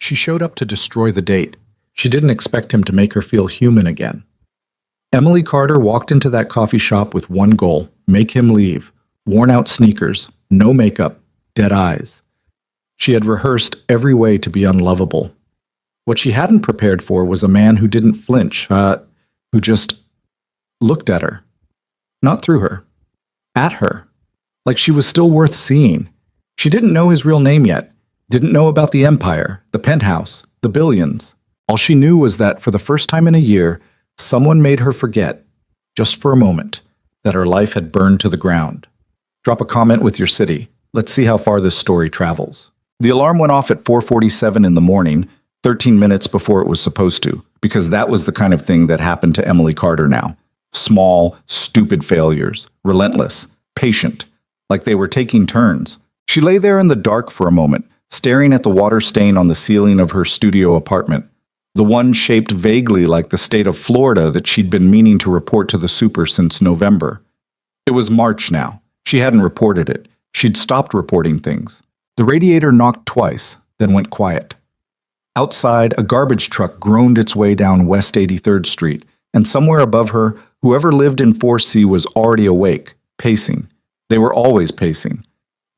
She showed up to destroy the date. She didn't expect him to make her feel human again. Emily Carter walked into that coffee shop with one goal: make him leave. Worn-out sneakers, no makeup, dead eyes. She had rehearsed every way to be unlovable. What she hadn't prepared for was a man who didn't flinch, who just looked at her. Not through her. At her. Like she was still worth seeing. She didn't know his real name yet. Didn't know about the empire, the penthouse, the billions. All she knew was that for the first time in a year, someone made her forget, just for a moment, that her life had burned to the ground. Drop a comment with your city. Let's see how far this story travels. The alarm went off at 4:47 in the morning, 13 minutes before it was supposed to, because that was the kind of thing that happened to Emily Carter now. Small, stupid failures, relentless, patient, like they were taking turns. She lay there in the dark for a moment, staring at the water stain on the ceiling of her studio apartment, the one shaped vaguely like the state of Florida that she'd been meaning to report to the super since November. It was March now. She hadn't reported it. She'd stopped reporting things. The radiator knocked twice, then went quiet. Outside, a garbage truck groaned its way down West 83rd Street, and somewhere above her, whoever lived in 4C was already awake, pacing. They were always pacing.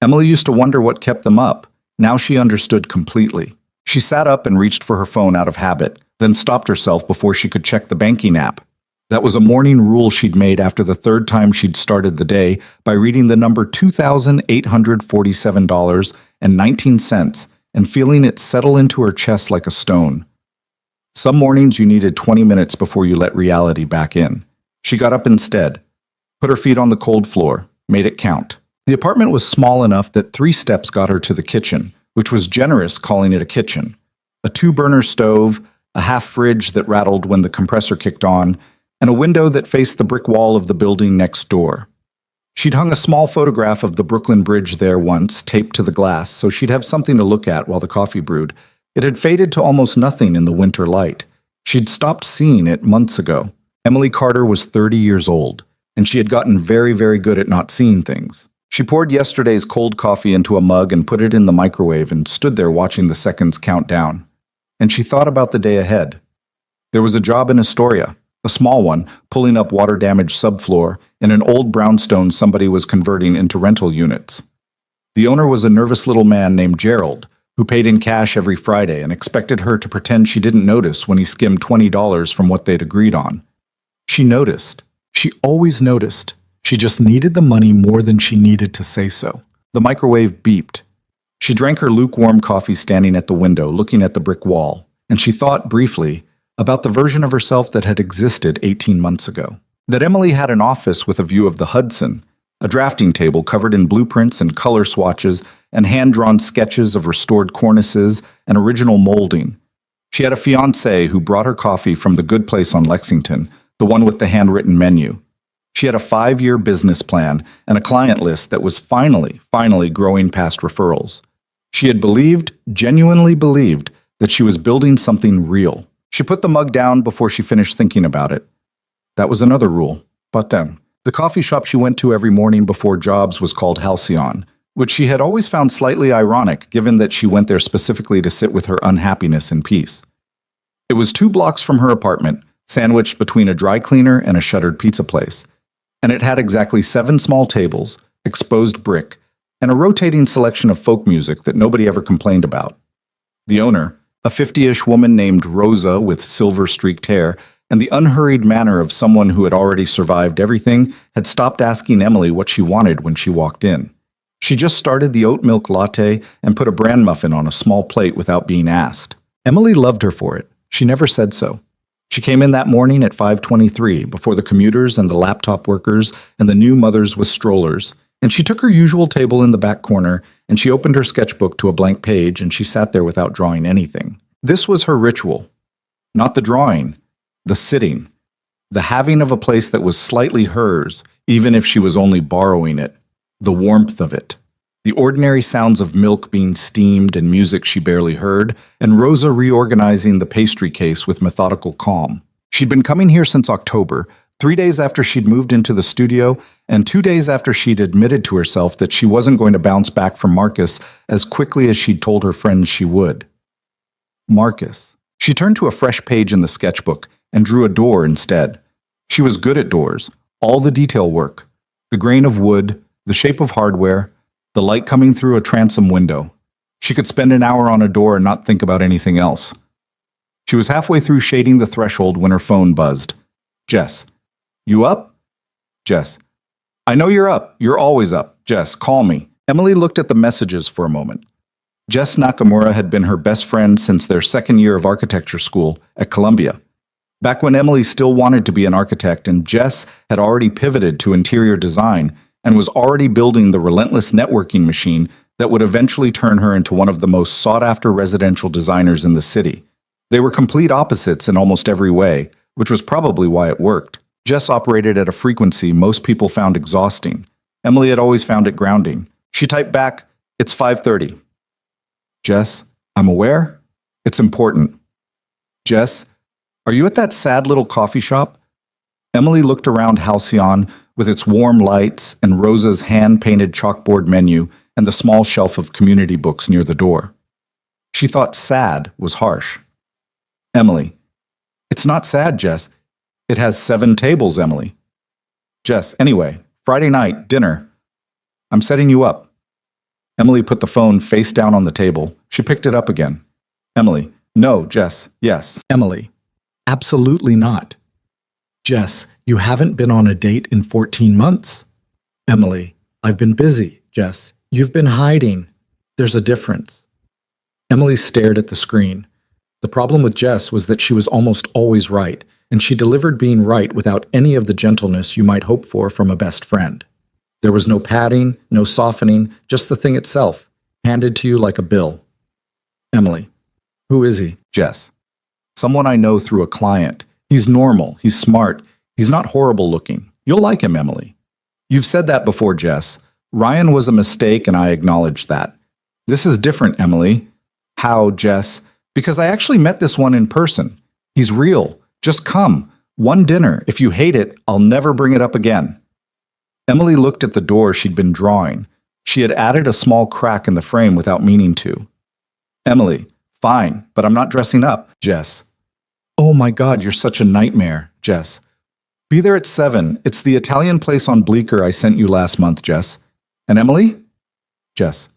Emily used to wonder what kept them up. Now she understood completely. She sat up and reached for her phone out of habit, then stopped herself before she could check the banking app. That was a morning rule she'd made after the third time she'd started the day by reading the number $2,847.19 and feeling it settle into her chest like a stone. Some mornings you needed 20 minutes before you let reality back in. She got up instead, put her feet on the cold floor, made it count. The apartment was small enough that 3 steps got her to the kitchen, which was generous calling it a kitchen. A 2-burner stove, a half fridge that rattled when the compressor kicked on, and a window that faced the brick wall of the building next door. She'd hung a small photograph of the Brooklyn Bridge there once, taped to the glass, so she'd have something to look at while the coffee brewed. It had faded to almost nothing in the winter light. She'd stopped seeing it months ago. Emily Carter was 30 years old, and she had gotten very, very good at not seeing things. She poured yesterday's cold coffee into a mug and put it in the microwave and stood there watching the seconds count down. And she thought about the day ahead. There was a job in Astoria, a small one, pulling up water-damaged subfloor in an old brownstone somebody was converting into rental units. The owner was a nervous little man named Gerald, who paid in cash every Friday and expected her to pretend she didn't notice when he skimmed $20 from what they'd agreed on. She noticed. She always noticed. She just needed the money more than she needed to say so. The microwave beeped. She drank her lukewarm coffee standing at the window, looking at the brick wall, and she thought briefly about the version of herself that had existed 18 months ago. That Emily had an office with a view of the Hudson, a drafting table covered in blueprints and color swatches and hand-drawn sketches of restored cornices and original molding. She had a fiancé who brought her coffee from the good place on Lexington, the one with the handwritten menu. She had a 5-year business plan and a client list that was finally growing past referrals. She had believed, genuinely believed, that she was building something real. She put the mug down before she finished thinking about it. That was another rule. But then, the coffee shop she went to every morning before jobs was called Halcyon, which she had always found slightly ironic given that she went there specifically to sit with her unhappiness in peace. It was 2 blocks from her apartment, sandwiched between a dry cleaner and a shuttered pizza place. And it had exactly 7 small tables, exposed brick, and a rotating selection of folk music that nobody ever complained about. The owner, a 50-ish woman named Rosa with silver-streaked hair, and the unhurried manner of someone who had already survived everything, had stopped asking Emily what she wanted when she walked in. She just started the oat milk latte and put a bran muffin on a small plate without being asked. Emily loved her for it. She never said so. She came in that morning at 5:23, before the commuters and the laptop workers and the new mothers with strollers, and she took her usual table in the back corner, and she opened her sketchbook to a blank page, and she sat there without drawing anything. This was her ritual. Not the drawing, the sitting, the having of a place that was slightly hers, even if she was only borrowing it, the warmth of it, the ordinary sounds of milk being steamed and music she barely heard, and Rosa reorganizing the pastry case with methodical calm. She'd been coming here since October, 3 days after she'd moved into the studio, and 2 days after she'd admitted to herself that she wasn't going to bounce back from Marcus as quickly as she'd told her friends she would. Marcus. She turned to a fresh page in the sketchbook and drew a door instead. She was good at doors, all the detail work, the grain of wood, the shape of hardware, the light coming through a transom window. She could spend an hour on a door and not think about anything else. She was halfway through shading the threshold when her phone buzzed. Jess. You up? Jess. I know you're up. You're always up. Jess, call me. Emily looked at the messages for a moment. Jess Nakamura had been her best friend since their second year of architecture school at Columbia. Back when Emily still wanted to be an architect and Jess had already pivoted to interior design and was already building the relentless networking machine that would eventually turn her into one of the most sought-after residential designers in the city. They were complete opposites in almost every way, which was probably why it worked. Jess operated at a frequency most people found exhausting. Emily had always found it grounding. She typed back, "It's 5:30. Jess, I'm aware. It's important. Jess, are you at that sad little coffee shop? Emily looked around Halcyon with its warm lights and Rosa's hand-painted chalkboard menu and the small shelf of community books near the door. She thought sad was harsh. Emily, it's not sad, Jess. It has 7 tables, Emily. Jess, anyway, Friday night, dinner. I'm setting you up. Emily put the phone face down on the table. She picked it up again. Emily, no, Jess, yes. Emily, absolutely not. Jess, you haven't been on a date in 14 months. Emily, I've been busy, Jess. You've been hiding. There's a difference. Emily stared at the screen. The problem with Jess was that she was almost always right, and she delivered being right without any of the gentleness you might hope for from a best friend. There was no padding, no softening, just the thing itself, handed to you like a bill. Emily, who is he? Jess, someone I know through a client. He's normal, he's smart, he's not horrible looking. You'll like him, Emily. You've said that before, Jess. Ryan was a mistake and I acknowledge that. This is different, Emily. How, Jess? Because I actually met this one in person. He's real. Just come. One dinner. If you hate it, I'll never bring it up again. Emily looked at the door she'd been drawing. She had added a small crack in the frame without meaning to. Emily, fine, but I'm not dressing up, Jess. Oh my God, you're such a nightmare, Jess. Be there at 7. It's the Italian place on Bleecker I sent you last month, Jess. And Emily? Jess.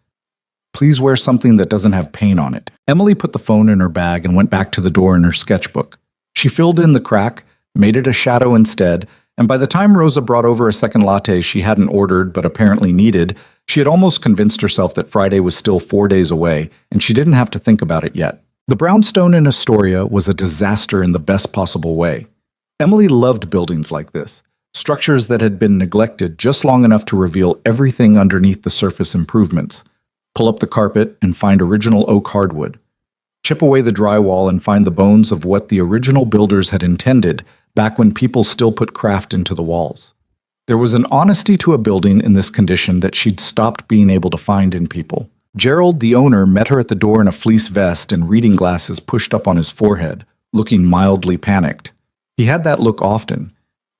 Please wear something that doesn't have paint on it. Emily put the phone in her bag and went back to the door in her sketchbook. She filled in the crack, made it a shadow instead, and by the time Rosa brought over a second latte she hadn't ordered but apparently needed, she had almost convinced herself that Friday was still 4 days away, and she didn't have to think about it yet. The brownstone in Astoria was a disaster in the best possible way. Emily loved buildings like this, structures that had been neglected just long enough to reveal everything underneath the surface improvements. Pull up the carpet and find original oak hardwood. Chip away the drywall and find the bones of what the original builders had intended back when people still put craft into the walls. There was an honesty to a building in this condition that she'd stopped being able to find in people. Gerald, the owner, met her at the door in a fleece vest and reading glasses pushed up on his forehead, looking mildly panicked. He had that look often.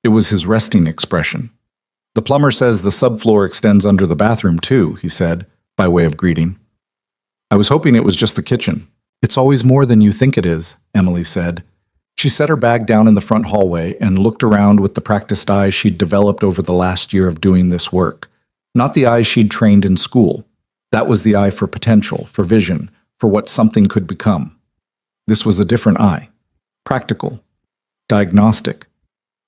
It was his resting expression. The plumber says the subfloor extends under the bathroom too, he said, by way of greeting. I was hoping it was just the kitchen. It's always more than you think it is, Emily said. She set her bag down in the front hallway and looked around with the practiced eyes she'd developed over the last year of doing this work. Not the eyes she'd trained in school. That was the eye for potential, for vision, for what something could become. This was a different eye. Practical. Diagnostic.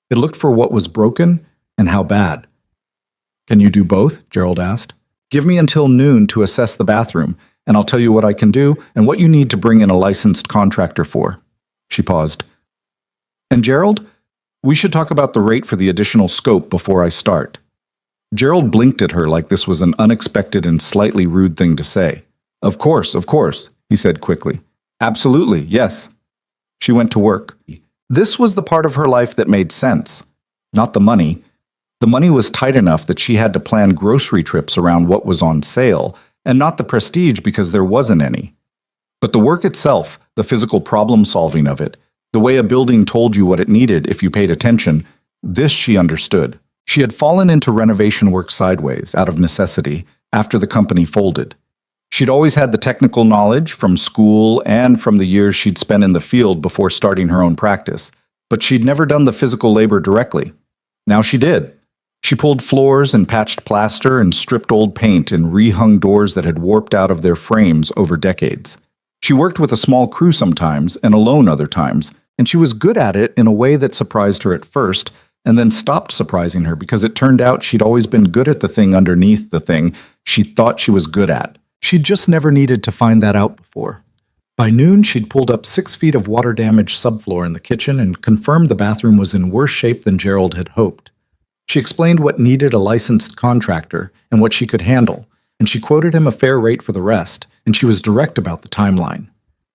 It looked for what was broken and how bad. Can you do both? Gerald asked. Give me until noon to assess the bathroom, and I'll tell you what I can do and what you need to bring in a licensed contractor for. She paused. And Gerald, we should talk about the rate for the additional scope before I start. Gerald blinked at her like this was an unexpected and slightly rude thing to say. Of course, he said quickly. Absolutely, yes. She went to work. This was the part of her life that made sense. Not the money. The money was tight enough that she had to plan grocery trips around what was on sale, and not the prestige because there wasn't any. But the work itself, the physical problem-solving of it, the way a building told you what it needed if you paid attention, this she understood. She had fallen into renovation work sideways, out of necessity, after the company folded. She'd always had the technical knowledge from school and from the years she'd spent in the field before starting her own practice, but she'd never done the physical labor directly. Now she did. She pulled floors and patched plaster and stripped old paint and rehung doors that had warped out of their frames over decades. She worked with a small crew sometimes and alone other times, and she was good at it in a way that surprised her at first and then stopped surprising her because it turned out she'd always been good at the thing underneath the thing she thought she was good at. She'd just never needed to find that out before. By noon, she'd pulled up 6 feet of water-damaged subfloor in the kitchen and confirmed the bathroom was in worse shape than Gerald had hoped. She explained what needed a licensed contractor and what she could handle, and she quoted him a fair rate for the rest, and she was direct about the timeline.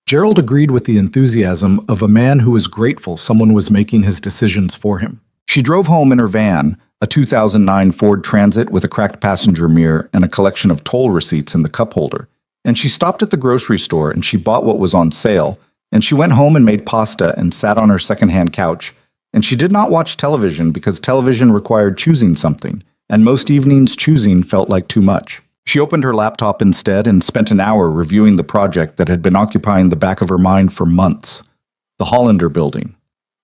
Gerald agreed with the enthusiasm of a man who was grateful someone was making his decisions for him. She drove home in her van, a 2009 Ford Transit with a cracked passenger mirror and a collection of toll receipts in the cup holder. And she stopped at the grocery store and she bought what was on sale, and she went home and made pasta and sat on her secondhand couch. And she did not watch television because television required choosing something, and most evenings choosing felt like too much. She opened her laptop instead and spent an hour reviewing the project that had been occupying the back of her mind for months, the Hollander Building.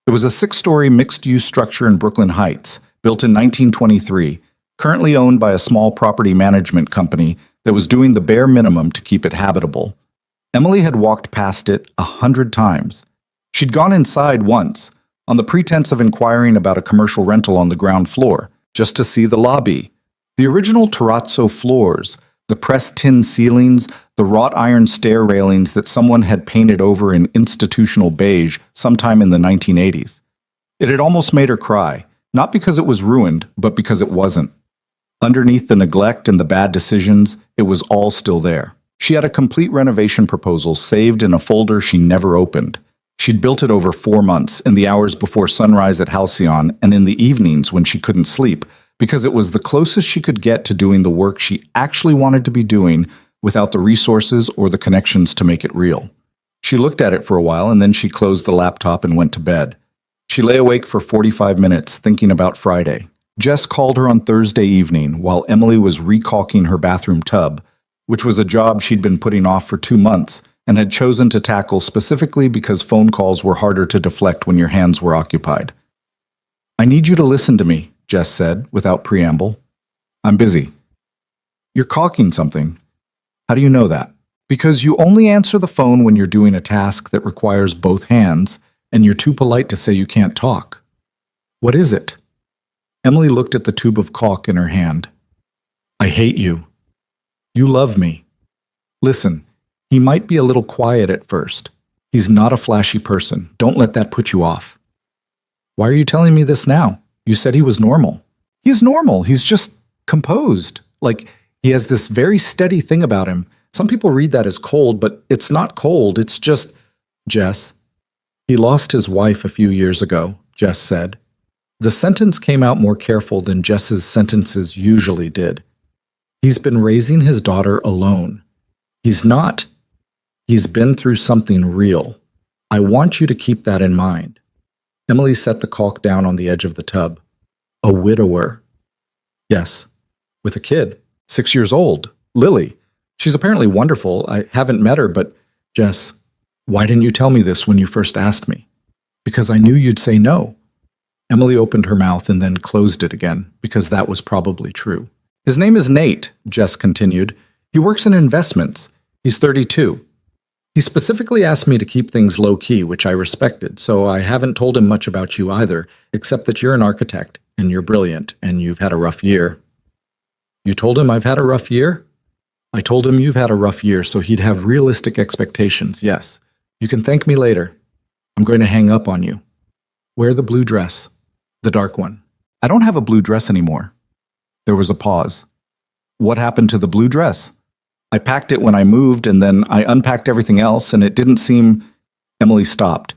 It was a 6-story mixed-use structure in Brooklyn Heights, built in 1923, currently owned by a small property management company that was doing the bare minimum to keep it habitable. Emily had walked past it 100 times. She'd gone inside once, on the pretense of inquiring about a commercial rental on the ground floor, just to see the lobby. The original terrazzo floors, the pressed tin ceilings, the wrought iron stair railings that someone had painted over in institutional beige sometime in the 1980s. It had almost made her cry, not because it was ruined, but because it wasn't. Underneath the neglect and the bad decisions, it was all still there. She had a complete renovation proposal saved in a folder she never opened. She'd built it over 4 months, in the hours before sunrise at Halcyon and in the evenings when she couldn't sleep, because it was the closest she could get to doing the work she actually wanted to be doing without the resources or the connections to make it real. She looked at it for a while and then she closed the laptop and went to bed. She lay awake for 45 minutes thinking about Friday. Jess called her on Thursday evening while Emily was recalking her bathroom tub, which was a job she'd been putting off for 2 months and had chosen to tackle specifically because phone calls were harder to deflect when your hands were occupied. "I need you to listen to me," Jess said, without preamble. "I'm busy." "You're caulking something." "How do you know that?" "Because you only answer the phone when you're doing a task that requires both hands, and you're too polite to say you can't talk." "What is it?" Emily looked at the tube of caulk in her hand. "I hate you." "You love me." "Listen, he might be a little quiet at first. He's not a flashy person. Don't let that put you off." "Why are you telling me this now? You said he was normal." "He's normal. He's just composed. Like, he has this very steady thing about him. Some people read that as cold, but it's not cold. It's just..." "Jess." "He lost his wife a few years ago," Jess said. The sentence came out more careful than Jess's sentences usually did. "He's been raising his daughter alone. He's not. He's been through something real. I want you to keep that in mind." Emily set the caulk down on the edge of the tub. "A widower." "Yes, with a kid, 6 years old, Lily. She's apparently wonderful. I haven't met her, but..." "Jess, why didn't you tell me this when you first asked me?" "Because I knew you'd say no." Emily opened her mouth and then closed it again, because that was probably true. "His name is Nate," Jess continued. "He works in investments. He's 32. He specifically asked me to keep things low-key, which I respected, so I haven't told him much about you either, except that you're an architect, and you're brilliant, and you've had a rough year." "You told him I've had a rough year?" "I told him you've had a rough year, so he'd have realistic expectations, yes. You can thank me later. I'm going to hang up on you. Wear the blue dress. The dark one." "I don't have a blue dress anymore." There was a pause. "What happened to the blue dress?" "I packed it when I moved, and then I unpacked everything else, and it didn't seem..." Emily stopped.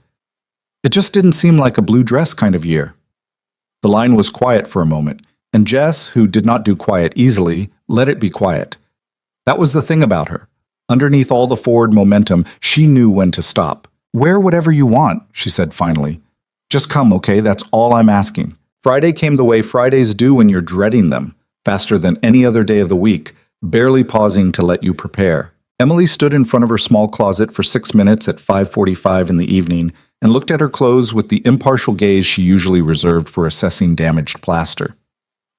"It just didn't seem like a blue dress kind of year." The line was quiet for a moment, and Jess, who did not do quiet easily, let it be quiet. That was the thing about her. Underneath all the forward momentum, she knew when to stop. "Wear whatever you want," she said finally. "Just come, okay? That's all I'm asking." Friday came the way Fridays do when you're dreading them, faster than any other day of the week, barely pausing to let you prepare. Emily stood in front of her small closet for 6 minutes at 5:45 in the evening and looked at her clothes with the impartial gaze she usually reserved for assessing damaged plaster.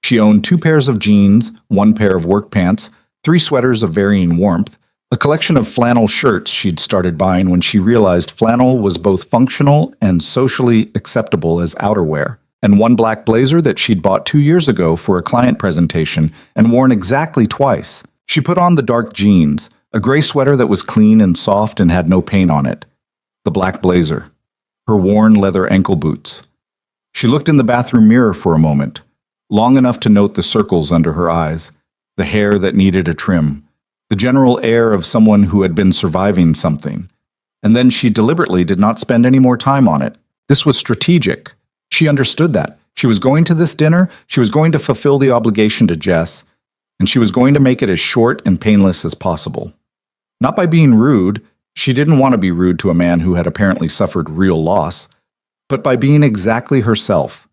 She owned 2 pairs of jeans, 1 pair of work pants, 3 sweaters of varying warmth, a collection of flannel shirts she'd started buying when she realized flannel was both functional and socially acceptable as outerwear, and 1 black blazer that she'd bought 2 years ago for a client presentation and worn exactly twice. She put on the dark jeans, a gray sweater that was clean and soft and had no paint on it, the black blazer, her worn leather ankle boots. She looked in the bathroom mirror for a moment, long enough to note the circles under her eyes, the hair that needed a trim, the general air of someone who had been surviving something. And then she deliberately did not spend any more time on it. This was strategic. She understood that. She was going to this dinner, she was going to fulfill the obligation to Jess, and she was going to make it as short and painless as possible. Not by being rude, she didn't want to be rude to a man who had apparently suffered real loss, but by being exactly herself.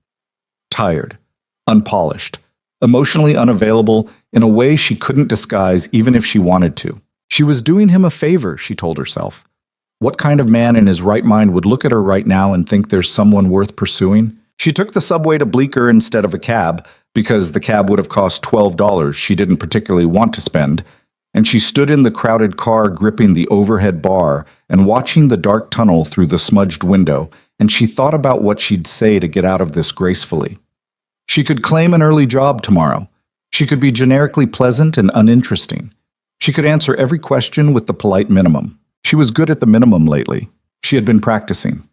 Tired, unpolished, emotionally unavailable in a way she couldn't disguise even if she wanted to. She was doing him a favor, she told herself. What kind of man in his right mind would look at her right now and think there's someone worth pursuing? She took the subway to Bleecker instead of a cab, because the cab would have cost $12 she didn't particularly want to spend, and she stood in the crowded car gripping the overhead bar and watching the dark tunnel through the smudged window, and she thought about what she'd say to get out of this gracefully. She could claim an early job tomorrow. She could be generically pleasant and uninteresting. She could answer every question with the polite minimum. She was good at the minimum lately. She had been practicing.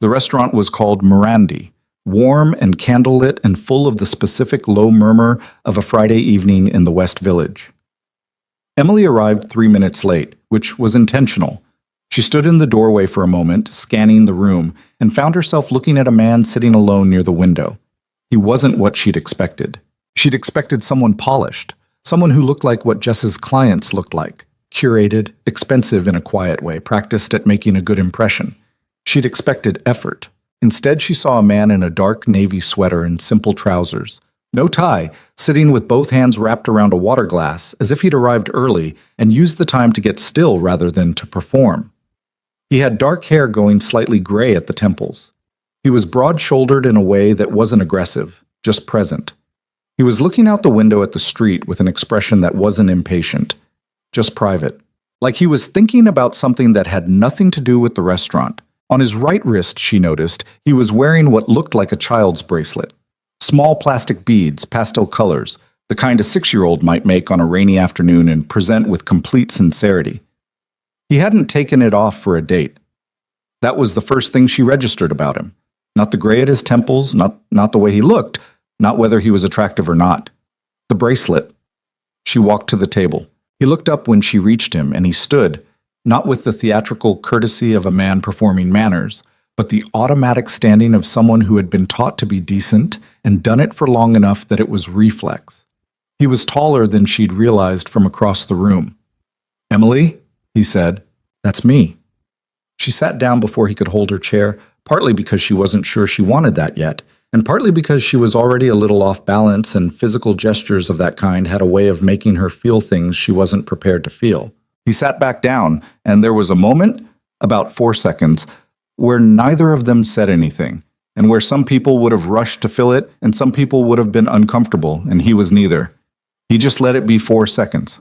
The restaurant was called Mirandi, warm and candlelit and full of the specific low murmur of a Friday evening in the West Village. Emily arrived 3 minutes late, which was intentional. She stood in the doorway for a moment, scanning the room, and found herself looking at a man sitting alone near the window. He wasn't what she'd expected. She'd expected someone polished, someone who looked like what Jess's clients looked like, curated, expensive in a quiet way, practiced at making a good impression. She'd expected effort. Instead, she saw a man in a dark navy sweater and simple trousers, no tie, sitting with both hands wrapped around a water glass, as if he'd arrived early and used the time to get still rather than to perform. He had dark hair going slightly gray at the temples. He was broad-shouldered in a way that wasn't aggressive, just present. He was looking out the window at the street with an expression that wasn't impatient, just private, like he was thinking about something that had nothing to do with the restaurant. On his right wrist, she noticed, he was wearing what looked like a child's bracelet. Small plastic beads, pastel colors, the kind a 6-year-old might make on a rainy afternoon and present with complete sincerity. He hadn't taken it off for a date. That was the first thing she registered about him. Not the gray at his temples, not the way he looked, not whether he was attractive or not. The bracelet. She walked to the table. He looked up when she reached him, and he stood, not with the theatrical courtesy of a man performing manners, but the automatic standing of someone who had been taught to be decent and done it for long enough that it was reflex. He was taller than she'd realized from across the room. "Emily?" he said. "That's me." She sat down before he could hold her chair, partly because she wasn't sure she wanted that yet, and partly because she was already a little off balance and physical gestures of that kind had a way of making her feel things she wasn't prepared to feel. He sat back down, and there was a moment, about 4 seconds, where neither of them said anything, and where some people would have rushed to fill it, and some people would have been uncomfortable, and he was neither. He just let it be 4 seconds.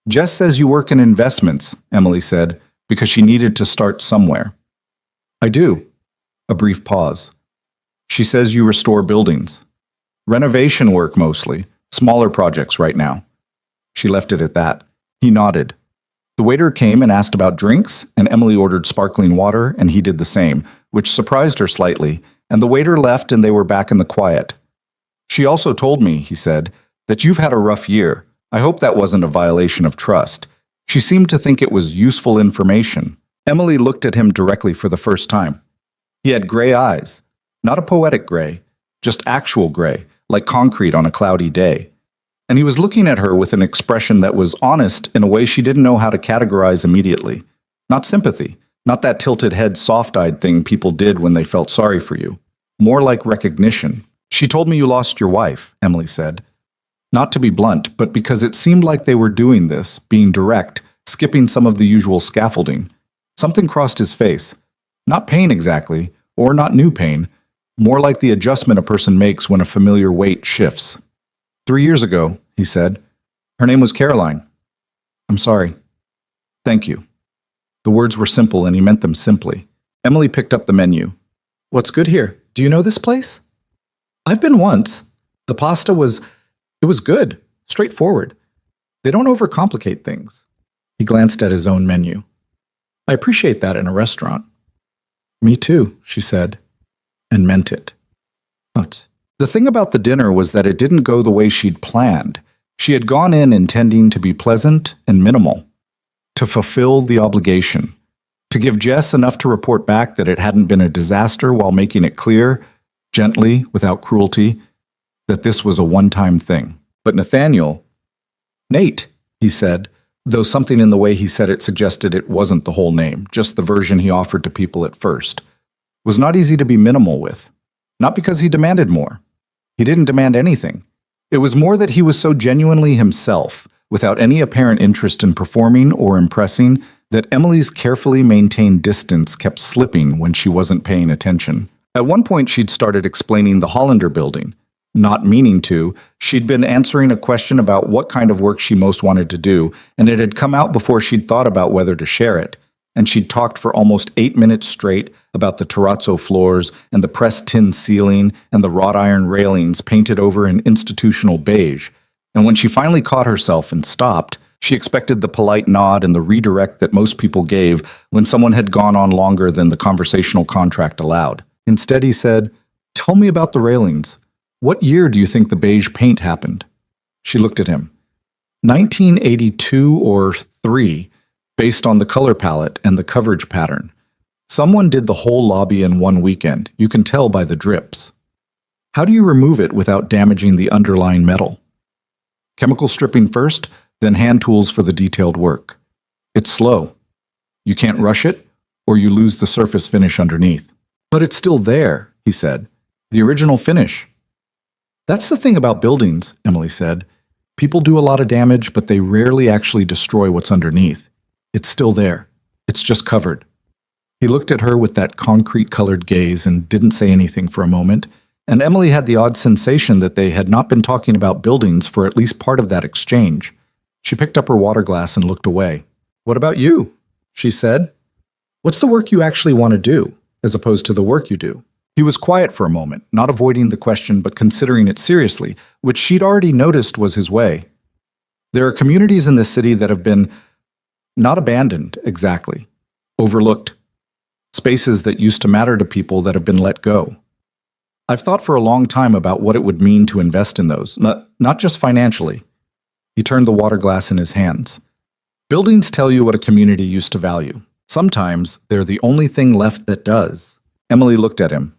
"Jess says you work in investments," Emily said, because she needed to start somewhere. "I do." A brief pause. "She says you restore buildings." "Renovation work mostly, smaller projects right now." She left it at that. He nodded. The waiter came and asked about drinks, and Emily ordered sparkling water, and he did the same, which surprised her slightly, and the waiter left and they were back in the quiet. "She also told me," he said, "that you've had a rough year. I hope that wasn't a violation of trust." She seemed to think it was useful information. Emily looked at him directly for the first time. He had gray eyes. Not a poetic gray, just actual gray, like concrete on a cloudy day. And he was looking at her with an expression that was honest in a way she didn't know how to categorize immediately. Not sympathy, not that tilted head soft-eyed thing people did when they felt sorry for you. More like recognition. "She told me you lost your wife," Emily said. Not to be blunt, but because it seemed like they were doing this, being direct, skipping some of the usual scaffolding. Something crossed his face. Not pain exactly, or not new pain, more like the adjustment a person makes when a familiar weight shifts. 3 years ago, he said. Her name was Caroline. I'm sorry. Thank you. The words were simple and he meant them simply. Emily picked up the menu. What's good here? Do you know this place? I've been once. The pasta was good, straightforward. They don't overcomplicate things. He glanced at his own menu. I appreciate that in a restaurant. Me too, she said, and meant it. The thing about the dinner was that it didn't go the way she'd planned. She had gone in intending to be pleasant and minimal, to fulfill the obligation, to give Jess enough to report back that it hadn't been a disaster while making it clear, gently, without cruelty, that this was a one-time thing. But Nate, he said, though something in the way he said it suggested it wasn't the whole name, just the version he offered to people at first, was not easy to be minimal with. Not because he demanded more. He didn't demand anything. It was more that he was so genuinely himself, without any apparent interest in performing or impressing, that Emily's carefully maintained distance kept slipping when she wasn't paying attention. At one point, she'd started explaining the Hollander building. Not meaning to, she'd been answering a question about what kind of work she most wanted to do, and it had come out before she'd thought about whether to share it. And she'd talked for almost 8 minutes straight about the terrazzo floors and the pressed tin ceiling and the wrought iron railings painted over in institutional beige. And when she finally caught herself and stopped, she expected the polite nod and the redirect that most people gave when someone had gone on longer than the conversational contract allowed. Instead, he said, "Tell me about the railings. What year do you think the beige paint happened?" She looked at him. 1982 or 3, based on the color palette and the coverage pattern. Someone did the whole lobby in one weekend. You can tell by the drips. How do you remove it without damaging the underlying metal? Chemical stripping first, then hand tools for the detailed work. It's slow. You can't rush it, or you lose the surface finish underneath. But it's still there, he said. The original finish. That's the thing about buildings, Emily said. People do a lot of damage, but they rarely actually destroy what's underneath. It's still there. It's just covered. He looked at her with that concrete-colored gaze and didn't say anything for a moment, and Emily had the odd sensation that they had not been talking about buildings for at least part of that exchange. She picked up her water glass and looked away. What about you? She said. What's the work you actually want to do, as opposed to the work you do? He was quiet for a moment, not avoiding the question but considering it seriously, which she'd already noticed was his way. There are communities in this city that have been not abandoned, exactly, overlooked. Spaces that used to matter to people that have been let go. I've thought for a long time about what it would mean to invest in those, not just financially. He turned the water glass in his hands. Buildings tell you what a community used to value. Sometimes they're the only thing left that does. Emily looked at him.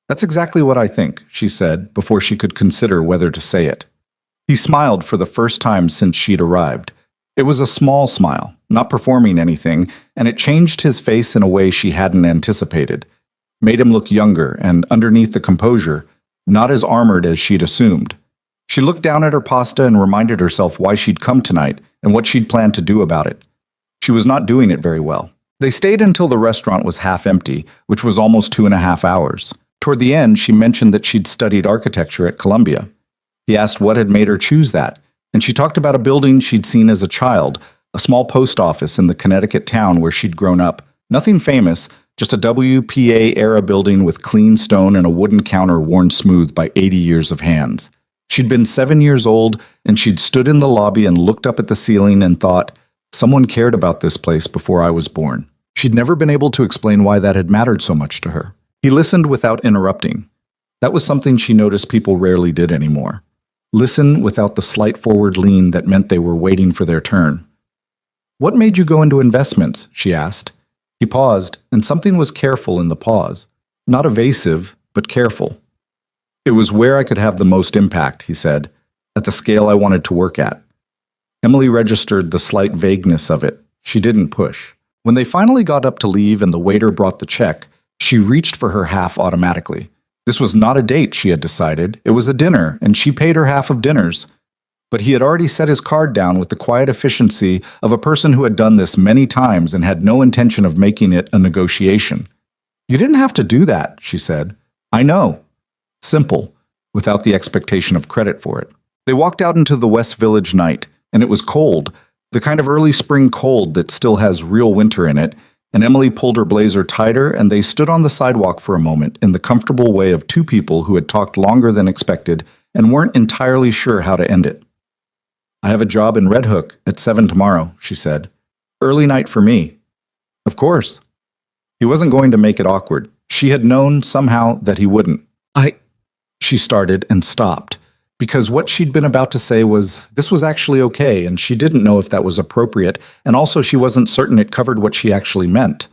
That's exactly what I think, she said, before she could consider whether to say it. He smiled for the first time since she'd arrived. It was a small smile, not performing anything, and it changed his face in a way she hadn't anticipated. Made him look younger, and underneath the composure, not as armored as she'd assumed. She looked down at her pasta and reminded herself why she'd come tonight and what she'd planned to do about it. She was not doing it very well. They stayed until the restaurant was half empty, which was almost 2.5 hours. Toward the end, she mentioned that she'd studied architecture at Columbia. He asked what had made her choose that, and she talked about a building she'd seen as a child, a small post office in the Connecticut town where she'd grown up. Nothing famous, just a WPA-era building with clean stone and a wooden counter worn smooth by 80 years of hands. She'd been 7 years old, and she'd stood in the lobby and looked up at the ceiling and thought, someone cared about this place before I was born. She'd never been able to explain why that had mattered so much to her. He listened without interrupting. That was something she noticed people rarely did anymore. Listen without the slight forward lean that meant they were waiting for their turn. What made you go into investments? She asked. He paused, and something was careful in the pause. Not evasive, but careful. It was where I could have the most impact, he said, at the scale I wanted to work at. Emily registered the slight vagueness of it. She didn't push. When they finally got up to leave and the waiter brought the check, she reached for her half automatically. This was not a date, she had decided. It was a dinner, and she paid her half of dinners. But he had already set his card down with the quiet efficiency of a person who had done this many times and had no intention of making it a negotiation. "You didn't have to do that," she said. "I know." Simple, without the expectation of credit for it. They walked out into the West Village night, and it was cold, the kind of early spring cold that still has real winter in it, and Emily pulled her blazer tighter, and they stood on the sidewalk for a moment in the comfortable way of two people who had talked longer than expected and weren't entirely sure how to end it. "I have a job in Red Hook at 7 tomorrow," she said. "Early night for me." "Of course." He wasn't going to make it awkward. She had known somehow that he wouldn't. She started and stopped, because what she'd been about to say was, this was actually okay, and she didn't know if that was appropriate, and also she wasn't certain it covered what she actually meant.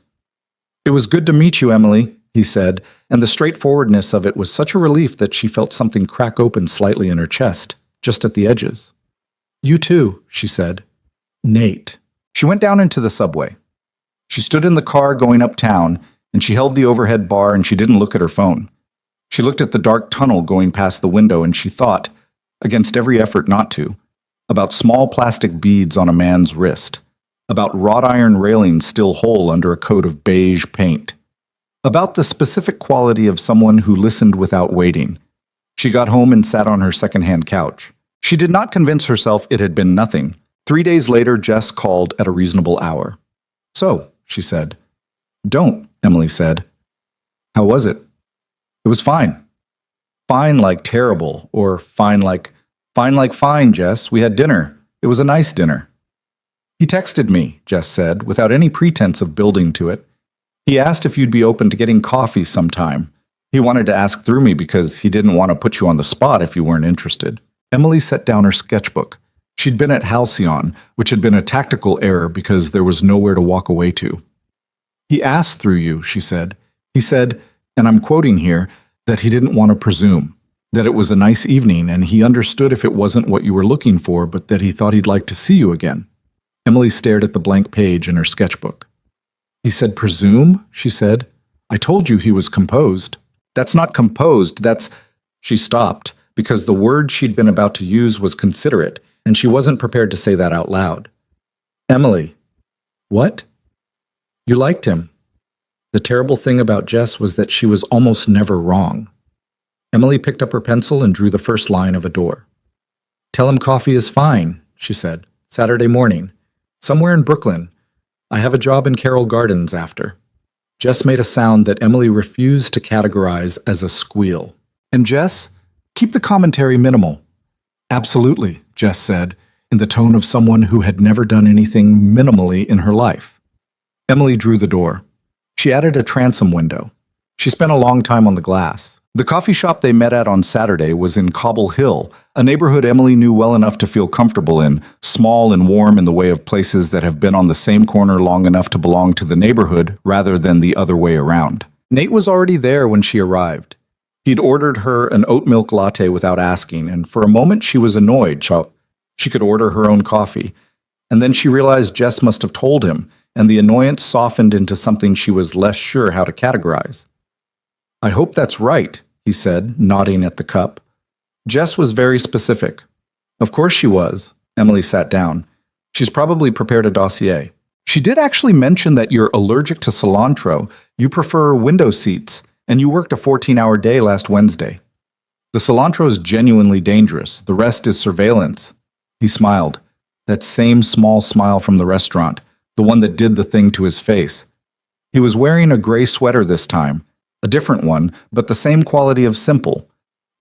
"It was good to meet you, Emily," he said, and the straightforwardness of it was such a relief that she felt something crack open slightly in her chest, just at the edges. "You too," she said. "Nate." She went down into the subway. She stood in the car going uptown, and she held the overhead bar and she didn't look at her phone. She looked at the dark tunnel going past the window and she thought, against every effort not to, about small plastic beads on a man's wrist, about wrought iron railings still whole under a coat of beige paint, about the specific quality of someone who listened without waiting. She got home and sat on her second-hand couch. She did not convince herself it had been nothing. 3 days later, Jess called at a reasonable hour. "So," she said. "Don't," Emily said. "How was it?" "It was fine." "Fine like terrible, or fine like fine, Jess. We had dinner. It was a nice dinner." "He texted me," Jess said, without any pretense of building to it. "He asked if you'd be open to getting coffee sometime. He wanted to ask through me because he didn't want to put you on the spot if you weren't interested." Emily set down her sketchbook. She'd been at Halcyon, which had been a tactical error because there was nowhere to walk away to. "He asked through you," she said. "He said, and I'm quoting here, that he didn't want to presume, that it was a nice evening and he understood if it wasn't what you were looking for, but that he thought he'd like to see you again." Emily stared at the blank page in her sketchbook. "He said presume?" she said. "I told you he was composed." "That's not composed, that's—" She stopped, because the word she'd been about to use was considerate, and she wasn't prepared to say that out loud. "Emily." "What?" "You liked him." The terrible thing about Jess was that she was almost never wrong. Emily picked up her pencil and drew the first line of a door. "Tell him coffee is fine," she said. "Saturday morning. Somewhere in Brooklyn. I have a job in Carroll Gardens after." Jess made a sound that Emily refused to categorize as a squeal. "And Jess, keep the commentary minimal." "Absolutely," Jess said, in the tone of someone who had never done anything minimally in her life. Emily drew the door. She added a transom window. She spent a long time on the glass. The coffee shop they met at on Saturday was in Cobble Hill, a neighborhood Emily knew well enough to feel comfortable in, small and warm in the way of places that have been on the same corner long enough to belong to the neighborhood rather than the other way around. Nate was already there when she arrived. He'd ordered her an oat milk latte without asking, and for a moment she was annoyed. She could order her own coffee. And then she realized Jess must have told him, and the annoyance softened into something she was less sure how to categorize. "I hope that's right," he said, nodding at the cup. Jess was very specific. "Of course she was." Emily sat down. "She's probably prepared a dossier. She did actually mention that you're allergic to cilantro, you prefer window seats, and you worked a 14-hour day last Wednesday. The cilantro is genuinely dangerous. The rest is surveillance." He smiled. That same small smile from the restaurant, the one that did the thing to his face. He was wearing a gray sweater this time, a different one, but the same quality of simple,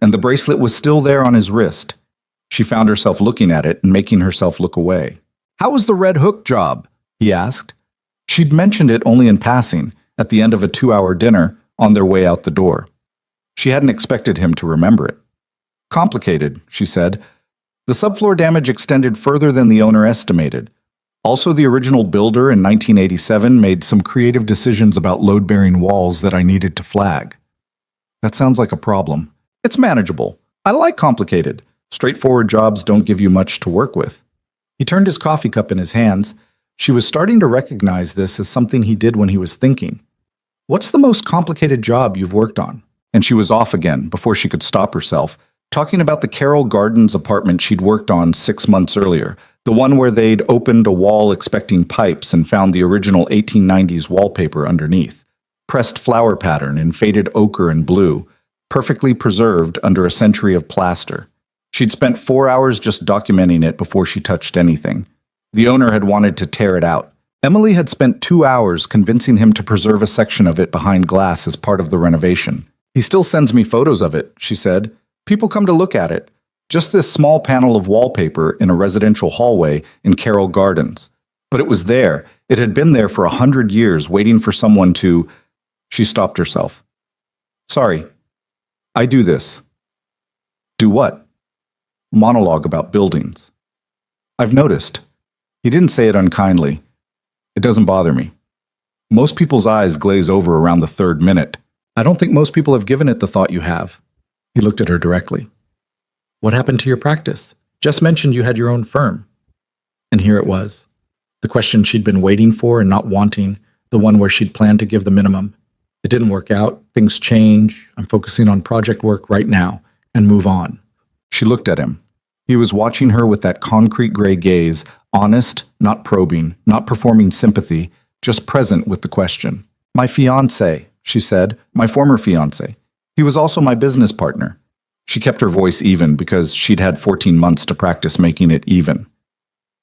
and the bracelet was still there on his wrist. She found herself looking at it and making herself look away. "How was the Red Hook job?" he asked. She'd mentioned it only in passing, at the end of a 2-hour dinner, on their way out the door. She hadn't expected him to remember it. "Complicated," she said. "The subfloor damage extended further than the owner estimated. Also, the original builder in 1987 made some creative decisions about load-bearing walls that I needed to flag." "That sounds like a problem." "It's manageable. I like complicated. Straightforward jobs don't give you much to work with." He turned his coffee cup in his hands. She was starting to recognize this as something he did when he was thinking. "What's the most complicated job you've worked on?" And she was off again before she could stop herself, talking about the Carroll Gardens apartment she'd worked on 6 months earlier, the one where they'd opened a wall expecting pipes and found the original 1890s wallpaper underneath. Pressed flower pattern in faded ochre and blue, perfectly preserved under a century of plaster. She'd spent 4 hours just documenting it before she touched anything. The owner had wanted to tear it out. Emily had spent 2 hours convincing him to preserve a section of it behind glass as part of the renovation. He still sends me photos of it, she said. People come to look at it. Just this small panel of wallpaper in a residential hallway in Carroll Gardens. But it was there. It had been there for 100 years, waiting for someone to... She stopped herself. Sorry. I do this. Do what? Monologue about buildings. I've noticed. He didn't say it unkindly. It doesn't bother me. Most people's eyes glaze over around the 3rd minute. I don't think most people have given it the thought you have. He looked at her directly. What happened to your practice? Just mentioned you had your own firm. And here it was. The question she'd been waiting for and not wanting, the one where she'd planned to give the minimum. It didn't work out. Things change. I'm focusing on project work right now and move on. She looked at him. He was watching her with that concrete gray gaze, honest, not probing, not performing sympathy, just present with the question. My fiancé, she said, my former fiancé. He was also my business partner. She kept her voice even because she'd had 14 months to practice making it even.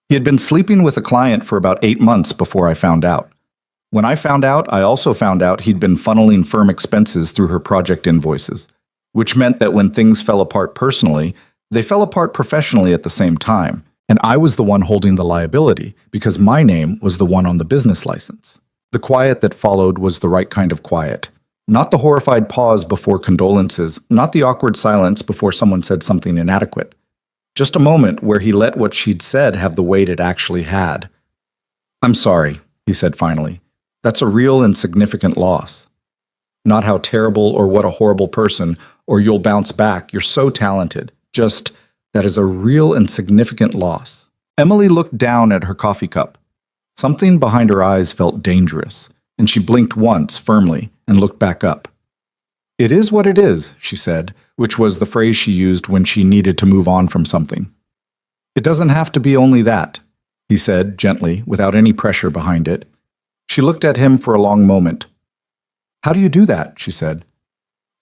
He had been sleeping with a client for about 8 months before I found out. When I found out, I also found out he'd been funneling firm expenses through her project invoices, which meant that when things fell apart personally, they fell apart professionally at the same time, and I was the one holding the liability because my name was the one on the business license. The quiet that followed was the right kind of quiet. Not the horrified pause before condolences, not the awkward silence before someone said something inadequate. Just a moment where he let what she'd said have the weight it actually had. I'm sorry, he said finally. That's a real and significant loss. Not how terrible or what a horrible person, or you'll bounce back, you're so talented. Just, that is a real and significant loss. Emily looked down at her coffee cup. Something behind her eyes felt dangerous, and she blinked once firmly and looked back up. It is what it is, she said, which was the phrase she used when she needed to move on from something. It doesn't have to be only that, he said gently, without any pressure behind it. She looked at him for a long moment. How do you do that? She said.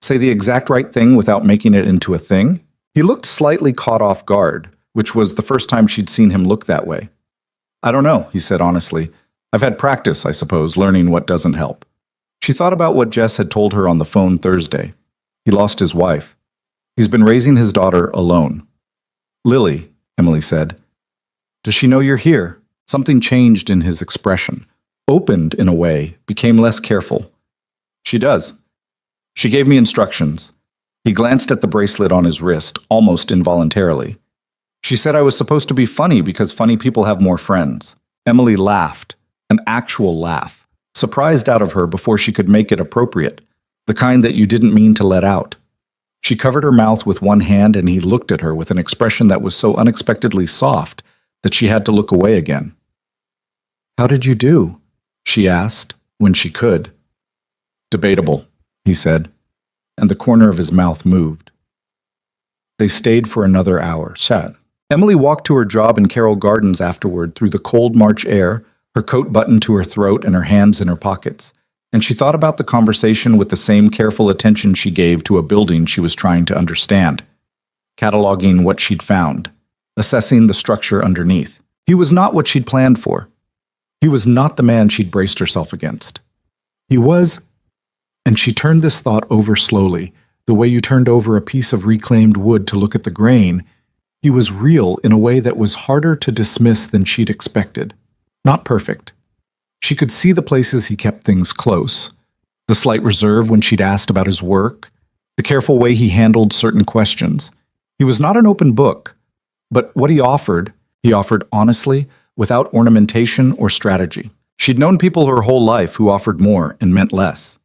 Say the exact right thing without making it into a thing? He looked slightly caught off guard, which was the first time she'd seen him look that way. I don't know, he said honestly. I've had practice, I suppose, learning what doesn't help. She thought about what Jess had told her on the phone Thursday. He lost his wife. He's been raising his daughter alone. Lily, Emily said. Does she know you're here? Something changed in his expression. Opened in a way, became less careful. She does. She gave me instructions. He glanced at the bracelet on his wrist, almost involuntarily. She said I was supposed to be funny because funny people have more friends. Emily laughed, an actual laugh, surprised out of her before she could make it appropriate, the kind that you didn't mean to let out. She covered her mouth with one hand and he looked at her with an expression that was so unexpectedly soft that she had to look away again. How did you do? She asked, when she could. Debatable, he said, and the corner of his mouth moved. They stayed for another hour, sat. Emily walked to her job in Carroll Gardens afterward through the cold March air, her coat buttoned to her throat and her hands in her pockets, and she thought about the conversation with the same careful attention she gave to a building she was trying to understand, cataloging what she'd found, assessing the structure underneath. He was not what she'd planned for. He was not the man she'd braced herself against. He was, and she turned this thought over slowly, the way you turned over a piece of reclaimed wood to look at the grain. He was real in a way that was harder to dismiss than she'd expected. Not perfect. She could see the places he kept things close, the slight reserve when she'd asked about his work, the careful way he handled certain questions. He was not an open book, but what he offered honestly, without ornamentation or strategy. She'd known people her whole life who offered more and meant less.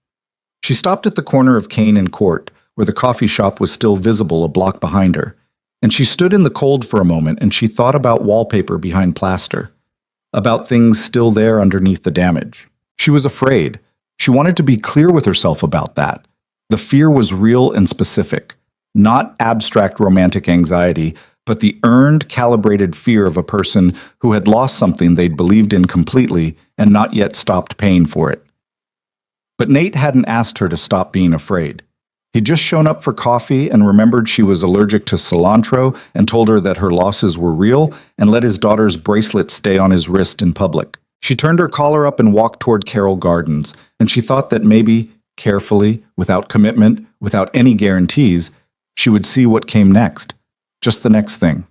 She stopped at the corner of Cane and Court, where the coffee shop was still visible a block behind her, and she stood in the cold for a moment and she thought about wallpaper behind plaster, about things still there underneath the damage. She was afraid. She wanted to be clear with herself about that. The fear was real and specific. Not abstract romantic anxiety, but the earned, calibrated fear of a person who had lost something they'd believed in completely and not yet stopped paying for it. But Nate hadn't asked her to stop being afraid. He'd just shown up for coffee and remembered she was allergic to cilantro and told her that her losses were real and let his daughter's bracelet stay on his wrist in public. She turned her collar up and walked toward Carroll Gardens, and she thought that maybe, carefully, without commitment, without any guarantees, she would see what came next. Just the next thing.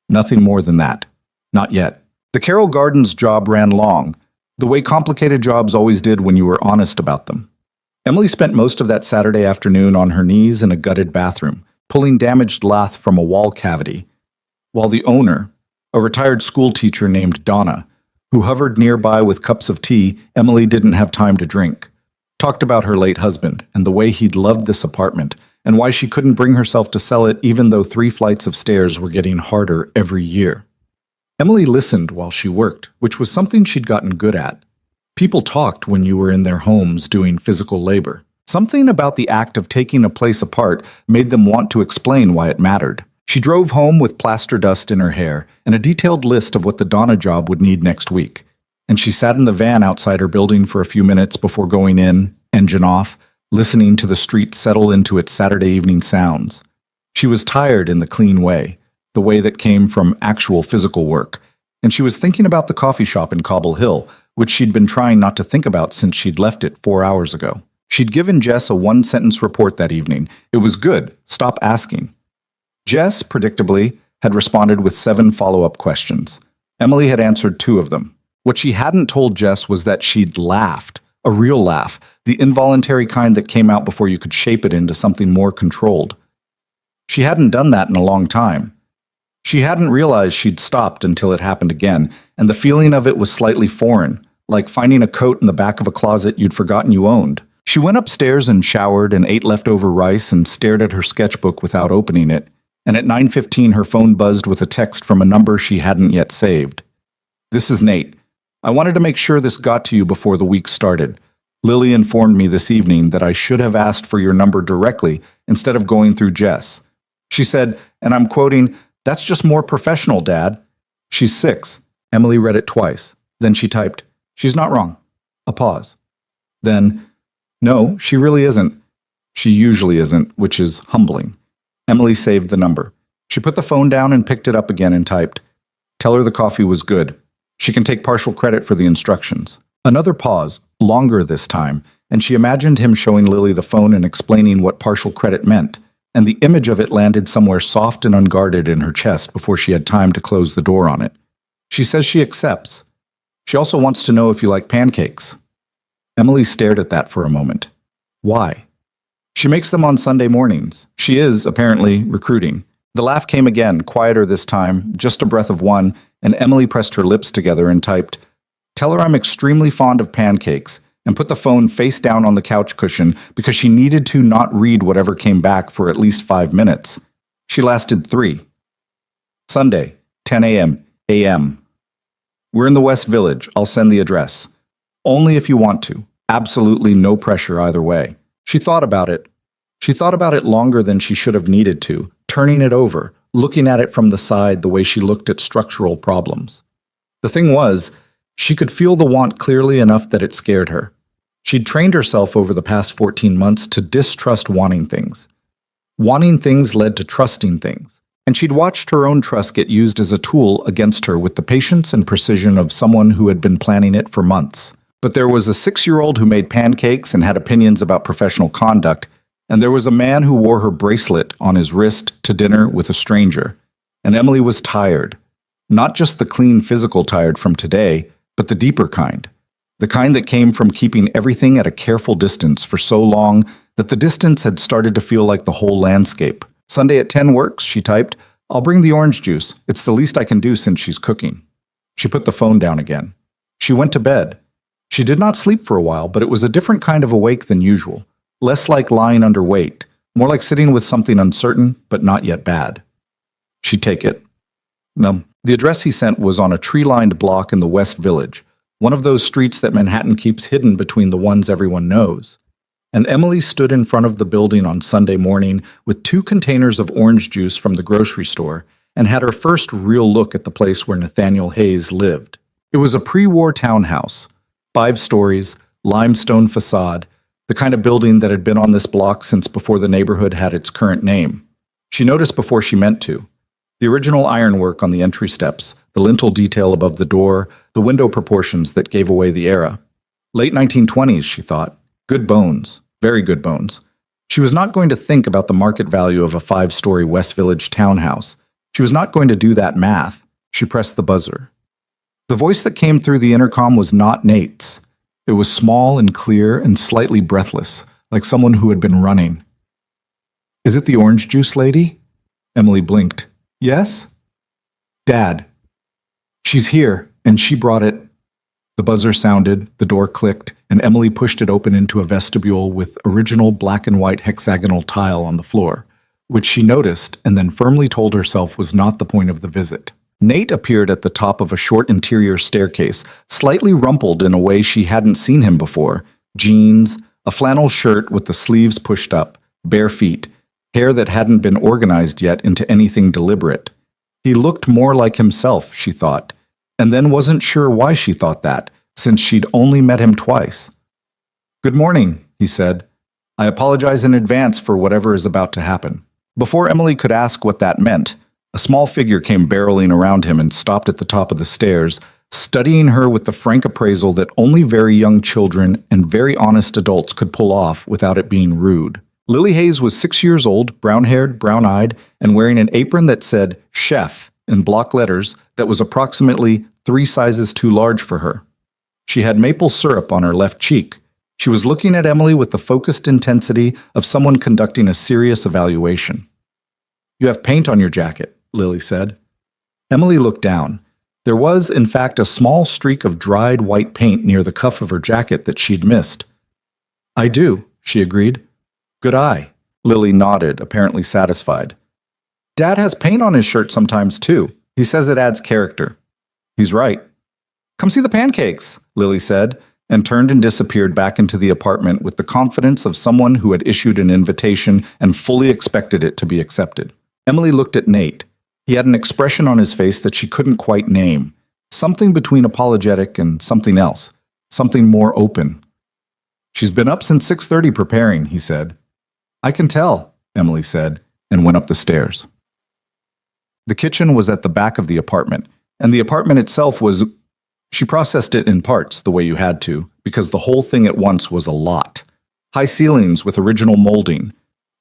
Nothing more than that. Not yet. The Carroll Gardens job ran long, the way complicated jobs always did when you were honest about them. Emily spent most of that Saturday afternoon on her knees in a gutted bathroom, pulling damaged lath from a wall cavity, while the owner, a retired school teacher named Donna, who hovered nearby with cups of tea Emily didn't have time to drink, talked about her late husband and the way he'd loved this apartment and why she couldn't bring herself to sell it even though 3 flights of stairs were getting harder every year. Emily listened while she worked, which was something she'd gotten good at. People talked when you were in their homes doing physical labor. Something about the act of taking a place apart made them want to explain why it mattered. She drove home with plaster dust in her hair and a detailed list of what the Donna job would need next week. And she sat in the van outside her building for a few minutes before going in, engine off, listening to the street settle into its Saturday evening sounds. She was tired in the clean way, the way that came from actual physical work, and she was thinking about the coffee shop in Cobble Hill, which she'd been trying not to think about since she'd left it 4 hours ago. She'd given Jess a 1-sentence report that evening. It was good. Stop asking. Jess, predictably, had responded with 7 follow-up questions. Emily had answered 2 of them. What she hadn't told Jess was that she'd laughed. A real laugh, the involuntary kind that came out before you could shape it into something more controlled. She hadn't done that in a long time. She hadn't realized she'd stopped until it happened again, and the feeling of it was slightly foreign, like finding a coat in the back of a closet you'd forgotten you owned. She went upstairs and showered and ate leftover rice and stared at her sketchbook without opening it, and at 9:15 her phone buzzed with a text from a number she hadn't yet saved. "This is Nate. I wanted to make sure this got to you before the week started. Lily informed me this evening that I should have asked for your number directly instead of going through Jess. She said, and I'm quoting, 'That's just more professional, Dad. She's 6. Emily read it twice. Then she typed, "She's not wrong." A pause. Then, "No, she really isn't. She usually isn't," which is humbling. Emily saved the number. She put the phone down and picked it up again and typed, "Tell her the coffee was good. She can take partial credit for the instructions." Another pause, longer this time, and she imagined him showing Lily the phone and explaining what partial credit meant, and the image of it landed somewhere soft and unguarded in her chest before she had time to close the door on it. She says she accepts. She also wants to know if you like pancakes. Emily stared at that for a moment. Why? She makes them on Sunday mornings. She is, apparently, recruiting. The laugh came again, quieter this time, just a breath of one, and Emily pressed her lips together and typed, "Tell her I'm extremely fond of pancakes," and put the phone face down on the couch cushion because she needed to not read whatever came back for at least 5 minutes. She lasted 3. Sunday, 10 a.m. We're in the West Village. I'll send the address. Only if you want to. Absolutely no pressure either way. She thought about it. She thought about it longer than she should have needed to, turning it over, looking at it from the side the way she looked at structural problems. The thing was, she could feel the want clearly enough that it scared her. She'd trained herself over the past 14 months to distrust wanting things. Wanting things led to trusting things, and she'd watched her own trust get used as a tool against her with the patience and precision of someone who had been planning it for months. But there was a 6-year-old who made pancakes and had opinions about professional conduct, and there was a man who wore her bracelet on his wrist to dinner with a stranger. And Emily was tired. Not just the clean physical tired from today, but the deeper kind. The kind that came from keeping everything at a careful distance for so long that the distance had started to feel like the whole landscape. "Sunday at 10 works," she typed. "I'll bring the orange juice. It's the least I can do since she's cooking." She put the phone down again. She went to bed. She did not sleep for a while, but it was a different kind of awake than usual. Less like lying underweight, more like sitting with something uncertain, but not yet bad. She'd take it. No. The address he sent was on a tree-lined block in the West Village, one of those streets that Manhattan keeps hidden between the ones everyone knows. and Emily stood in front of the building on Sunday morning with 2 containers of orange juice from the grocery store and had her first real look at the place where Nathaniel Hayes lived. It was a pre-war townhouse, 5 stories, limestone facade, the kind of building that had been on this block since before the neighborhood had its current name. She noticed before she meant to. The original ironwork on the entry steps, the lintel detail above the door, the window proportions that gave away the era. Late 1920s, she thought. Good bones. Very good bones. She was not going to think about the market value of a 5-story West Village townhouse. She was not going to do that math. She pressed the buzzer. The voice that came through the intercom was not Nate's. It was small and clear and slightly breathless, like someone who had been running. "Is it the orange juice lady?" Emily blinked. "Yes?" "Dad. She's here, and she brought it." The buzzer sounded, the door clicked, and Emily pushed it open into a vestibule with original black and white hexagonal tile on the floor, which she noticed and then firmly told herself was not the point of the visit. Nate appeared at the top of a short interior staircase, slightly rumpled in a way she hadn't seen him before. Jeans, a flannel shirt with the sleeves pushed up, bare feet, hair that hadn't been organized yet into anything deliberate. He looked more like himself, she thought, and then wasn't sure why she thought that, since she'd only met him twice. "Good morning," he said. "I apologize in advance for whatever is about to happen." Before Emily could ask what that meant, a small figure came barreling around him and stopped at the top of the stairs, studying her with the frank appraisal that only very young children and very honest adults could pull off without it being rude. Lily Hayes was 6 years old, brown-haired, brown-eyed, and wearing an apron that said "Chef" in block letters that was approximately 3 sizes too large for her. She had maple syrup on her left cheek. She was looking at Emily with the focused intensity of someone conducting a serious evaluation. "You have paint on your jacket," Lily said. Emily looked down. There was, in fact, a small streak of dried white paint near the cuff of her jacket that she'd missed. "I do," she agreed. "Good eye." Lily nodded, apparently satisfied. "Dad has paint on his shirt sometimes, too. He says it adds character." "He's right." "Come see the pancakes," Lily said, and turned and disappeared back into the apartment with the confidence of someone who had issued an invitation and fully expected it to be accepted. Emily looked at Nate. He had an expression on his face that she couldn't quite name, something between apologetic and something else, something more open. "She's been up since 6:30 preparing," he said. "I can tell," Emily said, and went up the stairs. The kitchen was at the back of the apartment, and the apartment itself was... She processed it in parts, the way you had to, because the whole thing at once was a lot. High ceilings with original molding,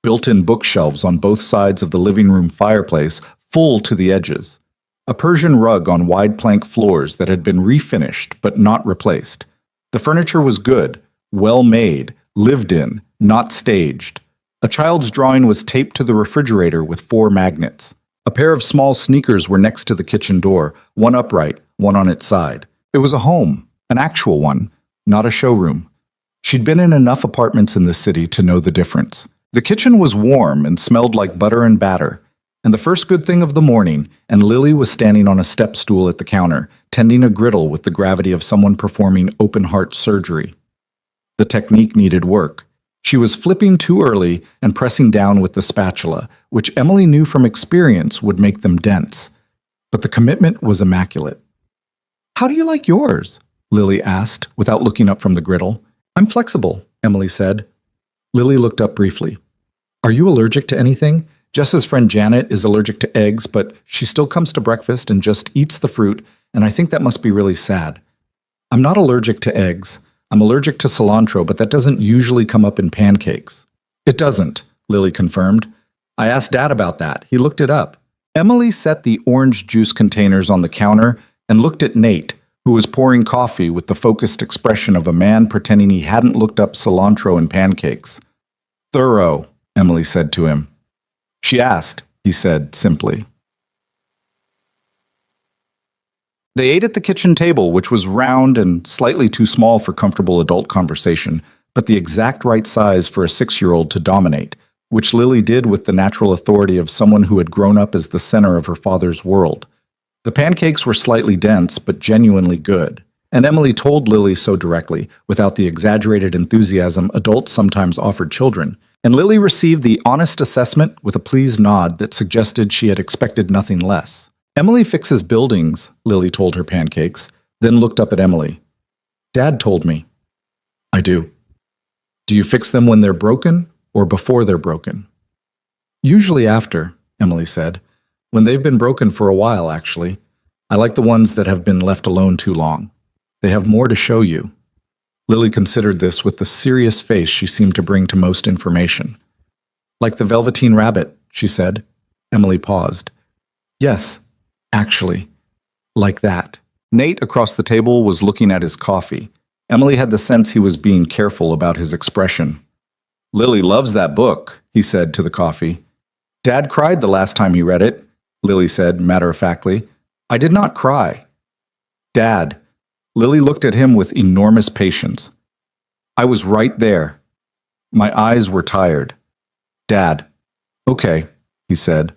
built-in bookshelves on both sides of the living room fireplace, full to the edges. A Persian rug on wide plank floors that had been refinished but not replaced. The furniture was good, well made, lived in, not staged. A child's drawing was taped to the refrigerator with 4 magnets. A pair of small sneakers were next to the kitchen door, one upright, one on its side. It was a home, an actual one, not a showroom. She'd been in enough apartments in the city to know the difference. The kitchen was warm and smelled like butter and batter, and the first good thing of the morning, and Lily was standing on a step stool at the counter, tending a griddle with the gravity of someone performing open-heart surgery. The technique needed work. She was flipping too early and pressing down with the spatula, which Emily knew from experience would make them dense. But the commitment was immaculate. "How do you like yours?" Lily asked, without looking up from the griddle. "I'm flexible," Emily said. Lily looked up briefly. "Are you allergic to anything? Jess's friend Janet is allergic to eggs, but she still comes to breakfast and just eats the fruit, and I think that must be really sad." "I'm not allergic to eggs. I'm allergic to cilantro, but that doesn't usually come up in pancakes." "It doesn't," Lily confirmed. "I asked Dad about that. He looked it up." Emily set the orange juice containers on the counter and looked at Nate, who was pouring coffee with the focused expression of a man pretending he hadn't looked up cilantro in pancakes. "Thorough," Emily said to him. "She asked," he said simply. They ate at the kitchen table, which was round and slightly too small for comfortable adult conversation, but the exact right size for a 6-year-old to dominate, which Lily did with the natural authority of someone who had grown up as the center of her father's world. The pancakes were slightly dense, but genuinely good. And Emily told Lily so directly, without the exaggerated enthusiasm adults sometimes offered children. And Lily received the honest assessment with a pleased nod that suggested she had expected nothing less. Emily fixes buildings, Lily told her pancakes, then looked up at Emily. Dad told me. I do. Do you fix them when they're broken or before they're broken? Usually after, Emily said. When they've been broken for a while, actually. I like the ones that have been left alone too long. They have more to show you. Lily considered this with the serious face she seemed to bring to most information. Like the Velveteen Rabbit, she said. Emily paused. Yes, actually. Like that. Nate across the table was looking at his coffee. Emily had the sense he was being careful about his expression. Lily loves that book, he said to the coffee. Dad cried the last time he read it, Lily said matter-of-factly. I did not cry. Dad. Lily looked at him with enormous patience. I was right there. My eyes were tired. Dad. Okay, he said.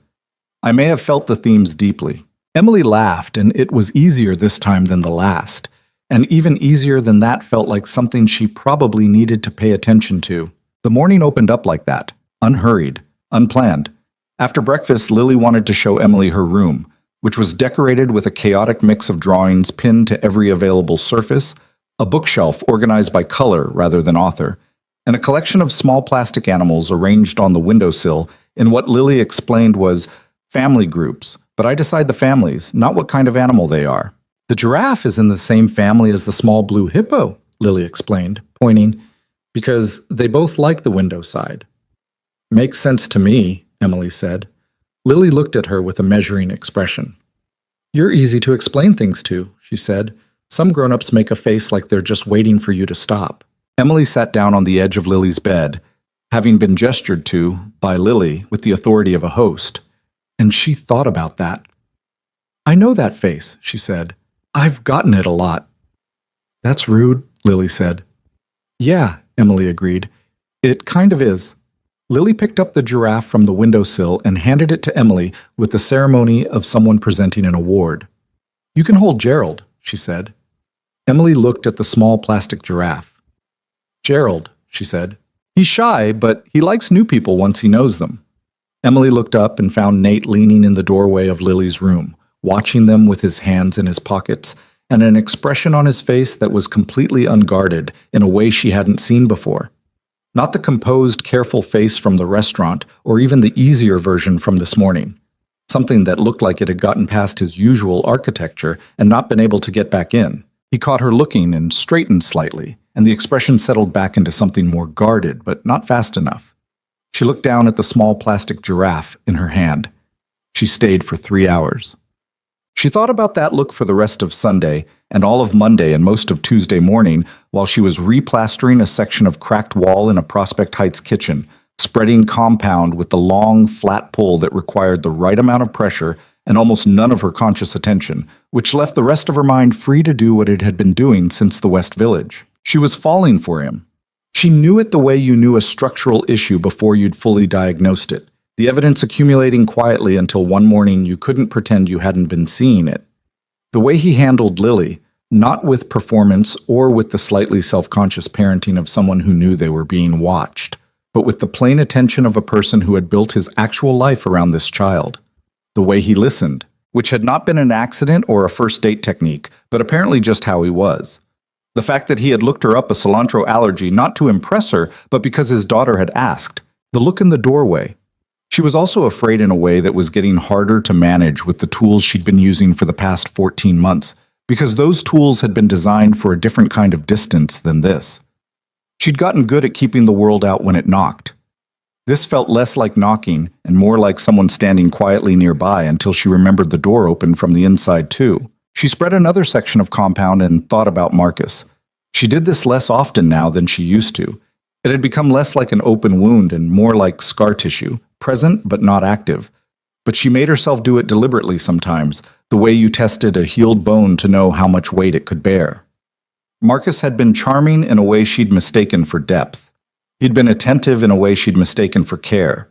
I may have felt the themes deeply. Emily laughed, and it was easier this time than the last. And even easier than that felt like something she probably needed to pay attention to. The morning opened up like that, unhurried, unplanned. After breakfast, Lily wanted to show Emily her room, which was decorated with a chaotic mix of drawings pinned to every available surface, a bookshelf organized by color rather than author, and a collection of small plastic animals arranged on the windowsill in what Lily explained was family groups, but I decide the families, not what kind of animal they are. The giraffe is in the same family as the small blue hippo, Lily explained, pointing, because they both like the window side. Makes sense to me, Emily said. Lily looked at her with a measuring expression. You're easy to explain things to, she said. Some grown-ups make a face like they're just waiting for you to stop. Emily sat down on the edge of Lily's bed, having been gestured to by Lily with the authority of a host, and she thought about that. I know that face, she said. I've gotten it a lot. That's rude, Lily said. Yeah, Emily agreed. It kind of is. Lily picked up the giraffe from the windowsill and handed it to Emily with the ceremony of someone presenting an award. You can hold Gerald, she said. Emily looked at the small plastic giraffe. Gerald, she said. He's shy, but he likes new people once he knows them. Emily looked up and found Nate leaning in the doorway of Lily's room, watching them with his hands in his pockets and an expression on his face that was completely unguarded in a way she hadn't seen before. Not the composed, careful face from the restaurant, or even the easier version from this morning. Something that looked like it had gotten past his usual architecture and not been able to get back in. He caught her looking and straightened slightly, and the expression settled back into something more guarded, but not fast enough. She looked down at the small plastic giraffe in her hand. She stayed for 3 hours. She thought about that look for the rest of Sunday and all of Monday and most of Tuesday morning while she was replastering a section of cracked wall in a Prospect Heights kitchen, spreading compound with the long, flat pull that required the right amount of pressure and almost none of her conscious attention, which left the rest of her mind free to do what it had been doing since the West Village. She was falling for him. She knew it the way you knew a structural issue before you'd fully diagnosed it. The evidence accumulating quietly until one morning you couldn't pretend you hadn't been seeing it. The way he handled Lily, not with performance or with the slightly self-conscious parenting of someone who knew they were being watched, but with the plain attention of a person who had built his actual life around this child. The way he listened, which had not been an accident or a first date technique, but apparently just how he was. The fact that he had looked her up a cilantro allergy not to impress her, but because his daughter had asked. The look in the doorway. She was also afraid in a way that was getting harder to manage with the tools she'd been using for the past 14 months, because those tools had been designed for a different kind of distance than this. She'd gotten good at keeping the world out when it knocked. This felt less like knocking and more like someone standing quietly nearby until she remembered the door opened from the inside too. She spread another section of compound and thought about Marcus. She did this less often now than she used to. It had become less like an open wound and more like scar tissue, present but not active. But she made herself do it deliberately sometimes, the way you tested a healed bone to know how much weight it could bear. Marcus had been charming in a way she'd mistaken for depth. He'd been attentive in a way she'd mistaken for care.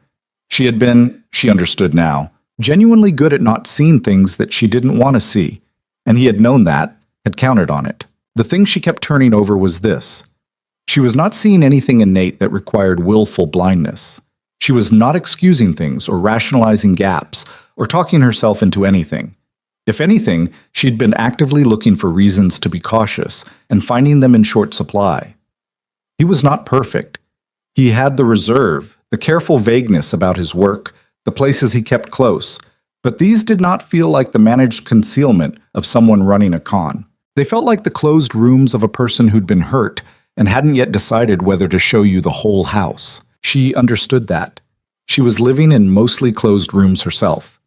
She had been, she understood now, genuinely good at not seeing things that she didn't want to see, and he had known that, had counted on it. The thing she kept turning over was this. She was not seeing anything innate that required willful blindness. She was not excusing things or rationalizing gaps or talking herself into anything. If anything, she'd been actively looking for reasons to be cautious and finding them in short supply. He was not perfect. He had the reserve, the careful vagueness about his work, the places he kept close, but these did not feel like the managed concealment of someone running a con. They felt like the closed rooms of a person who'd been hurt and hadn't yet decided whether to show you the whole house. She understood that. She was living in mostly closed rooms herself.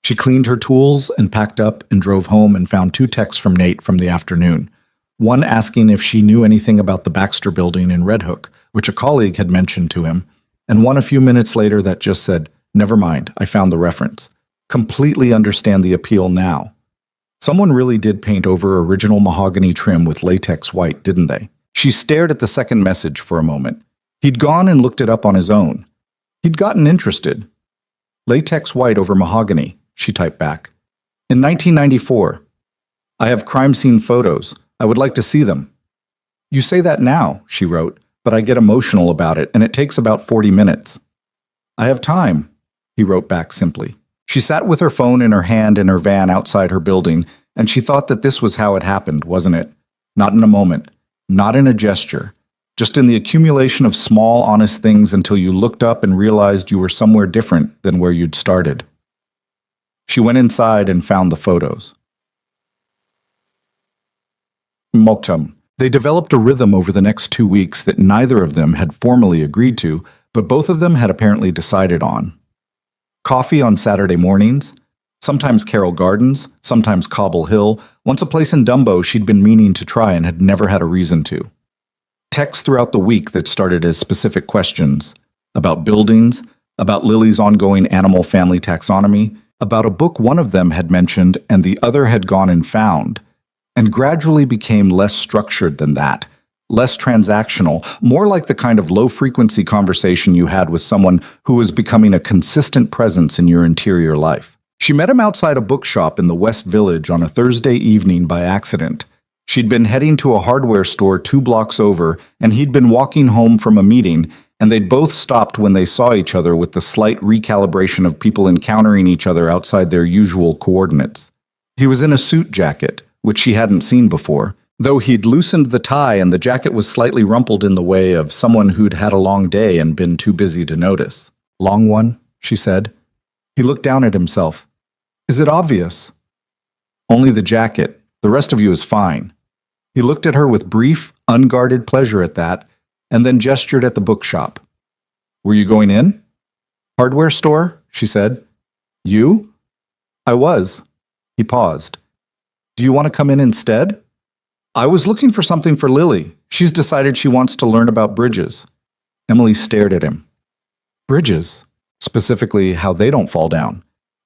She cleaned her tools and packed up and drove home and found 2 texts from Nate from the afternoon. One asking if she knew anything about the Baxter building in Red Hook, which a colleague had mentioned to him, and one a few minutes later that just said, "Never mind, I found the reference. Completely understand the appeal now." Someone really did paint over original mahogany trim with latex white, didn't they? She stared at the second message for a moment. He'd gone and looked it up on his own. He'd gotten interested. "Latex white over mahogany," she typed back. "In 1994. I have crime scene photos. I would like to see them." "You say that now," she wrote, "but I get emotional about it, and it takes about 40 minutes. "I have time," he wrote back simply. She sat with her phone in her hand in her van outside her building, and she thought that this was how it happened, wasn't it? Not in a moment, not in a gesture, just in the accumulation of small, honest things until you looked up and realized you were somewhere different than where you'd started. She went inside and found the photos. Moktum. They developed a rhythm over the next 2 weeks that neither of them had formally agreed to, but both of them had apparently decided on. Coffee on Saturday mornings, sometimes Carroll Gardens, sometimes Cobble Hill, once a place in Dumbo she'd been meaning to try and had never had a reason to. Texts throughout the week that started as specific questions about buildings, about Lily's ongoing animal family taxonomy, about a book one of them had mentioned and the other had gone and found, and gradually became less structured than that, less transactional, more like the kind of low-frequency conversation you had with someone who was becoming a consistent presence in your interior life. She met him outside a bookshop in the West Village on a Thursday evening by accident. She'd been heading to a hardware store 2 blocks over, and he'd been walking home from a meeting, and they'd both stopped when they saw each other with the slight recalibration of people encountering each other outside their usual coordinates. He was in a suit jacket, which she hadn't seen before, though he'd loosened the tie and the jacket was slightly rumpled in the way of someone who'd had a long day and been too busy to notice. "Long one?" she said. He looked down at himself. "Is it obvious?" "Only the jacket. The rest of you is fine." He looked at her with brief, unguarded pleasure at that, and then gestured at the bookshop. "Were you going in?" "Hardware store," she said. "You?" "I was." He paused. "Do you want to come in instead?" "I was looking for something for Lily. She's decided she wants to learn about bridges." Emily stared at him. "Bridges? Specifically, how they don't fall down.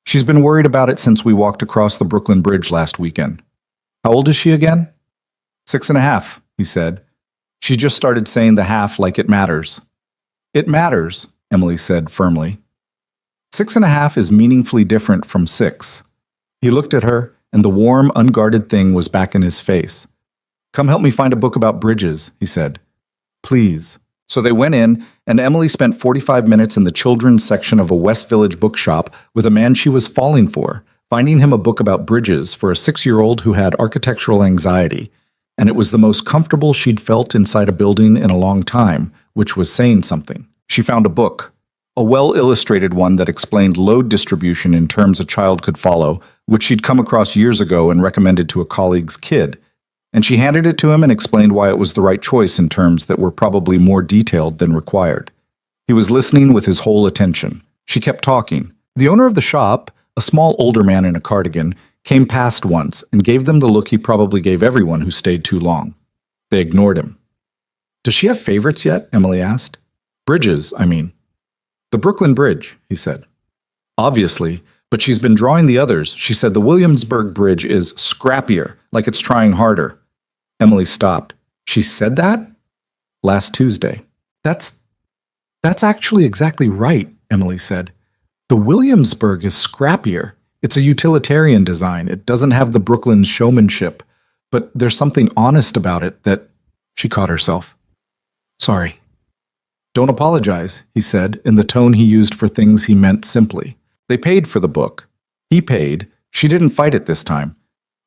She's been worried about it since we walked across the Brooklyn Bridge last weekend." "How old is she again?" 6.5, he said. She just started saying the half like it matters. "It matters," Emily said firmly. 6.5 is meaningfully different from 6. He looked at her, and the warm, unguarded thing was back in his face. "Come help me find a book about bridges," he said. "Please." So they went in, and Emily spent 45 minutes in the children's section of a West Village bookshop with a man she was falling for, finding him a book about bridges for a 6-year-old who had architectural anxiety, and it was the most comfortable she'd felt inside a building in a long time, which was saying something. She found a book, a well-illustrated one that explained load distribution in terms a child could follow, which she'd come across years ago and recommended to a colleague's kid. And she handed it to him and explained why it was the right choice in terms that were probably more detailed than required. He was listening with his whole attention. She kept talking. The owner of the shop, a small older man in a cardigan, came past once and gave them the look he probably gave everyone who stayed too long. They ignored him. "Does she have favorites yet?" Emily asked. "Bridges, I mean." "The Brooklyn Bridge," he said. "Obviously, but she's been drawing the others. She said the Williamsburg Bridge is scrappier, like it's trying harder." Emily stopped. "She said that?" "Last Tuesday." That's actually exactly right," Emily said. "The Williamsburg is scrappier. It's a utilitarian design. It doesn't have the Brooklyn showmanship. But there's something honest about it that she caught herself. Sorry. Don't apologize, he said, in the tone he used for things he meant simply. They paid for the book. He paid. She didn't fight it this time.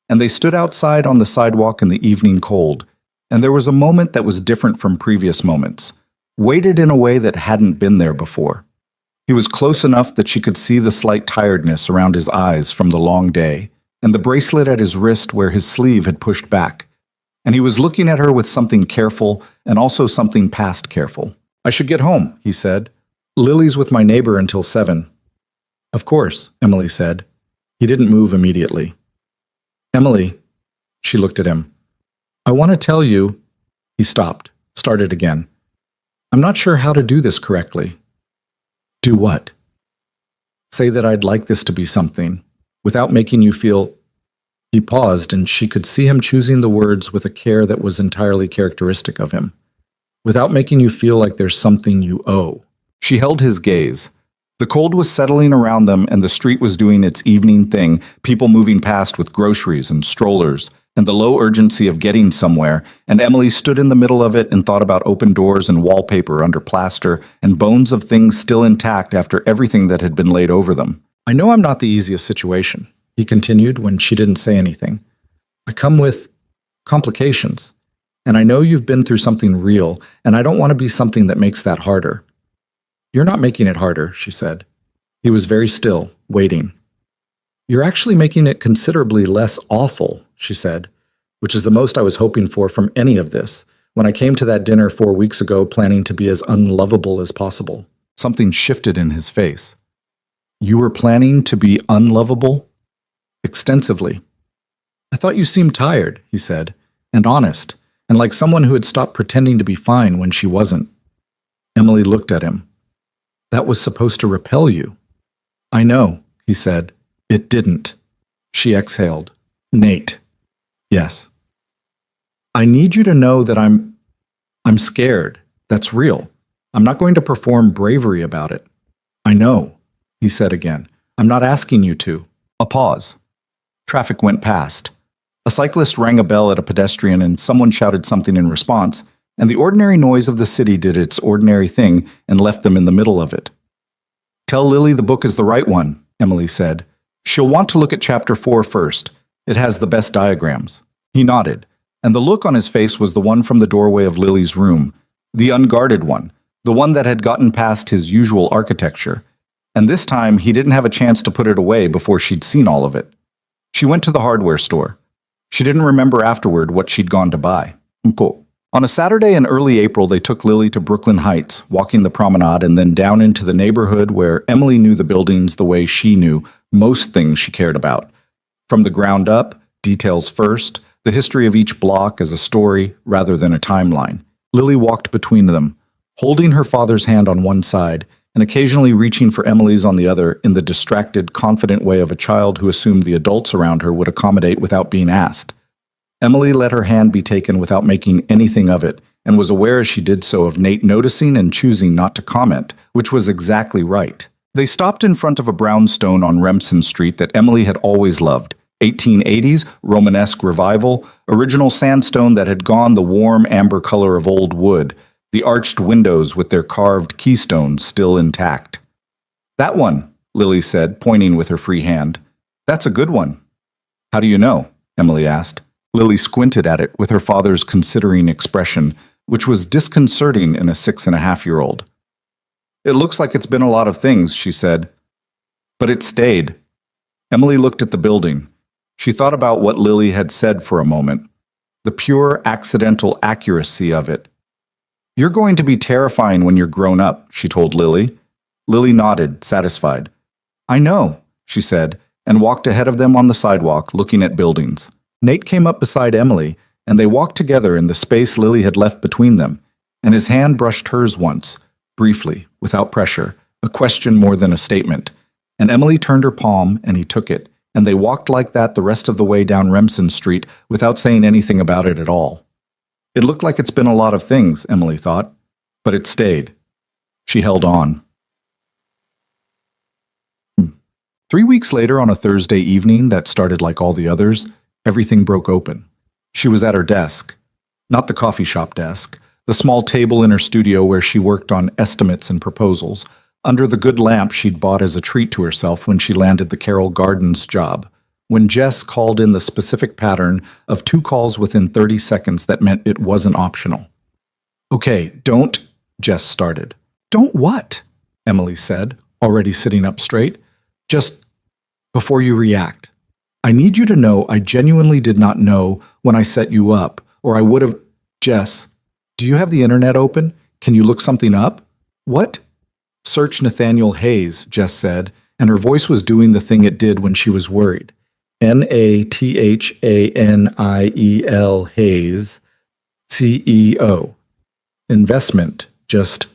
And they stood outside on the sidewalk in the evening cold, and there was a moment that was different from previous moments, weighted in a way that hadn't been there before. He was close enough that she could see the slight tiredness around his eyes from the long day, and the bracelet at his wrist where his sleeve had pushed back. And he was looking at her with something careful and also something past careful. I should get home, he said. Lily's with my neighbor until 7. Of course, Emily said. He didn't move immediately. Emily, she looked at him. I want to tell you. He stopped, started again. I'm not sure how to do this correctly. Do what? Say that I'd like this to be something, without making you feel... He paused, and she could see him choosing the words with a care that was entirely characteristic of him. Without making you feel like there's something you owe. She held his gaze. The cold was settling around them, and the street was doing its evening thing, people moving past with groceries and strollers, and the low urgency of getting somewhere, and Emily stood in the middle of it and thought about open doors and wallpaper under plaster and bones of things still intact after everything that had been laid over them. I know I'm not the easiest situation, he continued when she didn't say anything. I come with complications, and I know you've been through something real, and I don't want to be something that makes that harder. You're not making it harder, she said. He was very still, waiting. You're actually making it considerably less awful, she said, which is the most I was hoping for from any of this, when I came to that dinner 4 weeks ago planning to be as unlovable as possible. Something shifted in his face. You were planning to be unlovable? Extensively. I thought you seemed tired, he said, and honest, and like someone who had stopped pretending to be fine when she wasn't. Emily looked at him. That was supposed to repel you. I know, he said. It didn't. She exhaled. Nate. Yes. I need you to know that I'm scared. That's real. I'm not going to perform bravery about it. I know, he said again. I'm not asking you to. A pause. Traffic went past. A cyclist rang a bell at a pedestrian and someone shouted something in response, and the ordinary noise of the city did its ordinary thing and left them in the middle of it. Tell Lily the book is the right one, Emily said. She'll want to look at chapter 4 first. It has the best diagrams. He nodded, and the look on his face was the one from the doorway of Lily's room, the unguarded one, the one that had gotten past his usual architecture. And this time he didn't have a chance to put it away before she'd seen all of it. She went to the hardware store. She didn't remember afterward what she'd gone to buy. On a Saturday in early April, they took Lily to Brooklyn Heights, walking the promenade and then down into the neighborhood where Emily knew the buildings the way she knew most things she cared about. From the ground up, details first, the history of each block as a story rather than a timeline. Lily walked between them, holding her father's hand on one side and occasionally reaching for Emily's on the other in the distracted, confident way of a child who assumed the adults around her would accommodate without being asked. Emily let her hand be taken without making anything of it, and was aware as she did so of Nate noticing and choosing not to comment, which was exactly right. They stopped in front of a brownstone on Remsen Street that Emily had always loved. 1880s, Romanesque revival, original sandstone that had gone the warm amber color of old wood, the arched windows with their carved keystones still intact. That one, Lily said, pointing with her free hand. That's a good one. How do you know? Emily asked. Lily squinted at it with her father's considering expression, which was disconcerting in a 6.5-year-old. It looks like it's been a lot of things, she said. But it stayed. Emily looked at the building. She thought about what Lily had said for a moment. The pure, accidental accuracy of it. You're going to be terrifying when you're grown up, she told Lily. Lily nodded, satisfied. I know, she said, and walked ahead of them on the sidewalk, looking at buildings. Nate came up beside Emily, and they walked together in the space Lily had left between them, and his hand brushed hers once, briefly, without pressure, a question more than a statement. And Emily turned her palm, and he took it, and they walked like that the rest of the way down Remsen Street without saying anything about it at all. It looked like it's been a lot of things, Emily thought, but it stayed. She held on. 3 weeks later, on a Thursday evening that started like all the others, everything broke open. She was at her desk. Not the coffee shop desk, the small table in her studio where she worked on estimates and proposals, under the good lamp she'd bought as a treat to herself when she landed the Carroll Gardens job. When Jess called in the specific pattern of 2 calls within 30 seconds that meant it wasn't optional. Okay, don't, Jess started. Don't what? Emily said, already sitting up straight. Just before you react. I need you to know I genuinely did not know when I set you up, or I would have. Jess, do you have the internet open? Can you look something up? What? Search Nathaniel Hayes, Jess said, and her voice was doing the thing it did when she was worried. Nathaniel Hayes, CEO. Investment, just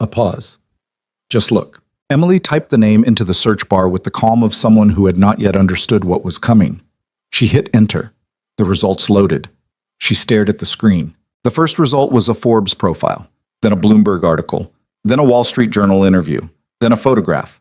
a pause. Just look. Emily typed the name into the search bar with the calm of someone who had not yet understood what was coming. She hit enter. The results loaded. She stared at the screen. The first result was a Forbes profile, then a Bloomberg article, then a Wall Street Journal interview, then a photograph.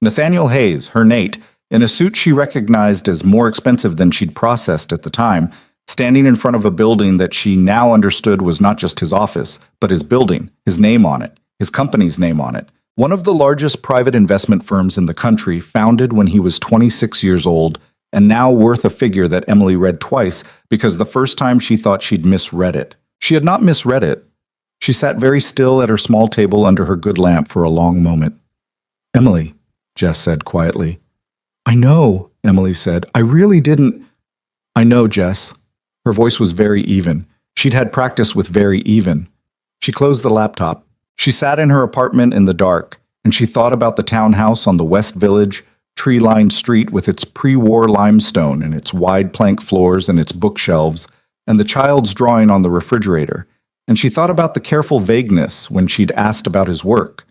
Nathaniel Hayes, her Nate, in a suit she recognized as more expensive than she'd processed at the time, standing in front of a building that she now understood was not just his office, but his building, his name on it, his company's name on it. One of the largest private investment firms in the country, founded when he was 26 years old, and now worth a figure that Emily read twice because the first time she thought she'd misread it. She had not misread it. She sat very still at her small table under her good lamp for a long moment. Emily, Jess said quietly. I know, Emily said. I really didn't. I know, Jess. Her voice was very even. She'd had practice with very even. She closed the laptop. She sat in her apartment in the dark, and she thought about the townhouse on the West Village, tree-lined street with its pre-war limestone and its wide plank floors and its bookshelves, and the child's drawing on the refrigerator. And she thought about the careful vagueness when she'd asked about his work.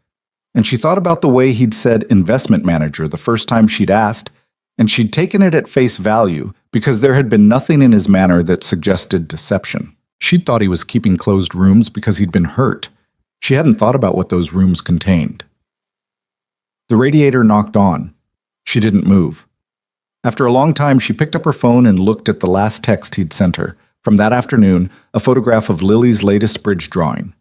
And she thought about the way he'd said investment manager the first time she'd asked, and she'd taken it at face value because there had been nothing in his manner that suggested deception. She'd thought he was keeping closed rooms because he'd been hurt. She hadn't thought about what those rooms contained. The radiator knocked on. She didn't move. After a long time, she picked up her phone and looked at the last text he'd sent her. From that afternoon, a photograph of Lily's latest bridge drawing.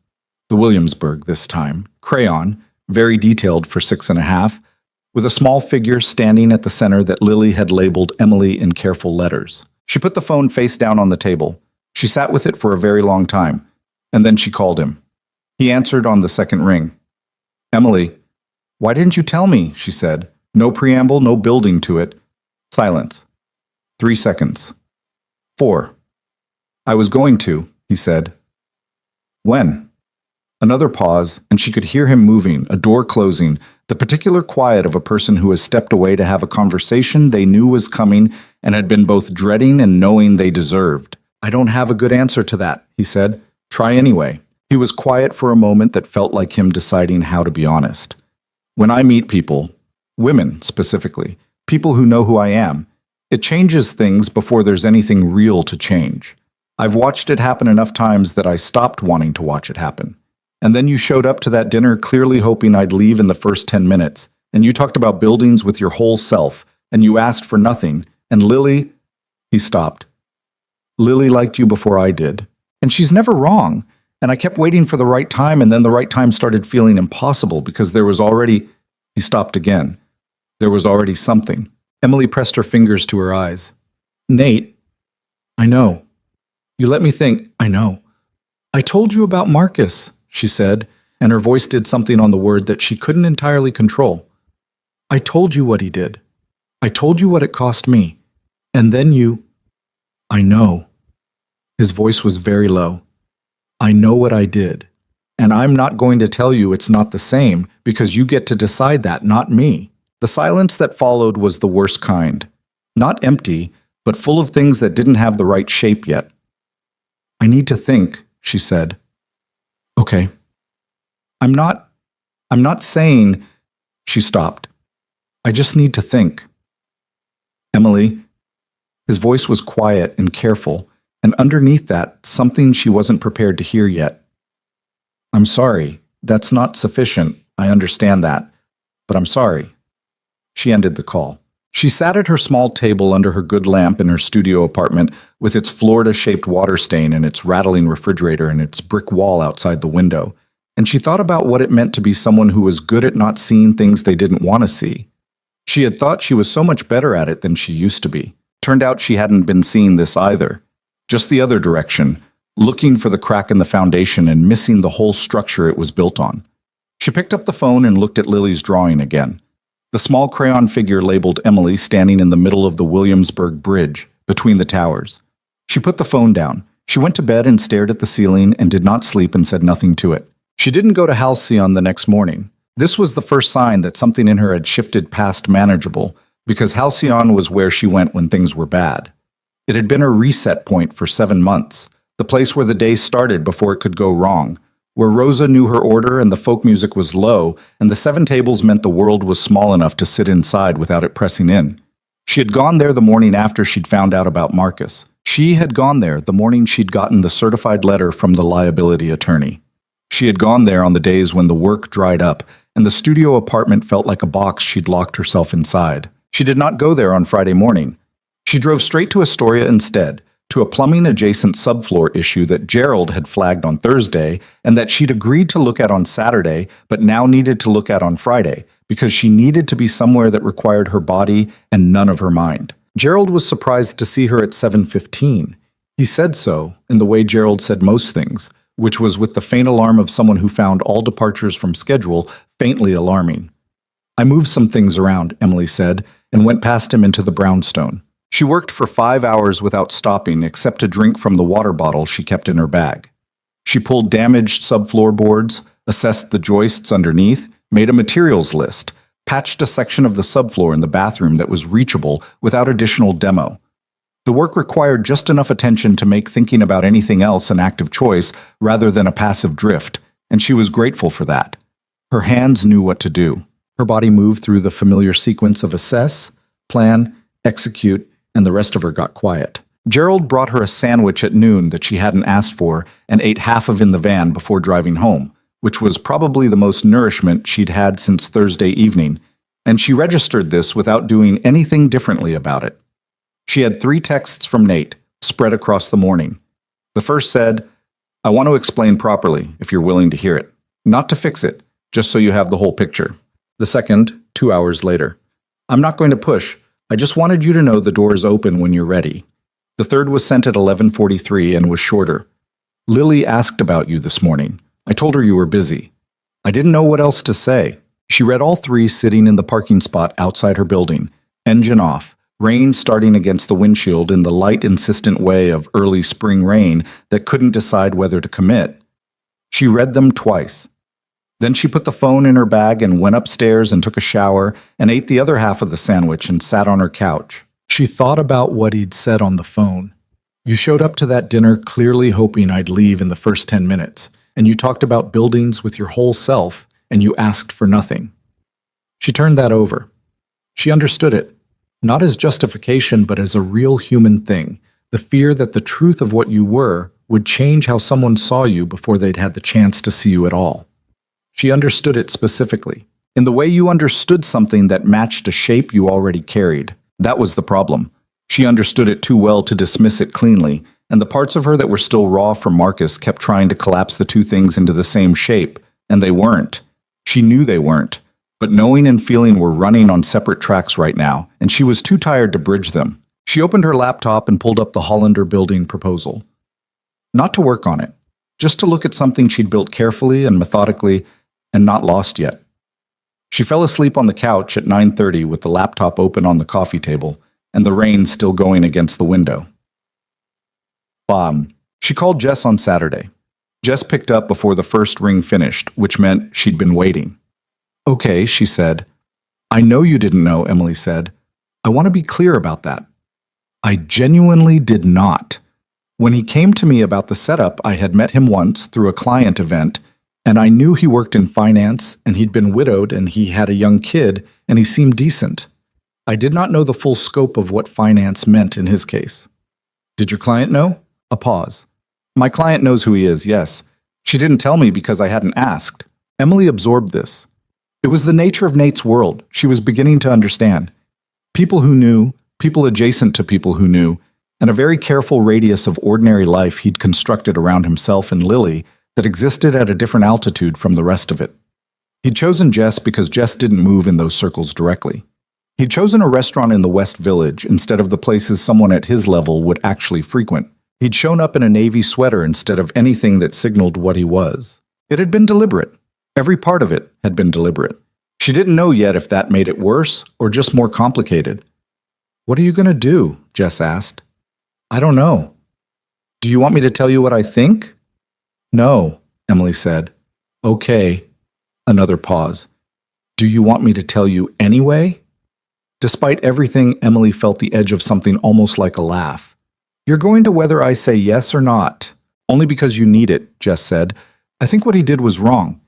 The Williamsburg this time, crayon, very detailed for 6.5, with a small figure standing at the center that Lily had labeled Emily in careful letters. She put the phone face down on the table. She sat with it for a very long time, and then she called him. He answered on the second ring. Emily, why didn't you tell me? She said. No preamble, no building to it. Silence. 3 seconds. 4. I was going to, he said. When? Another pause, and she could hear him moving, a door closing, the particular quiet of a person who has stepped away to have a conversation they knew was coming and had been both dreading and knowing they deserved. I don't have a good answer to that, he said. Try anyway. He was quiet for a moment that felt like him deciding how to be honest. When I meet people, women specifically, people who know who I am, it changes things before there's anything real to change. I've watched it happen enough times that I stopped wanting to watch it happen. And then you showed up to that dinner clearly hoping I'd leave in the first 10 minutes, and you talked about buildings with your whole self, and you asked for nothing, and Lily... He stopped. Lily liked you before I did, and she's never wrong. And I kept waiting for the right time, and then the right time started feeling impossible because there was already... He stopped again. There was already something. Emily pressed her fingers to her eyes. Nate, I know. You let me think, I know. I told you about Marcus, she said, and her voice did something on the word that she couldn't entirely control. I told you what he did. I told you what it cost me. And then you... I know. His voice was very low. I know what I did, and I'm not going to tell you it's not the same because you get to decide that, not me. The silence that followed was the worst kind. Not empty, but full of things that didn't have the right shape yet. I need to think, she said. Okay. I'm not saying... She stopped. I just need to think. Emily. His voice was quiet and careful, and underneath that, something she wasn't prepared to hear yet. I'm sorry. That's not sufficient. I understand that. But I'm sorry. She ended the call. She sat at her small table under her good lamp in her studio apartment with its Florida-shaped water stain and its rattling refrigerator and its brick wall outside the window, and she thought about what it meant to be someone who was good at not seeing things they didn't want to see. She had thought she was so much better at it than she used to be. Turned out she hadn't been seeing this either. Just the other direction, looking for the crack in the foundation and missing the whole structure it was built on. She picked up the phone and looked at Lily's drawing again. The small crayon figure labeled Emily standing in the middle of the Williamsburg Bridge, between the towers. She put the phone down. She went to bed and stared at the ceiling and did not sleep and said nothing to it. She didn't go to Halcyon the next morning. This was the first sign that something in her had shifted past manageable, because Halcyon was where she went when things were bad. It had been her reset point for 7 months, the place where the day started before it could go wrong, where Rosa knew her order and the folk music was low, and the 7 tables meant the world was small enough to sit inside without it pressing in. She had gone there the morning after she'd found out about Marcus. She had gone there the morning she'd gotten the certified letter from the liability attorney. She had gone there on the days when the work dried up, and the studio apartment felt like a box she'd locked herself inside. She did not go there on Friday morning. She drove straight to Astoria instead, to a plumbing-adjacent subfloor issue that Gerald had flagged on Thursday and that she'd agreed to look at on Saturday, but now needed to look at on Friday, because she needed to be somewhere that required her body and none of her mind. Gerald was surprised to see her at 7:15. He said so, in the way Gerald said most things, which was with the faint alarm of someone who found all departures from schedule faintly alarming. "I moved some things around," Emily said, and went past him into the brownstone. She worked for 5 hours without stopping except to drink from the water bottle she kept in her bag. She pulled damaged subfloor boards, assessed the joists underneath, made a materials list, patched a section of the subfloor in the bathroom that was reachable without additional demo. The work required just enough attention to make thinking about anything else an active choice rather than a passive drift, and she was grateful for that. Her hands knew what to do. Her body moved through the familiar sequence of assess, plan, execute, and the rest of her got quiet. Gerald brought her a sandwich at noon that she hadn't asked for and ate half of in the van before driving home, which was probably the most nourishment she'd had since Thursday evening, and she registered this without doing anything differently about it. She had 3 texts from Nate, spread across the morning. The first said, "I want to explain properly, if you're willing to hear it. Not to fix it, just so you have the whole picture." The second, 2 hours later, "I'm not going to push. I just wanted you to know the door is open when you're ready." The third was sent at 11:43 and was shorter. "Lily asked about you this morning. I told her you were busy. I didn't know what else to say." She read all 3 sitting in the parking spot outside her building, engine off, rain starting against the windshield in the light, insistent way of early spring rain that couldn't decide whether to commit. She read them twice. Then she put the phone in her bag and went upstairs and took a shower and ate the other half of the sandwich and sat on her couch. She thought about what he'd said on the phone. "You showed up to that dinner clearly hoping I'd leave in the first 10 minutes, and you talked about buildings with your whole self, and you asked for nothing." She turned that over. She understood it, not as justification but as a real human thing, the fear that the truth of what you were would change how someone saw you before they'd had the chance to see you at all. She understood it specifically, in the way you understood something that matched a shape you already carried. That was the problem. She understood it too well to dismiss it cleanly, and the parts of her that were still raw from Marcus kept trying to collapse the 2 things into the same shape, and they weren't. She knew they weren't, but knowing and feeling were running on separate tracks right now, and she was too tired to bridge them. She opened her laptop and pulled up the Hollander building proposal. Not to work on it, just to look at something she'd built carefully and methodically and not lost yet. She fell asleep on the couch at 9:30 with the laptop open on the coffee table and the rain still going against the window. She called Jess on Saturday. Jess picked up before the first ring finished, which meant she'd been waiting. "Okay," she said. "I know you didn't know," Emily said. "I want to be clear about that. I genuinely did not. When he came to me about the setup, I had met him once through a client event, and I knew he worked in finance, and he'd been widowed, and he had a young kid, and he seemed decent. I did not know the full scope of what finance meant in his case." "Did your client know?" A pause. "My client knows who he is, yes. She didn't tell me because I hadn't asked." Emily absorbed this. It was the nature of Nate's world. She was beginning to understand. People who knew, people adjacent to people who knew, and a very careful radius of ordinary life he'd constructed around himself and Lily that existed at a different altitude from the rest of it. He'd chosen Jess because Jess didn't move in those circles directly. He'd chosen a restaurant in the West Village instead of the places someone at his level would actually frequent. He'd shown up in a navy sweater instead of anything that signaled what he was. It had been deliberate. Every part of it had been deliberate. She didn't know yet if that made it worse or just more complicated. "What are you going to do?" Jess asked. "I don't know." "Do you want me to tell you what I think?" "No," Emily said. "Okay." Another pause. "Do you want me to tell you anyway?" Despite everything, Emily felt the edge of something almost like a laugh. "You're going to whether I say yes or not. Only because you need it," Jess said. "I think what he did was wrong.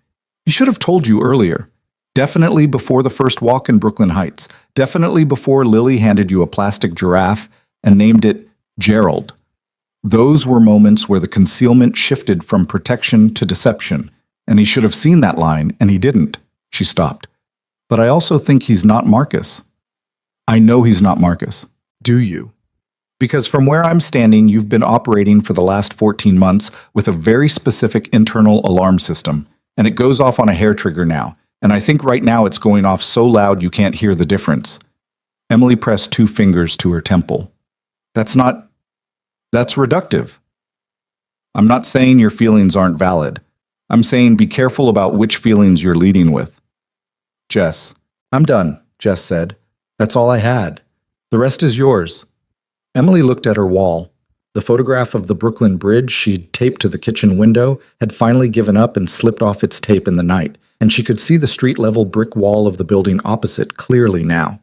He should have told you earlier. Definitely before the first walk in Brooklyn Heights. Definitely before Lily handed you a plastic giraffe and named it Gerald. Those were moments where the concealment shifted from protection to deception, and he should have seen that line, and he didn't." She stopped. "But I also think he's not Marcus." "I know he's not Marcus. Do you?" "Because from where I'm standing, you've been operating for the last 14 months with a very specific internal alarm system, and it goes off on a hair trigger now, and I think right now it's going off so loud you can't hear the difference." Emily pressed 2 fingers to her temple. That's reductive. "I'm not saying your feelings aren't valid. I'm saying be careful about which feelings you're leading with." "Jess." "I'm done," Jess said. "That's all I had. The rest is yours." Emily looked at her wall. The photograph of the Brooklyn Bridge she'd taped to the kitchen window had finally given up and slipped off its tape in the night, and she could see the street-level brick wall of the building opposite clearly now.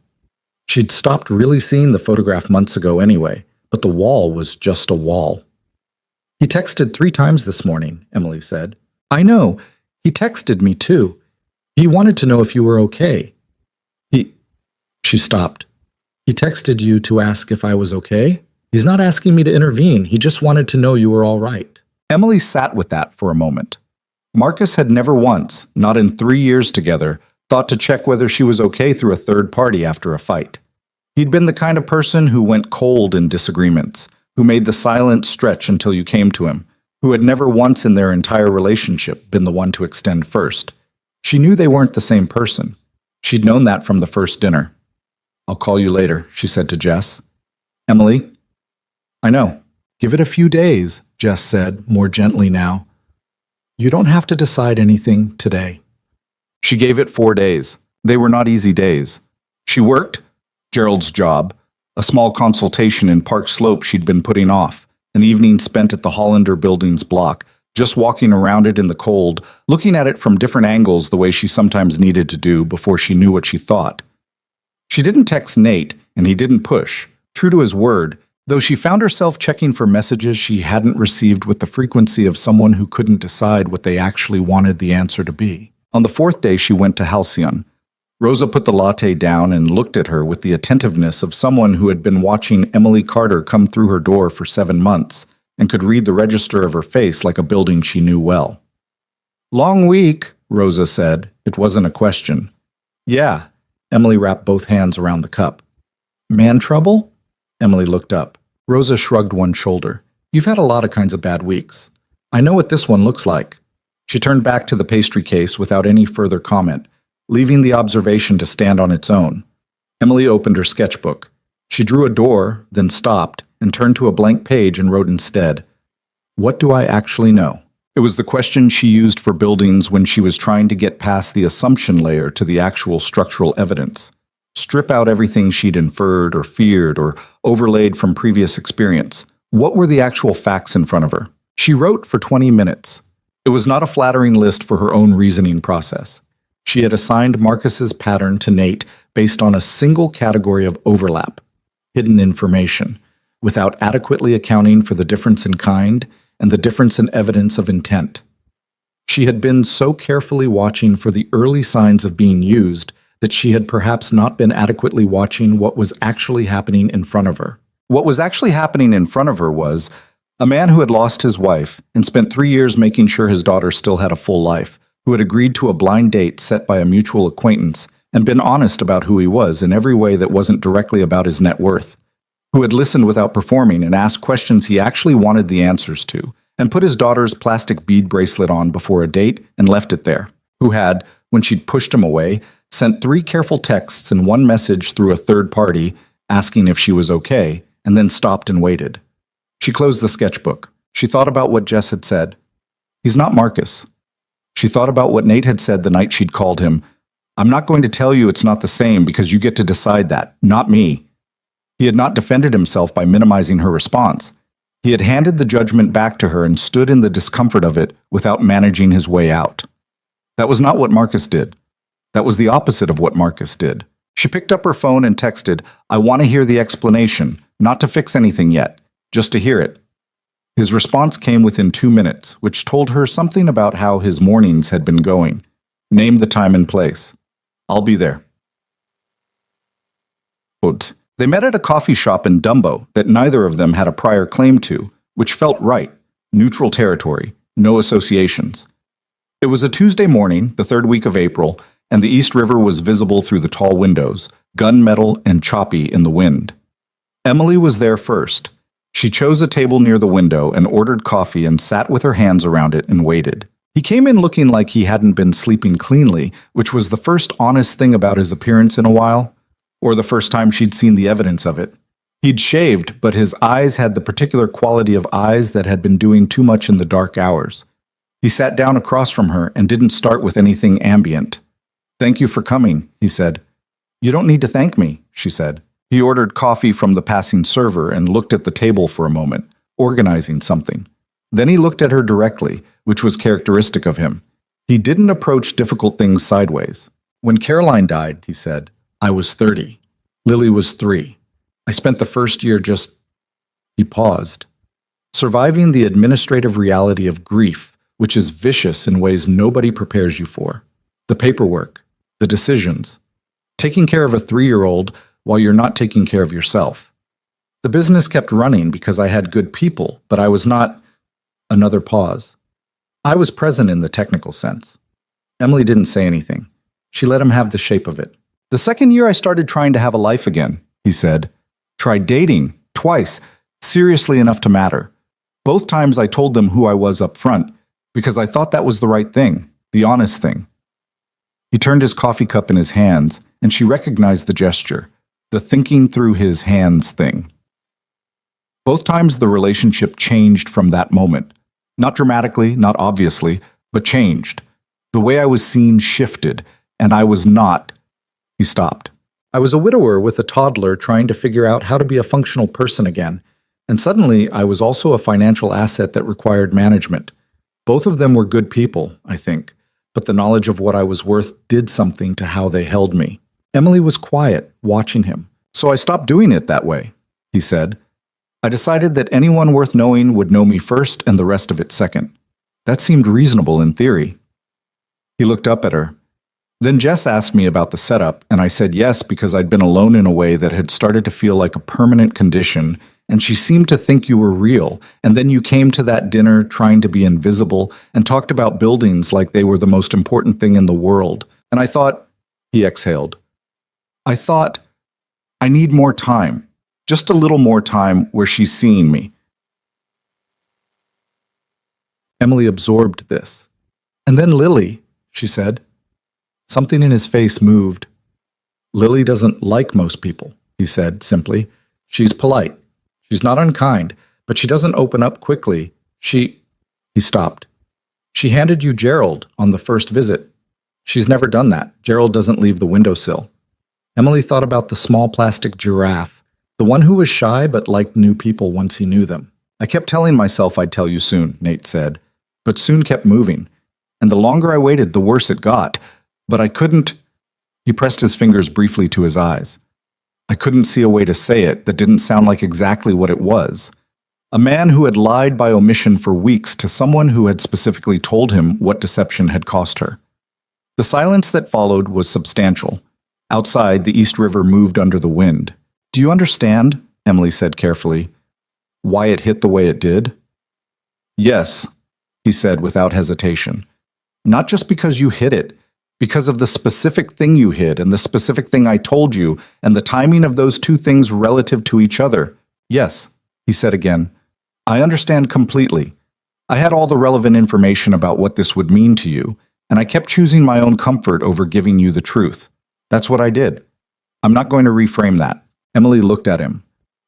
She'd stopped really seeing the photograph months ago anyway, but the wall was just a wall. "He texted 3 times this morning," Emily said. "I know. He texted me too. He wanted to know if you were okay." She stopped. "He texted you to ask if I was okay? He's not asking me to intervene. He just wanted to know you were all right." Emily sat with that for a moment. Marcus had never once, not in 3 years together, thought to check whether she was okay through a third party after a fight. He'd been the kind of person who went cold in disagreements, who made the silence stretch until you came to him, who had never once in their entire relationship been the one to extend first. She knew they weren't the same person. She'd known that from the first dinner. "I'll call you later," she said to Jess. "Emily?" "I know. Give it a few days," Jess said, more gently now. "You don't have to decide anything today." She gave it 4 days. They were not easy days. She worked, Gerald's job, a small consultation in Park Slope she'd been putting off, an evening spent at the Hollander Buildings block, just walking around it in the cold, looking at it from different angles the way she sometimes needed to do before she knew what she thought. She didn't text Nate, and he didn't push, true to his word, though she found herself checking for messages she hadn't received with the frequency of someone who couldn't decide what they actually wanted the answer to be. On the 4th day, she went to Halcyon. Rosa put the latte down and looked at her with the attentiveness of someone who had been watching Emily Carter come through her door for 7 months and could read the register of her face like a building she knew well. "Long week," Rosa said. It wasn't a question. "Yeah." Emily wrapped both hands around the cup. "Man trouble?" Emily looked up. Rosa shrugged one shoulder. "You've had a lot of kinds of bad weeks. I know what this one looks like." She turned back to the pastry case without any further comment, leaving the observation to stand on its own. Emily opened her sketchbook. She drew a door, then stopped, and turned to a blank page and wrote instead, "What do I actually know?" It was the question she used for buildings when she was trying to get past the assumption layer to the actual structural evidence. Strip out everything she'd inferred or feared or overlaid from previous experience. What were the actual facts in front of her? She wrote for 20 minutes. It was not a flattering list for her own reasoning process. She had assigned Marcus's pattern to Nate based on a single category of overlap, hidden information, without adequately accounting for the difference in kind and the difference in evidence of intent. She had been so carefully watching for the early signs of being used that she had perhaps not been adequately watching what was actually happening in front of her. What was actually happening in front of her was a man who had lost his wife and spent 3 years making sure his daughter still had a full life, who had agreed to a blind date set by a mutual acquaintance and been honest about who he was in every way that wasn't directly about his net worth, who had listened without performing and asked questions he actually wanted the answers to, and put his daughter's plastic bead bracelet on before a date and left it there, who had, when she'd pushed him away, sent 3 careful texts and 1 message through a third party asking if she was okay, and then stopped and waited. She closed the sketchbook. She thought about what Jess had said. He's not Marcus. She thought about what Nate had said the night she'd called him. I'm not going to tell you it's not the same because you get to decide that, not me. He had not defended himself by minimizing her response. He had handed the judgment back to her and stood in the discomfort of it without managing his way out. That was not what Marcus did. That was the opposite of what Marcus did. She picked up her phone and texted, I want to hear the explanation, not to fix anything yet, just to hear it. His response came within 2 minutes, which told her something about how his mornings had been going. Name the time and place. I'll be there. Quote, they met at a coffee shop in Dumbo that neither of them had a prior claim to, which felt right, neutral territory, no associations. It was a Tuesday morning, the 3rd week of April, and the East River was visible through the tall windows, gunmetal and choppy in the wind. Emily was there first. She chose a table near the window and ordered coffee and sat with her hands around it and waited. He came in looking like he hadn't been sleeping cleanly, which was the first honest thing about his appearance in a while, or the first time she'd seen the evidence of it. He'd shaved, but his eyes had the particular quality of eyes that had been doing too much in the dark hours. He sat down across from her and didn't start with anything ambient. Thank you for coming, he said. You don't need to thank me, she said. He ordered coffee from the passing server and looked at the table for a moment, organizing something. Then he looked at her directly, which was characteristic of him. He didn't approach difficult things sideways. When Caroline died, he said, I was 30. Lily was 3. I spent the first year just... He paused. Surviving the administrative reality of grief, which is vicious in ways nobody prepares you for. The paperwork, the decisions. Taking care of a 3-year-old while you're not taking care of yourself. The business kept running because I had good people, but I was not... Another pause. I was present in the technical sense. Emily didn't say anything. She let him have the shape of it. The 2nd year I started trying to have a life again, he said. Tried dating, twice, seriously enough to matter. Both times I told them who I was up front, because I thought that was the right thing, the honest thing. He turned his coffee cup in his hands, and she recognized the gesture, the thinking through his hands thing. Both times the relationship changed from that moment. Not dramatically, not obviously, but changed. The way I was seen shifted, and I was not... He stopped. I was a widower with a toddler trying to figure out how to be a functional person again, and suddenly I was also a financial asset that required management. Both of them were good people, I think, but the knowledge of what I was worth did something to how they held me. Emily was quiet, watching him. So I stopped doing it that way, he said. I decided that anyone worth knowing would know me first and the rest of it second. That seemed reasonable in theory. He looked up at her. Then Jess asked me about the setup, and I said yes because I'd been alone in a way that had started to feel like a permanent condition, and she seemed to think you were real, and then you came to that dinner trying to be invisible and talked about buildings like they were the most important thing in the world. And I thought, he exhaled, I thought, I need more time. Just a little more time where she's seeing me. Emily absorbed this. And then Lily, she said. Something in his face moved. Lily doesn't like most people, he said simply. She's polite. She's not unkind, but she doesn't open up quickly. He stopped. She handed you Gerald on the first visit. She's never done that. Gerald doesn't leave the windowsill. Emily thought about the small plastic giraffe. The one who was shy but liked new people once he knew them. I kept telling myself I'd tell you soon, Nate said, but soon kept moving. And the longer I waited, the worse it got. But I couldn't... He pressed his fingers briefly to his eyes. I couldn't see a way to say it that didn't sound like exactly what it was. A man who had lied by omission for weeks to someone who had specifically told him what deception had cost her. The silence that followed was substantial. Outside, the East River moved under the wind. Do you understand, Emily said carefully, why it hit the way it did? Yes, he said without hesitation. Not just because you hit it, Because of the specific thing you hid and the specific thing I told you and the timing of those two things relative to each other. Yes, he said again. I understand completely. I had all the relevant information about what this would mean to you, and I kept choosing my own comfort over giving you the truth. That's what I did. I'm not going to reframe that. Emily looked at him.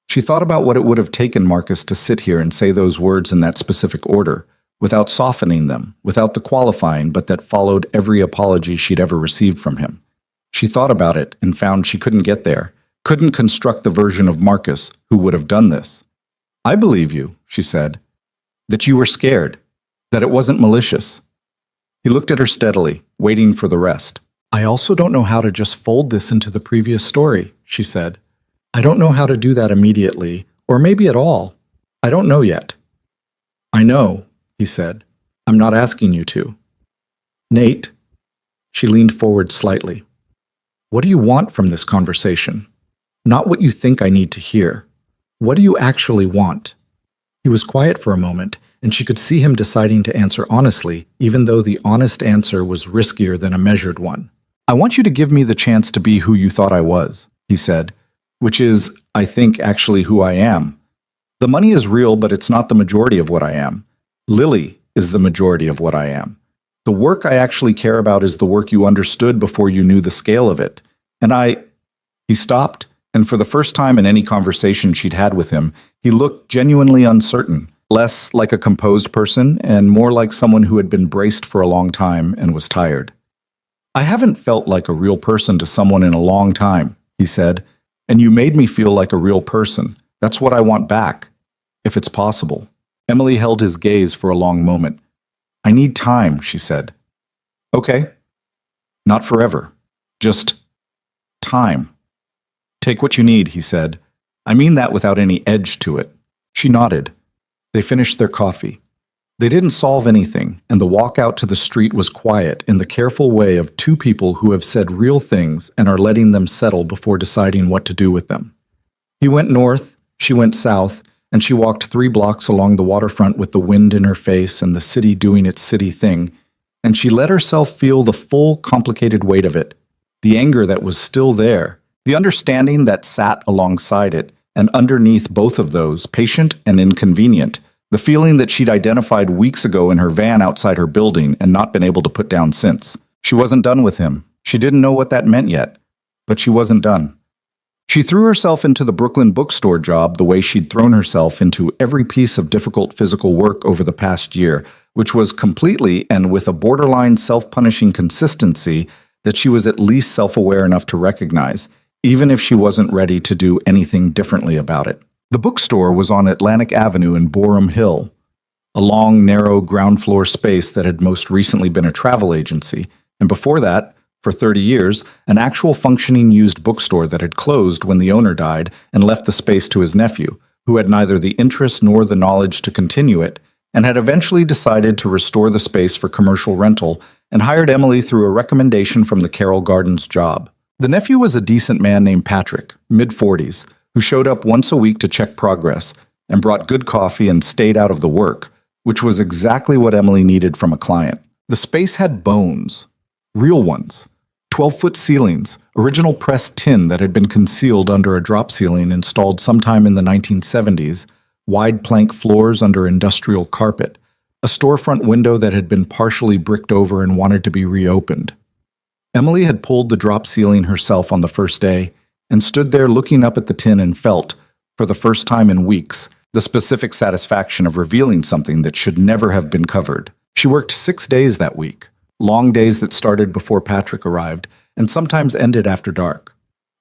She thought about what it would have taken Marcus to sit here and say those words in that specific order, without softening them, without the qualifying, but that followed every apology she'd ever received from him. She thought about it and found she couldn't get there, couldn't construct the version of Marcus who would have done this. I believe you, she said, that you were scared, that it wasn't malicious. He looked at her steadily, waiting for the rest. I also don't know how to just fold this into the previous story, she said. I don't know how to do that immediately, or maybe at all. I don't know yet. I know, he said. I'm not asking you to. Nate, she leaned forward slightly. What do you want from this conversation? Not what you think I need to hear. What do you actually want? He was quiet for a moment, and she could see him deciding to answer honestly, even though the honest answer was riskier than a measured one. I want you to give me the chance to be who you thought I was, he said, which is, I think, actually who I am. The money is real, but it's not the majority of what I am. Lily is the majority of what I am. The work I actually care about is the work you understood before you knew the scale of it. And He stopped, and for the first time in any conversation she'd had with him, he looked genuinely uncertain, less like a composed person and more like someone who had been braced for a long time and was tired. I haven't felt like a real person to someone in a long time, he said, and you made me feel like a real person. That's what I want back, if it's possible. Emily held his gaze for a long moment. I need time, she said. Okay. Not forever. Just time. Take what you need, he said. I mean that without any edge to it. She nodded. They finished their coffee. They didn't solve anything, and the walk out to the street was quiet in the careful way of two people who have said real things and are letting them settle before deciding what to do with them. He went north, she went south, and she walked 3 blocks along the waterfront with the wind in her face and the city doing its city thing, and she let herself feel the full, complicated weight of it, the anger that was still there, the understanding that sat alongside it, and underneath both of those, patient and inconvenient, the feeling that she'd identified weeks ago in her van outside her building and not been able to put down since. She wasn't done with him. She didn't know what that meant yet, but she wasn't done. She threw herself into the Brooklyn bookstore job the way she'd thrown herself into every piece of difficult physical work over the past year, which was completely and with a borderline self-punishing consistency that she was at least self-aware enough to recognize, even if she wasn't ready to do anything differently about it. The bookstore was on Atlantic Avenue in Boerum Hill, a long, narrow ground-floor space that had most recently been a travel agency, and before that, for 30 years, an actual functioning used bookstore that had closed when the owner died and left the space to his nephew, who had neither the interest nor the knowledge to continue it, and had eventually decided to restore the space for commercial rental and hired Emily through a recommendation from the Carroll Gardens job. The nephew was a decent man named Patrick, mid-40s, who showed up once a week to check progress and brought good coffee and stayed out of the work, which was exactly what Emily needed from a client. The space had bones, real ones, 12-foot ceilings, original pressed tin that had been concealed under a drop ceiling installed sometime in the 1970s, wide plank floors under industrial carpet, a storefront window that had been partially bricked over and wanted to be reopened. Emily had pulled the drop ceiling herself on the first day and stood there looking up at the tin and felt, for the first time in weeks, the specific satisfaction of revealing something that should never have been covered. She worked 6 days that week, long days that started before Patrick arrived and sometimes ended after dark.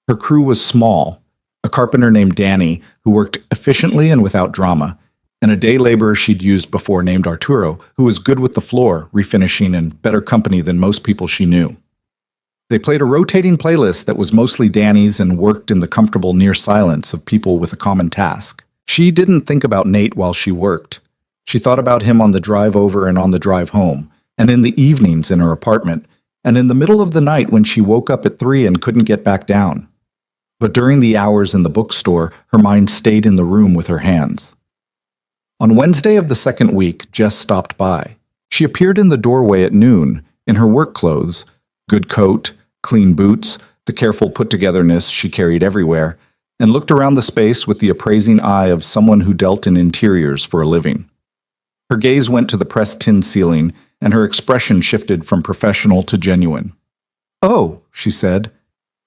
Her crew was small, a carpenter named Danny who worked efficiently and without drama, and a day laborer she'd used before named Arturo who was good with the floor, refinishing, and better company than most people she knew. They played a rotating playlist that was mostly Danny's and worked in the comfortable near silence of people with a common task. She didn't think about Nate while she worked. She thought about him on the drive over and on the drive home, and in the evenings in her apartment, and in the middle of the night when she woke up at 3 and couldn't get back down. But during the hours in the bookstore, her mind stayed in the room with her hands. On Wednesday of the second week, Jess stopped by. She appeared in the doorway at noon, in her work clothes, Good coat, clean boots, the careful put-togetherness she carried everywhere, and looked around the space with the appraising eye of someone who dealt in interiors for a living. Her gaze went to the pressed tin ceiling, and her expression shifted from professional to genuine. "Oh," she said.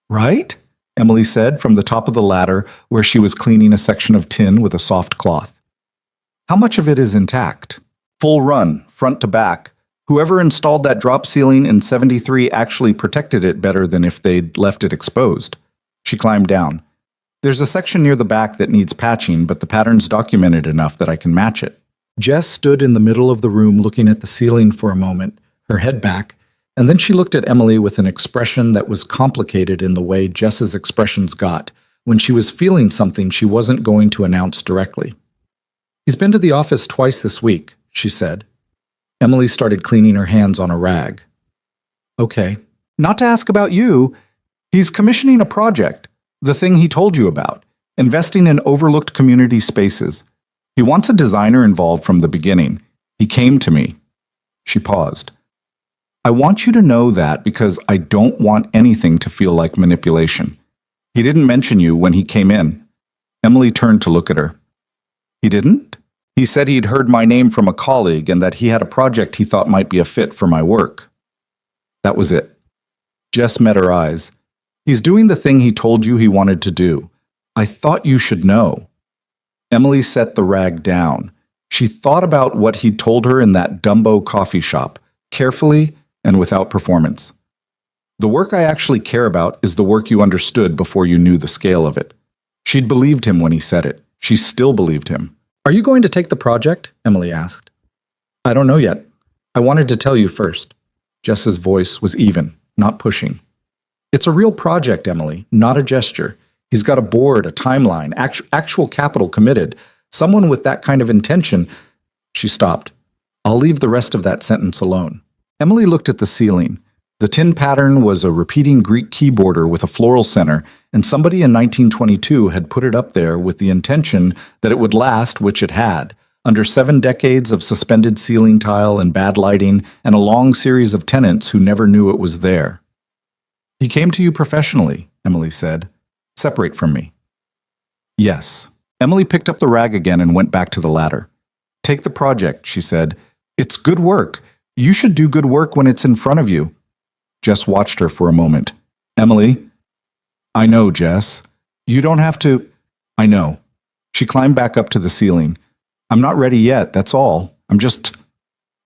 "Right?" Emily said from the top of the ladder where she was cleaning a section of tin with a soft cloth. "How much of it is intact?" "Full run, front to back. Whoever installed that drop ceiling in '73 actually protected it better than if they'd left it exposed." She climbed down. "There's a section near the back that needs patching, but the pattern's documented enough that I can match it." Jess stood in the middle of the room looking at the ceiling for a moment, her head back, and then she looked at Emily with an expression that was complicated in the way Jess's expressions got when she was feeling something she wasn't going to announce directly. "He's been to the office twice this week," she said. Emily started cleaning her hands on a rag. "Okay. Not to ask about you. He's commissioning a project, the thing he told you about, investing in overlooked community spaces. He wants a designer involved from the beginning. He came to me." She paused. "I want you to know that because I don't want anything to feel like manipulation. He didn't mention you when he came in." Emily turned to look at her. "He didn't?" "He said he'd heard my name from a colleague and that he had a project he thought might be a fit for my work." That was it. Jess met her eyes. "He's doing the thing he told you he wanted to do. I thought you should know." Emily set the rag down. She thought about what he'd told her in that Dumbo coffee shop, carefully and without performance. "The work I actually care about is the work you understood before you knew the scale of it." She'd believed him when he said it. She still believed him. "Are you going to take the project?" Emily asked. "I don't know yet. I wanted to tell you first." Jess's voice was even, not pushing. "It's a real project, Emily, not a gesture. He's got a board, a timeline, actual capital committed. Someone with that kind of intention—" She stopped. "I'll leave the rest of that sentence alone." Emily looked at the ceiling. The tin pattern was a repeating Greek keyboarder with a floral center, and somebody in 1922 had put it up there with the intention that it would last, which it had, under 7 decades of suspended ceiling tile and bad lighting and a long series of tenants who never knew it was there. "He came to you professionally," Emily said. "Separate from me." "Yes." Emily picked up the rag again and went back to the ladder. "Take the project," she said. "It's good work. You should do good work when it's in front of you." Jess watched her for a moment. "Emily." "I know, Jess. You don't have to—" "I know." She climbed back up to the ceiling. "I'm not ready yet, that's all. I'm just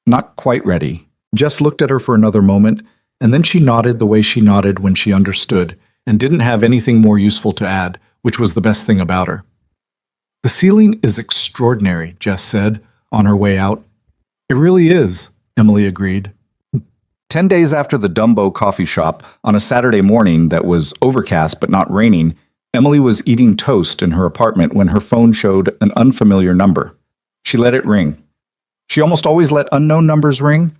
not quite ready." Jess looked at her for another moment, and then she nodded the way she nodded when she understood, and didn't have anything more useful to add, which was the best thing about her. "The ceiling is extraordinary," Jess said, on her way out. "It really is," Emily agreed. 10 days after the Dumbo coffee shop, on a Saturday morning that was overcast but not raining, Emily was eating toast in her apartment when her phone showed an unfamiliar number. She let it ring. She almost always let unknown numbers ring.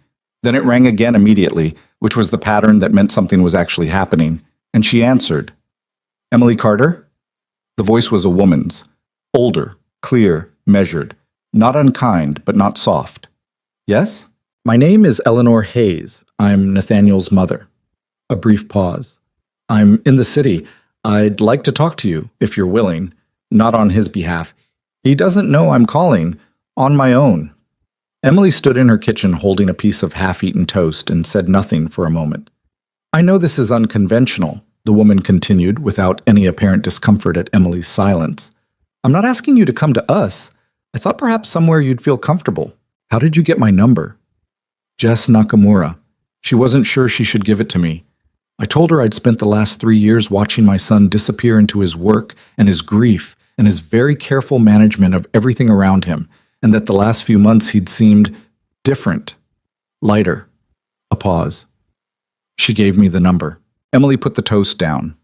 Then it rang again immediately, which was the pattern that meant something was actually happening, and she answered. "Emily Carter?" The voice was a woman's. Older, clear, measured. Not unkind, but not soft. "Yes?" "My name is Eleanor Hayes. I'm Nathaniel's mother." A brief pause. "I'm in the city. I'd like to talk to you, if you're willing. Not on his behalf. He doesn't know I'm calling. On my own." Emily stood in her kitchen holding a piece of half-eaten toast and said nothing for a moment. "I know this is unconventional," the woman continued without any apparent discomfort at Emily's silence. "I'm not asking you to come to us. I thought perhaps somewhere you'd feel comfortable. How did you get my number?" "Jess Nakamura. She wasn't sure she should give it to me. I told her I'd spent the last 3 years watching my son disappear into his work and his grief and his very careful management of everything around him, and that the last few months he'd seemed different, lighter." A pause. She gave me the number. Emily put the toast down.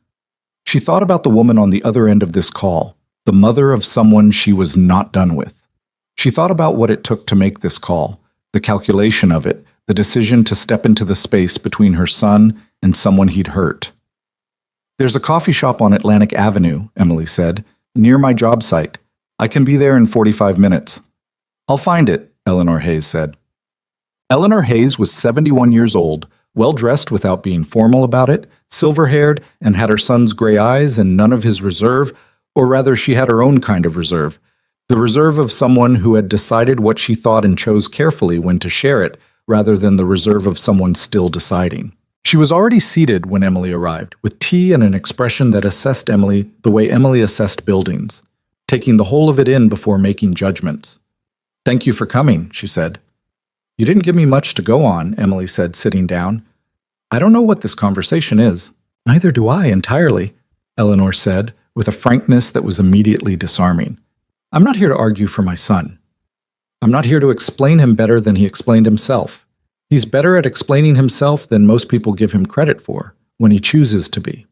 She thought about the woman on the other end of this call, the mother of someone she was not done with. She thought about what it took to make this call, the calculation of it, the decision to step into the space between her son and someone he'd hurt. "There's a coffee shop on Atlantic Avenue," Emily said, "near my job site. I can be there in 45 minutes. "I'll find it," Eleanor Hayes said. Eleanor Hayes was 71 years old, well-dressed without being formal about it, silver-haired, and had her son's gray eyes and none of his reserve, or rather she had her own kind of reserve. The reserve of someone who had decided what she thought and chose carefully when to share it, rather than the reserve of someone still deciding. She was already seated when Emily arrived, with tea and an expression that assessed Emily the way Emily assessed buildings, taking the whole of it in before making judgments. "Thank you for coming," she said. "You didn't give me much to go on," Emily said, sitting down. "I don't know what this conversation is." "Neither do I entirely," Eleanor said, with a frankness that was immediately disarming. "I'm not here to argue for my son. I'm not here to explain him better than he explained himself. He's better at explaining himself than most people give him credit for, when he chooses to be."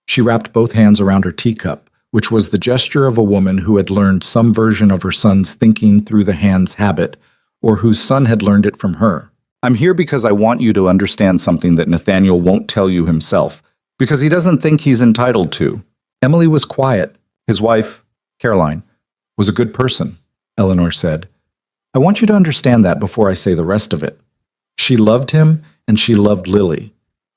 She wrapped both hands around her teacup, which was the gesture of a woman who had learned some version of her son's thinking through the hands habit, or whose son had learned it from her. "I'm here because I want you to understand something that Nathaniel won't tell you himself, because he doesn't think he's entitled to." Emily was quiet. His wife, Caroline, was a good person, Eleanor said. "I want you to understand that before I say the rest of it. She loved him, and she loved Lily.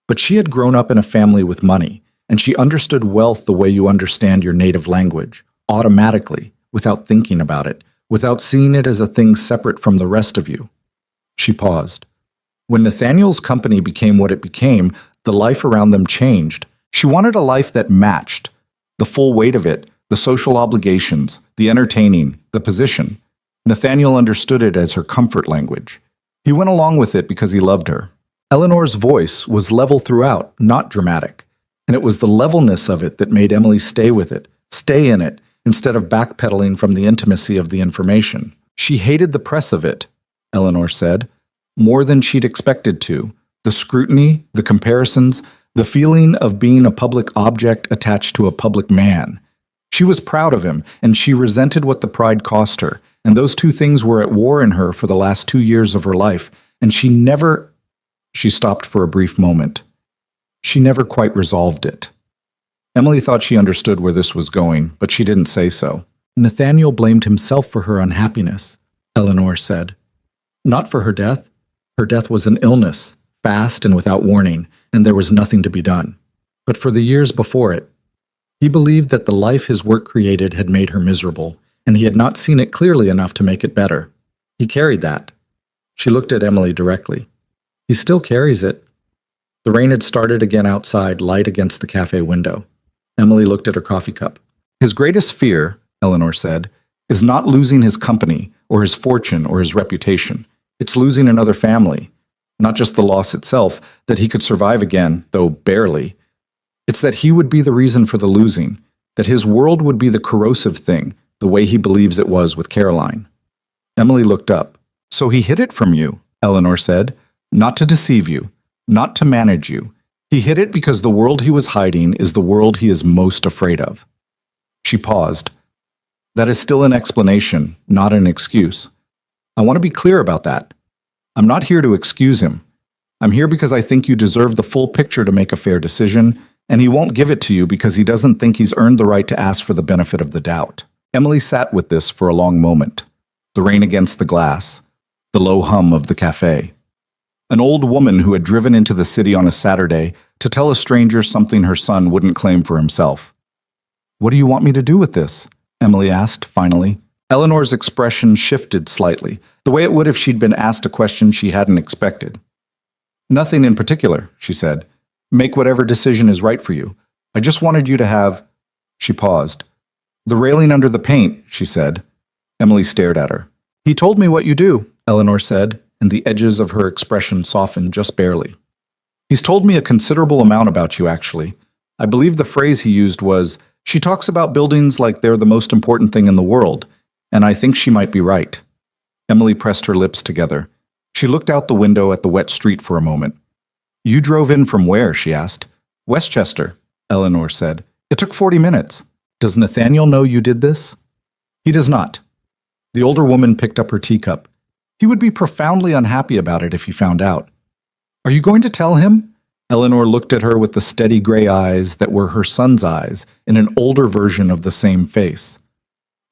But she had grown up in a family with money, and she understood wealth the way you understand your native language, automatically, without thinking about it, without seeing it as a thing separate from the rest of you." She paused. When Nathaniel's company became what it became, the life around them changed. She wanted a life that matched the full weight of it, the social obligations, the entertaining, the position. Nathaniel understood it as her comfort language. He went along with it because he loved her. Eleanor's voice was level throughout, not dramatic, and it was the levelness of it that made Emily stay with it, stay in it, instead of backpedaling from the intimacy of the information. She hated the press of it, Eleanor said, more than she'd expected to. The scrutiny, the comparisons, the feeling of being a public object attached to a public man. She was proud of him, and she resented what the pride cost her, and those two things were at war in her for the last 2 years of her life, and she stopped for a brief moment. She never quite resolved it. Emily thought she understood where this was going, but she didn't say so. "Nathaniel blamed himself for her unhappiness," Eleanor said. "Not for her death. Her death was an illness, fast and without warning, and there was nothing to be done. But for the years before it, he believed that the life his work created had made her miserable, and he had not seen it clearly enough to make it better. He carried that." She looked at Emily directly. "He still carries it." The rain had started again outside, light against the cafe window. Emily looked at her coffee cup. "His greatest fear," Eleanor said, "is not losing his company, or his fortune, or his reputation. It's losing another family. Not just the loss itself, that he could survive again, though barely. It's that he would be the reason for the losing, that his world would be the corrosive thing, the way he believes it was with Caroline." Emily looked up. "So he hid it from you," Eleanor said, "not to deceive you, not to manage you. He hid it because the world he was hiding is the world he is most afraid of." She paused. "That is still an explanation, not an excuse. I want to be clear about that. I'm not here to excuse him. I'm here because I think you deserve the full picture to make a fair decision, and he won't give it to you because he doesn't think he's earned the right to ask for the benefit of the doubt." Emily sat with this for a long moment. The rain against the glass, the low hum of the cafe. An old woman who had driven into the city on a Saturday to tell a stranger something her son wouldn't claim for himself. "What do you want me to do with this?" Emily asked, finally. Eleanor's expression shifted slightly, the way it would if she'd been asked a question she hadn't expected. "Nothing in particular," she said. "Make whatever decision is right for you. I just wanted you to have—" She paused. "The railing under the paint," she said. Emily stared at her. "He told me what you do," Eleanor said, and the edges of her expression softened just barely. "He's told me a considerable amount about you, actually. I believe the phrase he used was, 'She talks about buildings like they're the most important thing in the world,' and I think she might be right." Emily pressed her lips together. She looked out the window at the wet street for a moment. "You drove in from where?" she asked. "Westchester," Eleanor said. "It took 40 minutes. Does Nathaniel know you did this?" "He does not." The older woman picked up her teacup. "He would be profoundly unhappy about it if he found out." "Are you going to tell him?" Eleanor looked at her with the steady gray eyes that were her son's eyes in an older version of the same face.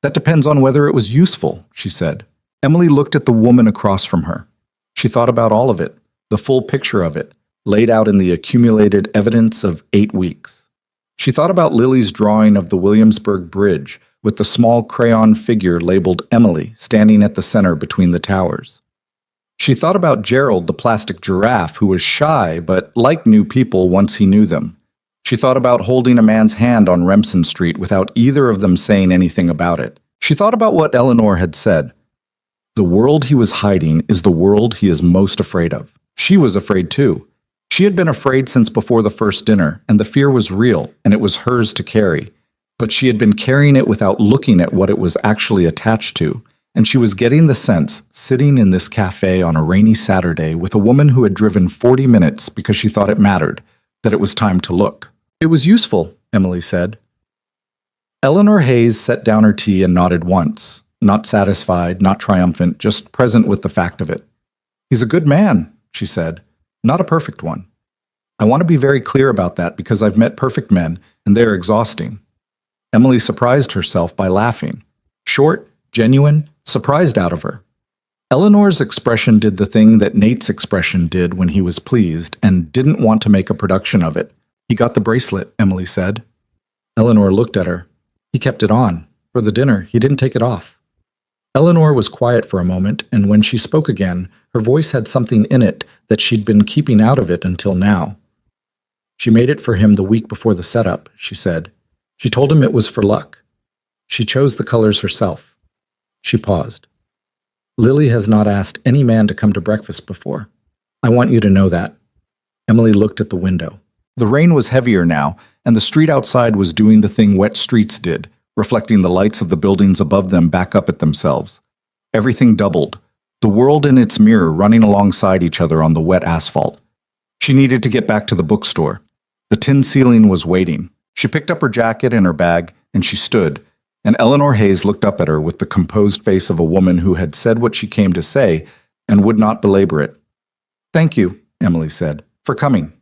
"That depends on whether it was useful," she said. Emily looked at the woman across from her. She thought about all of it. the full picture of it, laid out in the accumulated evidence of 8 weeks. She thought about Lily's drawing of the Williamsburg Bridge, with the small crayon figure labeled Emily standing at the center between the towers. She thought about Gerald, the plastic giraffe, who was shy but liked new people once he knew them. She thought about holding a man's hand on Remsen Street without either of them saying anything about it. She thought about what Eleanor had said. The world he was hiding is the world he is most afraid of. She was afraid too. She had been afraid since before the first dinner, and the fear was real, and it was hers to carry. But she had been carrying it without looking at what it was actually attached to, and she was getting the sense, sitting in this cafe on a rainy Saturday with a woman who had driven 40 minutes because she thought it mattered, that it was time to look. It was useful, Emily said. Eleanor Hayes set down her tea and nodded once, not satisfied, not triumphant, just present with the fact of it. He's a good man, she said, not a perfect one. I want to be very clear about that because I've met perfect men, and they're exhausting. Emily surprised herself by laughing. Short, genuine, surprised out of her. Eleanor's expression did the thing that Nate's expression did when he was pleased and didn't want to make a production of it. He got the bracelet, Emily said. Eleanor looked at her. He kept it on. For the dinner, he didn't take it off. Eleanor was quiet for a moment, and when she spoke again, her voice had something in it that she'd been keeping out of it until now. She made it for him the week before the setup, she said. She told him it was for luck. She chose the colors herself. She paused. Lily has not asked any man to come to breakfast before. I want you to know that. Emily looked at the window. The rain was heavier now, and the street outside was doing the thing wet streets did, reflecting the lights of the buildings above them back up at themselves. Everything doubled, the world and its mirror running alongside each other on the wet asphalt. She needed to get back to the bookstore. The tin ceiling was waiting. She picked up her jacket and her bag, and she stood, and Eleanor Hayes looked up at her with the composed face of a woman who had said what she came to say and would not belabor it. Thank you, Emily said, for coming.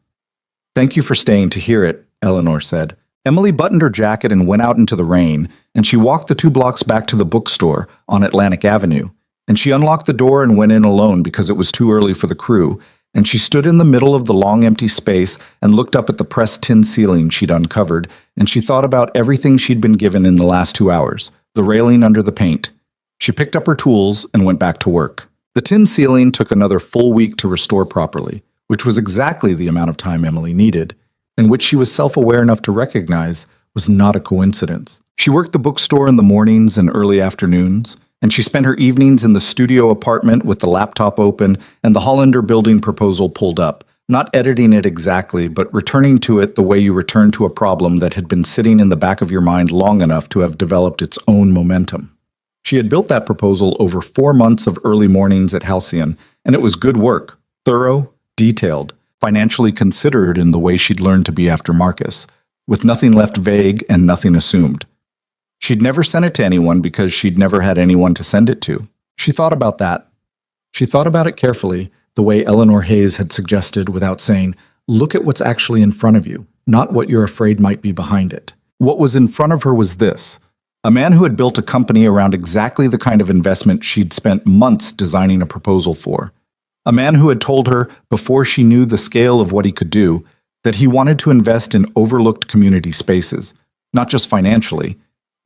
Thank you for staying to hear it, Eleanor said. Emily buttoned her jacket and went out into the rain, and she walked the 2 blocks back to the bookstore on Atlantic Avenue, and she unlocked the door and went in alone because it was too early for the crew, and she stood in the middle of the long empty space and looked up at the pressed tin ceiling she'd uncovered, and she thought about everything she'd been given in the last 2 hours, the railing under the paint. She picked up her tools and went back to work. The tin ceiling took another full week to restore properly, which was exactly the amount of time Emily needed, and which she was self-aware enough to recognize was not a coincidence. She worked the bookstore in the mornings and early afternoons, and she spent her evenings in the studio apartment with the laptop open and the Hollander building proposal pulled up, not editing it exactly, but returning to it the way you return to a problem that had been sitting in the back of your mind long enough to have developed its own momentum. She had built that proposal over 4 months of early mornings at Halcyon, and it was good work, thorough, detailed, financially considered in the way she'd learned to be after Marcus, with nothing left vague and nothing assumed. She'd never sent it to anyone because she'd never had anyone to send it to. She thought about that. She thought about it carefully, the way Eleanor Hayes had suggested without saying, look at what's actually in front of you, not what you're afraid might be behind it. What was in front of her was this: a man who had built a company around exactly the kind of investment she'd spent months designing a proposal for. A man who had told her, before she knew the scale of what he could do, that he wanted to invest in overlooked community spaces, not just financially,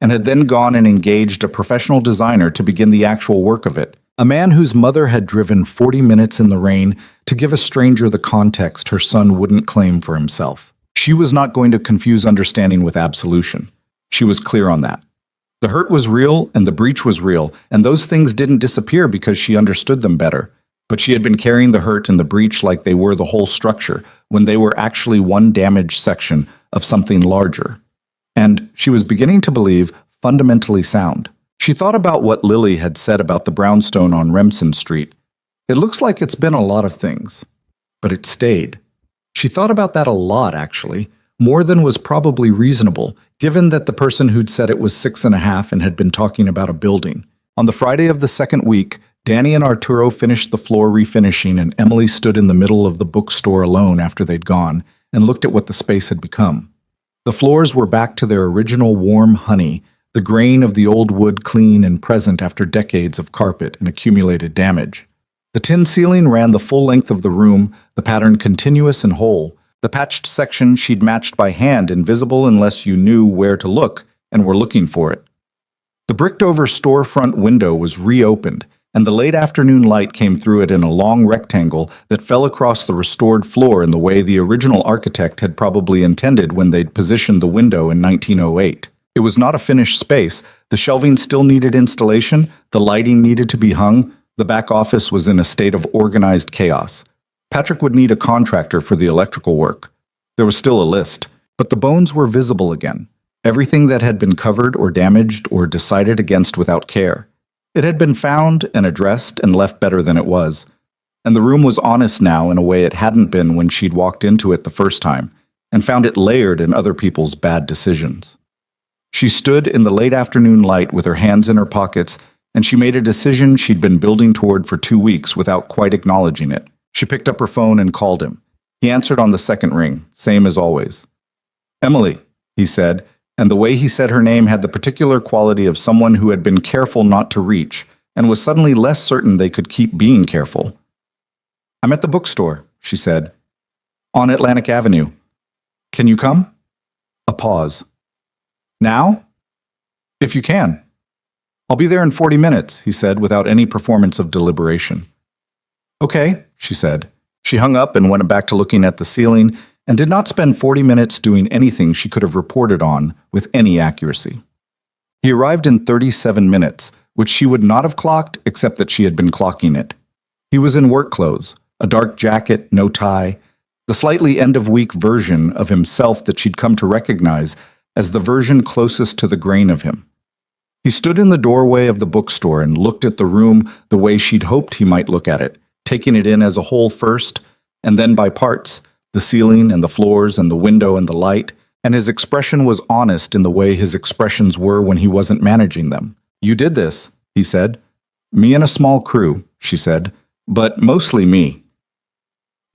and had then gone and engaged a professional designer to begin the actual work of it. A man whose mother had driven 40 minutes in the rain to give a stranger the context her son wouldn't claim for himself. She was not going to confuse understanding with absolution. She was clear on that. The hurt was real and the breach was real, and those things didn't disappear because she understood them better. But she had been carrying the hurt and the breach like they were the whole structure, when they were actually one damaged section of something larger. And she was beginning to believe fundamentally sound. She thought about what Lily had said about the brownstone on Remsen Street. It looks like it's been a lot of things, but it stayed. She thought about that a lot, actually, more than was probably reasonable, given that the person who'd said it was 6.5 and had been talking about a building. On the Friday of the second week, Danny and Arturo finished the floor refinishing, and Emily stood in the middle of the bookstore alone after they'd gone and looked at what the space had become. The floors were back to their original warm honey, the grain of the old wood clean and present after decades of carpet and accumulated damage. The tin ceiling ran the full length of the room, the pattern continuous and whole. The patched section she'd matched by hand, invisible unless you knew where to look and were looking for it. The bricked-over storefront window was reopened, and the late afternoon light came through it in a long rectangle that fell across the restored floor in the way the original architect had probably intended when they'd positioned the window in 1908. It was not a finished space. The shelving still needed installation, the lighting needed to be hung, the back office was in a state of organized chaos. Patrick would need a contractor for the electrical work. There was still a list, but the bones were visible again. Everything that had been covered or damaged or decided against without care. It had been found and addressed and left better than it was. And the room was honest now in a way it hadn't been when she'd walked into it the first time, and found it layered in other people's bad decisions. She stood in the late afternoon light with her hands in her pockets, and she made a decision she'd been building toward for 2 weeks without quite acknowledging it. She picked up her phone and called him. He answered on the second ring, same as always. "Emily," he said, and the way he said her name had the particular quality of someone who had been careful not to reach, and was suddenly less certain they could keep being careful. "I'm at the bookstore," she said. "On Atlantic Avenue. Can you come?" A pause. "Now?" "If you can." "I'll be there in 40 minutes, he said without any performance of deliberation. "Okay," she said. She hung up and went back to looking at the ceiling, and did not spend 40 minutes doing anything she could have reported on with any accuracy. He arrived in 37 minutes, which she would not have clocked except that she had been clocking it. He was in work clothes, a dark jacket, no tie, the slightly end-of-week version of himself that she'd come to recognize as the version closest to the grain of him. He stood in the doorway of the bookstore and looked at the room the way she'd hoped he might look at it, taking it in as a whole first, and then by parts, the ceiling and the floors and the window and the light, and his expression was honest in the way his expressions were when he wasn't managing them. "You did this," he said. "Me and a small crew," she said, "but mostly me."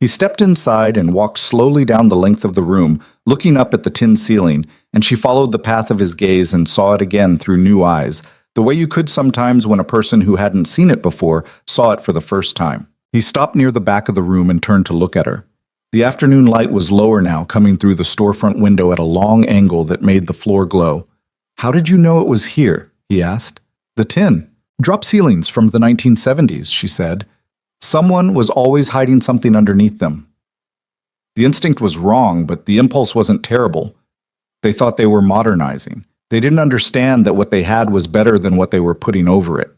He stepped inside and walked slowly down the length of the room, looking up at the tin ceiling, and she followed the path of his gaze and saw it again through new eyes, the way you could sometimes when a person who hadn't seen it before saw it for the first time. He stopped near the back of the room and turned to look at her. The afternoon light was lower now, coming through the storefront window at a long angle that made the floor glow. "How did you know it was here?" he asked. "The tin. Drop ceilings from the 1970s, she said. Someone was always hiding something underneath them. The instinct was wrong, but the impulse wasn't terrible. They thought they were modernizing. They didn't understand that what they had was better than what they were putting over it."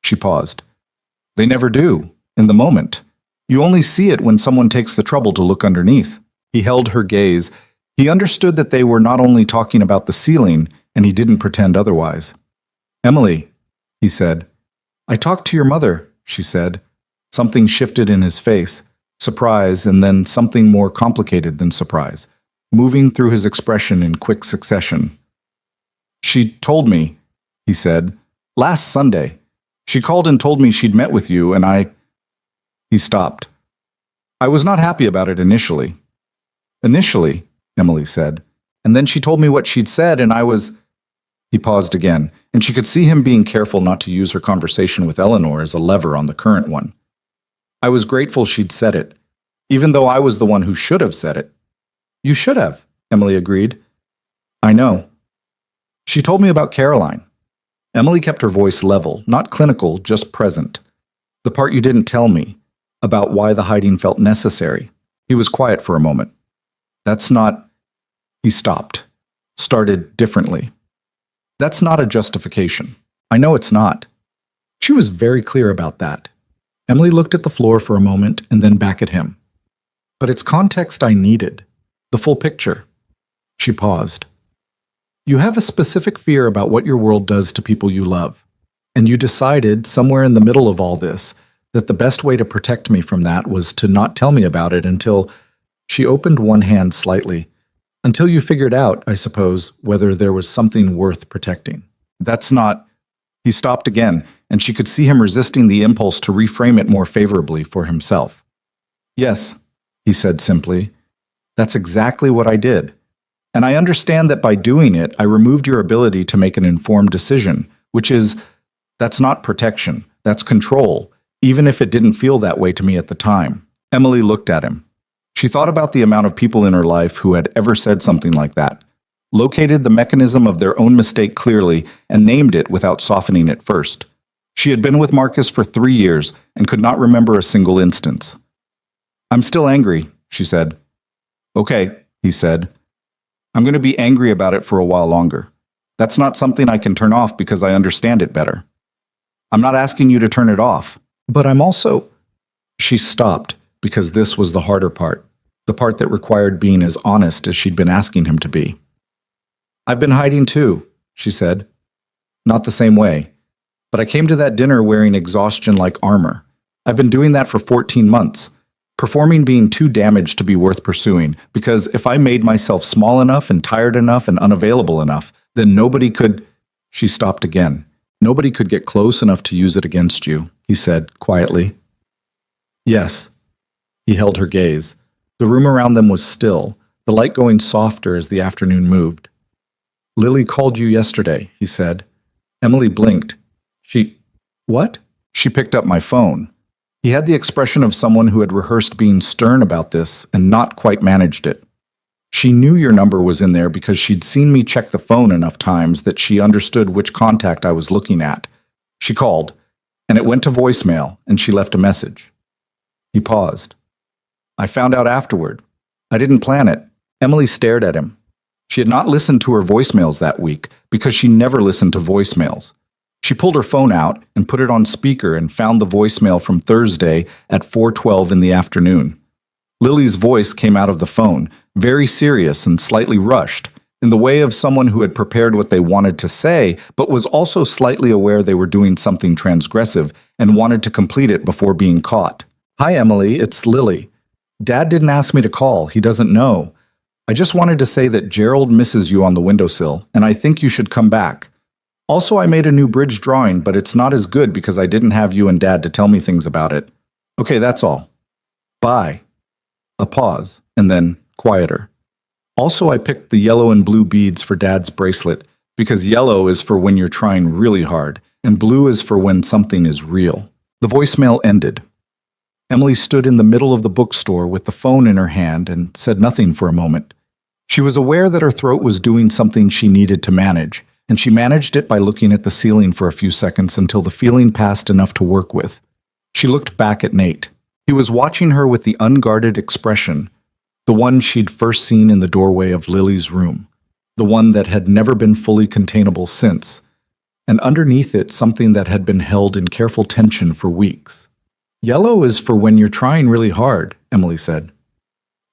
She paused. "They never do, in the moment. You only see it when someone takes the trouble to look underneath." He held her gaze. He understood that they were not only talking about the ceiling, and he didn't pretend otherwise. "Emily," he said. "I talked to your mother," she said. Something shifted in his face, surprise and then something more complicated than surprise, moving through his expression in quick succession. "She told me," he said, "last Sunday. She called and told me she'd met with you, and I—" He stopped. "I was not happy about it initially." "Initially," Emily said, "and then she told me what she'd said, and I was—" He paused again, and she could see him being careful not to use her conversation with Eleanor as a lever on the current one. "I was grateful she'd said it, even though I was the one who should have said it." "You should have," Emily agreed. "I know." "She told me about Caroline." Emily kept her voice level, not clinical, just present. "The part you didn't tell me, about why the hiding felt necessary." He was quiet for a moment. "That's not—" He stopped, started differently. "That's not a justification. I know it's not." She was very clear about that. Emily looked at the floor for a moment and then back at him. "But it's context I needed. The full picture." She paused. "You have a specific fear about what your world does to people you love. And you decided, somewhere in the middle of all this, that the best way to protect me from that was to not tell me about it until—" She opened one hand slightly. "Until you figured out, I suppose, whether there was something worth protecting." "That's not—" He stopped again, and she could see him resisting the impulse to reframe it more favorably for himself. "Yes," he said simply. "That's exactly what I did. And I understand that by doing it, I removed your ability to make an informed decision, which is— that's not protection, that's control. even if it didn't feel that way to me at the time. Emily looked at him. She thought about the amount of people in her life who had ever said something like that, located the mechanism of their own mistake clearly, and named it without softening it first. She had been with Marcus for 3 years and could not remember a single instance. "I'm still angry," she said. "Okay," he said. "I'm going to be angry about it for a while longer. That's not something I can turn off because I understand it better. I'm not asking you to turn it off, but I'm also—" She stopped because this was the harder part, the part that required being as honest as she'd been asking him to be. "I've been hiding too," she said. "Not the same way. But I came to that dinner wearing exhaustion like armor. I've been doing that for 14 months, performing being too damaged to be worth pursuing, because if I made myself small enough and tired enough and unavailable enough, then nobody could—" She stopped again. "Nobody could get close enough to use it against you," he said quietly. "Yes." He held her gaze. The room around them was still, the light going softer as the afternoon moved. "Lily called you yesterday," he said. Emily blinked. What? She picked up my phone. He had the expression of someone who had rehearsed being stern about this and not quite managed it. "She knew your number was in there because she'd seen me check the phone enough times that she understood which contact I was looking at. She called, and it went to voicemail, and she left a message." He paused. "I found out afterward. I didn't plan it." Emily stared at him. She had not listened to her voicemails that week because she never listened to voicemails. She pulled her phone out and put it on speaker and found the voicemail from Thursday at 4:12 in the afternoon. Lily's voice came out of the phone, very serious and slightly rushed, in the way of someone who had prepared what they wanted to say, but was also slightly aware they were doing something transgressive and wanted to complete it before being caught. "Hi, Emily, it's Lily. Dad didn't ask me to call. He doesn't know. I just wanted to say that Gerald misses you on the windowsill, and I think you should come back. Also, I made a new bridge drawing, but it's not as good because I didn't have you and Dad to tell me things about it. Okay, that's all. Bye." A pause, and then quieter. "Also, I picked the yellow and blue beads for Dad's bracelet because yellow is for when you're trying really hard, and blue is for when something is real." The voicemail ended. Emily stood in the middle of the bookstore with the phone in her hand and said nothing for a moment. She was aware that her throat was doing something she needed to manage, and she managed it by looking at the ceiling for a few seconds until the feeling passed enough to work with. She looked back at Nate. He was watching her with the unguarded expression, the one she'd first seen in the doorway of Lily's room, the one that had never been fully containable since, and underneath it something that had been held in careful tension for weeks. "Yellow is for when you're trying really hard," Emily said.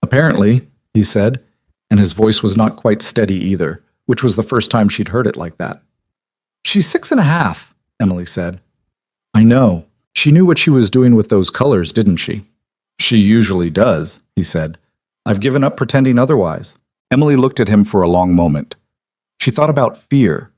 "Apparently," he said, and his voice was not quite steady either, which was the first time she'd heard it like that. "She's 6.5, Emily said. "I know. She knew what she was doing with those colors, didn't she?" "She usually does," he said. "I've given up pretending otherwise." Emily looked at him for a long moment. She thought about fear.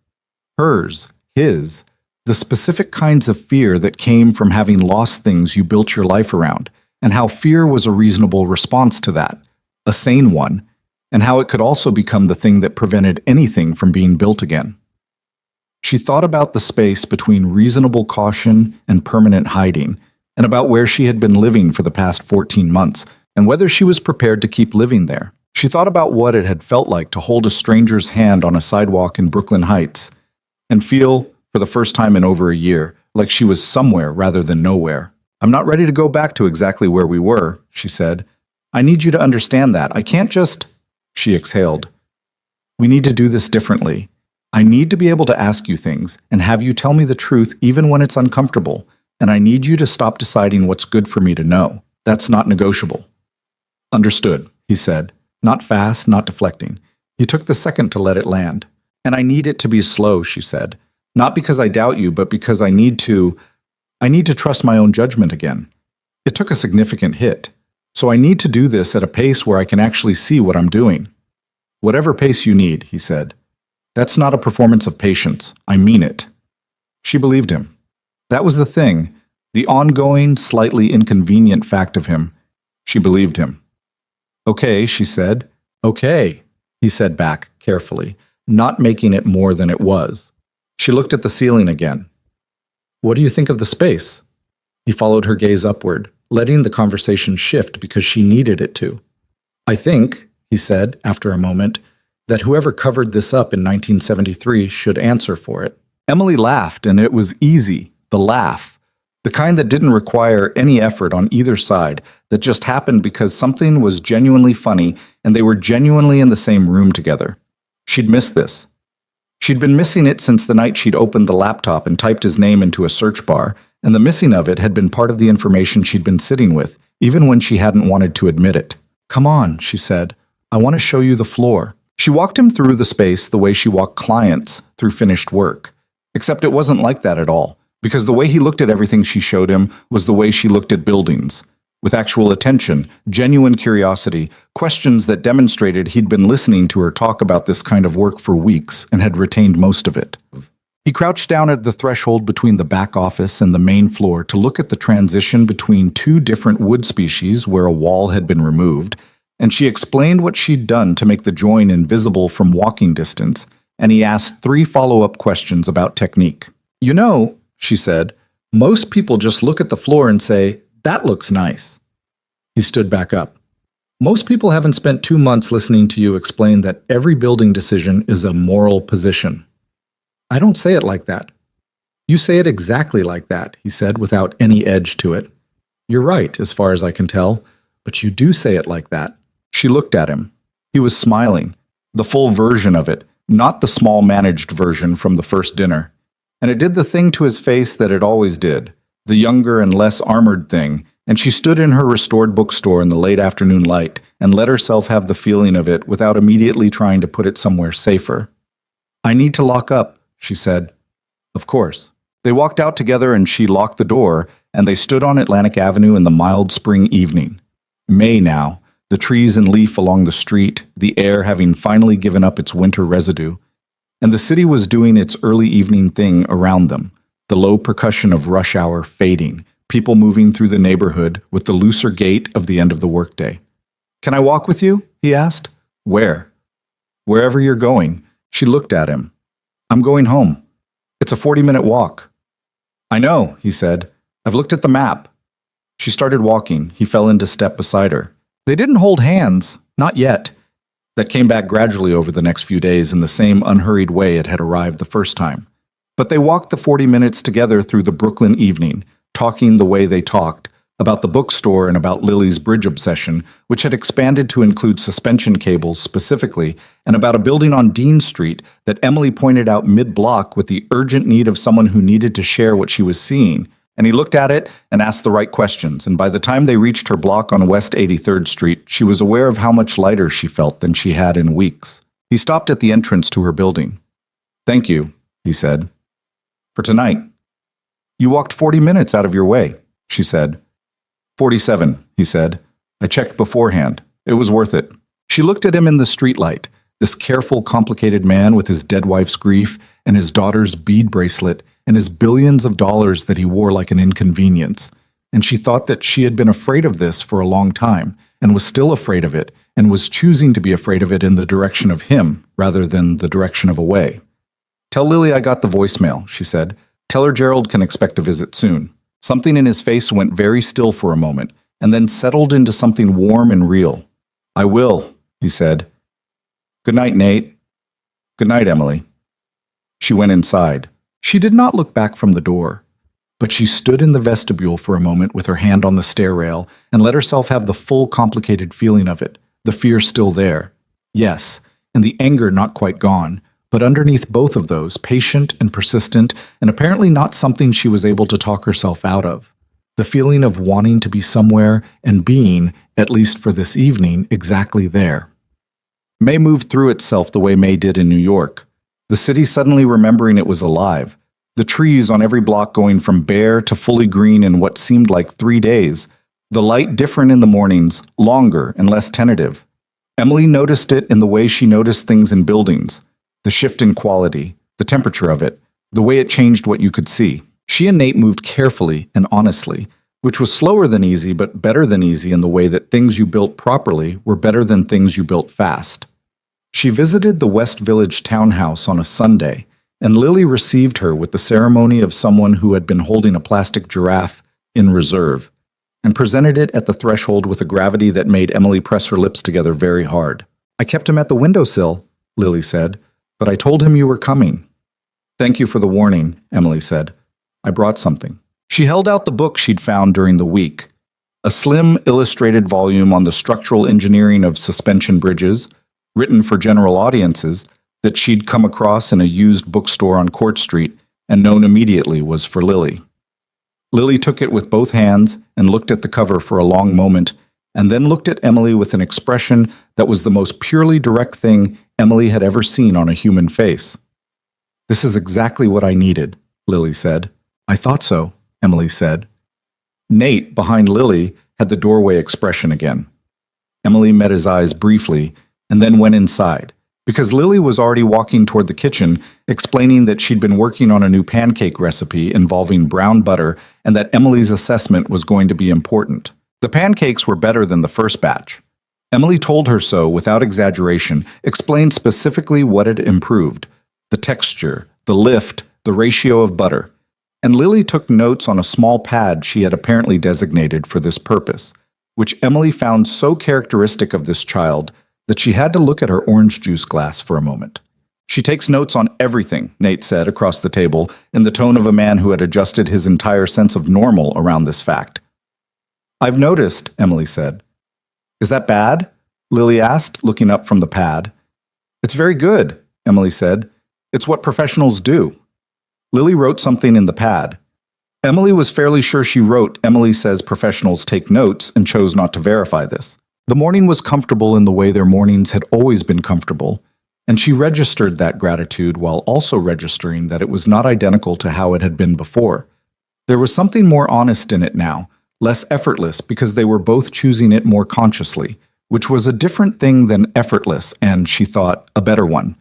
Hers, his, the specific kinds of fear that came from having lost things you built your life around, and how fear was a reasonable response to that, a sane one, and how it could also become the thing that prevented anything from being built again. She thought about the space between reasonable caution and permanent hiding, and about where she had been living for the past 14 months, and whether she was prepared to keep living there. She thought about what it had felt like to hold a stranger's hand on a sidewalk in Brooklyn Heights, and feel, for the first time in over a year, like she was somewhere rather than nowhere. "I'm not ready to go back to exactly where we were," she said. "I need you to understand that. I can't just—" She exhaled. "We need to do this differently. I need to be able to ask you things and have you tell me the truth even when it's uncomfortable, and I need you to stop deciding what's good for me to know. That's not negotiable." "Understood," he said, not fast, not deflecting. He took the second to let it land. "And I need it to be slow," she said. "Not because I doubt you, but because I need to trust my own judgment again. It took a significant hit. So I need to do this at a pace where I can actually see what I'm doing." "Whatever pace you need," he said. "That's not a performance of patience. I mean it." She believed him. That was the thing, the ongoing, slightly inconvenient fact of him. She believed him. "Okay," she said. "Okay," he said back, carefully, not making it more than it was. She looked at the ceiling again. "What do you think of the space?" He followed her gaze upward, letting the conversation shift because she needed it to. I think, he said after a moment, that whoever covered this up in 1973 should answer for it. Emily laughed, and it was easy, the laugh. The kind that didn't require any effort on either side, that just happened because something was genuinely funny and they were genuinely in the same room together. She'd missed this. She'd been missing it since the night she'd opened the laptop and typed his name into a search bar, and the missing of it had been part of the information she'd been sitting with, even when she hadn't wanted to admit it. "Come on," she said. "I want to show you the floor." She walked him through the space the way she walked clients through finished work. Except it wasn't like that at all, because the way he looked at everything she showed him was the way she looked at buildings, with actual attention, genuine curiosity, questions that demonstrated he'd been listening to her talk about this kind of work for weeks and had retained most of it. He crouched down at the threshold between the back office and the main floor to look at the transition between two different wood species where a wall had been removed, and she explained what she'd done to make the join invisible from walking distance, and he asked 3 follow-up questions about technique. "You know," she said, "most people just look at the floor and say, 'That looks nice.'" He stood back up. "Most people haven't spent 2 months listening to you explain that every building decision is a moral position." "I don't say it like that." "You say it exactly like that," he said without any edge to it. "You're right, as far as I can tell, but you do say it like that." She looked at him. He was smiling, the full version of it, not the small managed version from the first dinner. And it did the thing to his face that it always did, the younger and less armored thing, and she stood in her restored bookstore in the late afternoon light and let herself have the feeling of it without immediately trying to put it somewhere safer. "I need to lock up," she said. "Of course." They walked out together and she locked the door, and they stood on Atlantic Avenue in the mild spring evening. May now, the trees and leaf along the street, the air having finally given up its winter residue, and the city was doing its early evening thing around them, the low percussion of rush hour fading, people moving through the neighborhood with the looser gait of the end of the workday. "Can I walk with you?" he asked. "Where?" "Wherever you're going." She looked at him. "I'm going home. It's a 40-minute walk." "I know," he said. "I've looked at the map." She started walking. He fell into step beside her. They didn't hold hands, not yet. That came back gradually over the next few days in the same unhurried way it had arrived the first time. But they walked the 40 minutes together through the Brooklyn evening, talking the way they talked, about the bookstore and about Lily's bridge obsession, which had expanded to include suspension cables specifically, and about a building on Dean Street that Emily pointed out mid-block with the urgent need of someone who needed to share what she was seeing. And he looked at it and asked the right questions, and by the time they reached her block on West 83rd Street, she was aware of how much lighter she felt than she had in weeks. He stopped at the entrance to her building. "Thank you," he said. "For tonight." "You walked 40 minutes out of your way," she said. 47, he said. "I checked beforehand. It was worth it." She looked at him in the streetlight, this careful, complicated man with his dead wife's grief and his daughter's bead bracelet and his billions of dollars that he wore like an inconvenience. And she thought that she had been afraid of this for a long time, and was still afraid of it, and was choosing to be afraid of it in the direction of him, rather than the direction of away. "Tell Lily I got the voicemail," she said. "Tell her Gerald can expect a visit soon." Something in his face went very still for a moment, and then settled into something warm and real. "I will," he said. "Good night, Nate." "Good night, Emily." She went inside. She did not look back from the door, but she stood in the vestibule for a moment with her hand on the stair rail and let herself have the full complicated feeling of it, the fear still there. Yes, and the anger not quite gone, but underneath both of those, patient and persistent, and apparently not something she was able to talk herself out of. The feeling of wanting to be somewhere and being, at least for this evening, exactly there. May moved through itself the way May did in New York. The city suddenly remembering it was alive. The trees on every block going from bare to fully green in what seemed like 3 days. The light different in the mornings, longer and less tentative. Emily noticed it in the way she noticed things in buildings. The shift in quality, the temperature of it, the way it changed what you could see. She and Nate moved carefully and honestly, which was slower than easy but better than easy in the way that things you built properly were better than things you built fast. She visited the West Village townhouse on a Sunday, and Lily received her with the ceremony of someone who had been holding a plastic giraffe in reserve, and presented it at the threshold with a gravity that made Emily press her lips together very hard. "I kept him at the windowsill," Lily said, "but I told him you were coming." "Thank you for the warning," Emily said. "I brought something." She held out the book she'd found during the week, a slim, illustrated volume on the structural engineering of suspension bridges, written for general audiences, that she'd come across in a used bookstore on Court Street and known immediately was for Lily. Lily took it with both hands and looked at the cover for a long moment, and then looked at Emily with an expression that was the most purely direct thing Emily had ever seen on a human face. "This is exactly what I needed," Lily said. "I thought so," Emily said. Nate, behind Lily, had the doorway expression again. Emily met his eyes briefly and then went inside, because Lily was already walking toward the kitchen, explaining that she'd been working on a new pancake recipe involving brown butter and that Emily's assessment was going to be important. The pancakes were better than the first batch. Emily told her so without exaggeration, explained specifically what had improved: the texture, the lift, the ratio of butter. And Lily took notes on a small pad she had apparently designated for this purpose, which Emily found so characteristic of this child that she had to look at her orange juice glass for a moment. "She takes notes on everything," Nate said across the table, in the tone of a man who had adjusted his entire sense of normal around this fact. "I've noticed," Emily said. "Is that bad?" Lily asked, looking up from the pad. "It's very good," Emily said. "It's what professionals do." Lily wrote something in the pad. Emily was fairly sure she wrote, "Emily says professionals take notes," and chose not to verify this. The morning was comfortable in the way their mornings had always been comfortable, and she registered that gratitude while also registering that it was not identical to how it had been before. There was something more honest in it now, less effortless because they were both choosing it more consciously, which was a different thing than effortless and, she thought, a better one.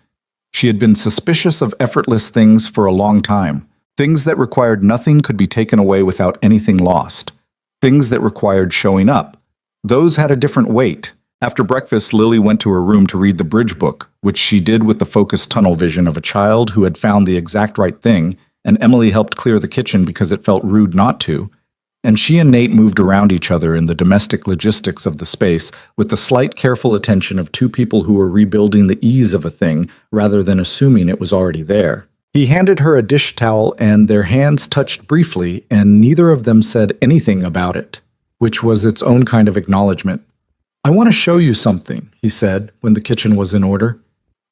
She had been suspicious of effortless things for a long time. Things that required nothing could be taken away without anything lost. Things that required showing up. Those had a different weight. After breakfast, Lily went to her room to read the bridge book, which she did with the focused tunnel vision of a child who had found the exact right thing, and Emily helped clear the kitchen because it felt rude not to. And she and Nate moved around each other in the domestic logistics of the space with the slight careful attention of two people who were rebuilding the ease of a thing rather than assuming it was already there. He handed her a dish towel and their hands touched briefly, and neither of them said anything about it, which was its own kind of acknowledgement. "I want to show you something," he said when the kitchen was in order.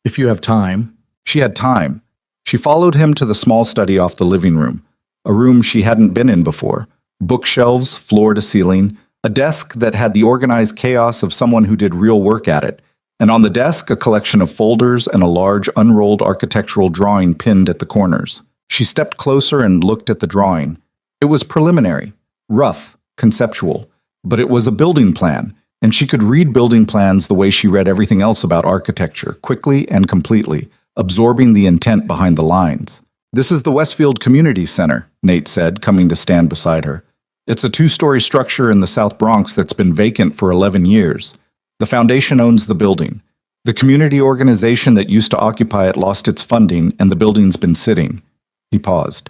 "If you have time." She had time. She followed him to the small study off the living room, a room she hadn't been in before. Bookshelves, floor to ceiling, a desk that had the organized chaos of someone who did real work at it, and on the desk a collection of folders and a large unrolled architectural drawing pinned at the corners. She stepped closer and looked at the drawing. It was preliminary, rough, conceptual, but it was a building plan, and she could read building plans the way she read everything else about architecture, quickly and completely, absorbing the intent behind the lines. "This is the Westfield Community Center," Nate said, coming to stand beside her. "It's a 2-story structure in the South Bronx that's been vacant for 11 years. The foundation owns the building. The community organization that used to occupy it lost its funding, and the building's been sitting." He paused.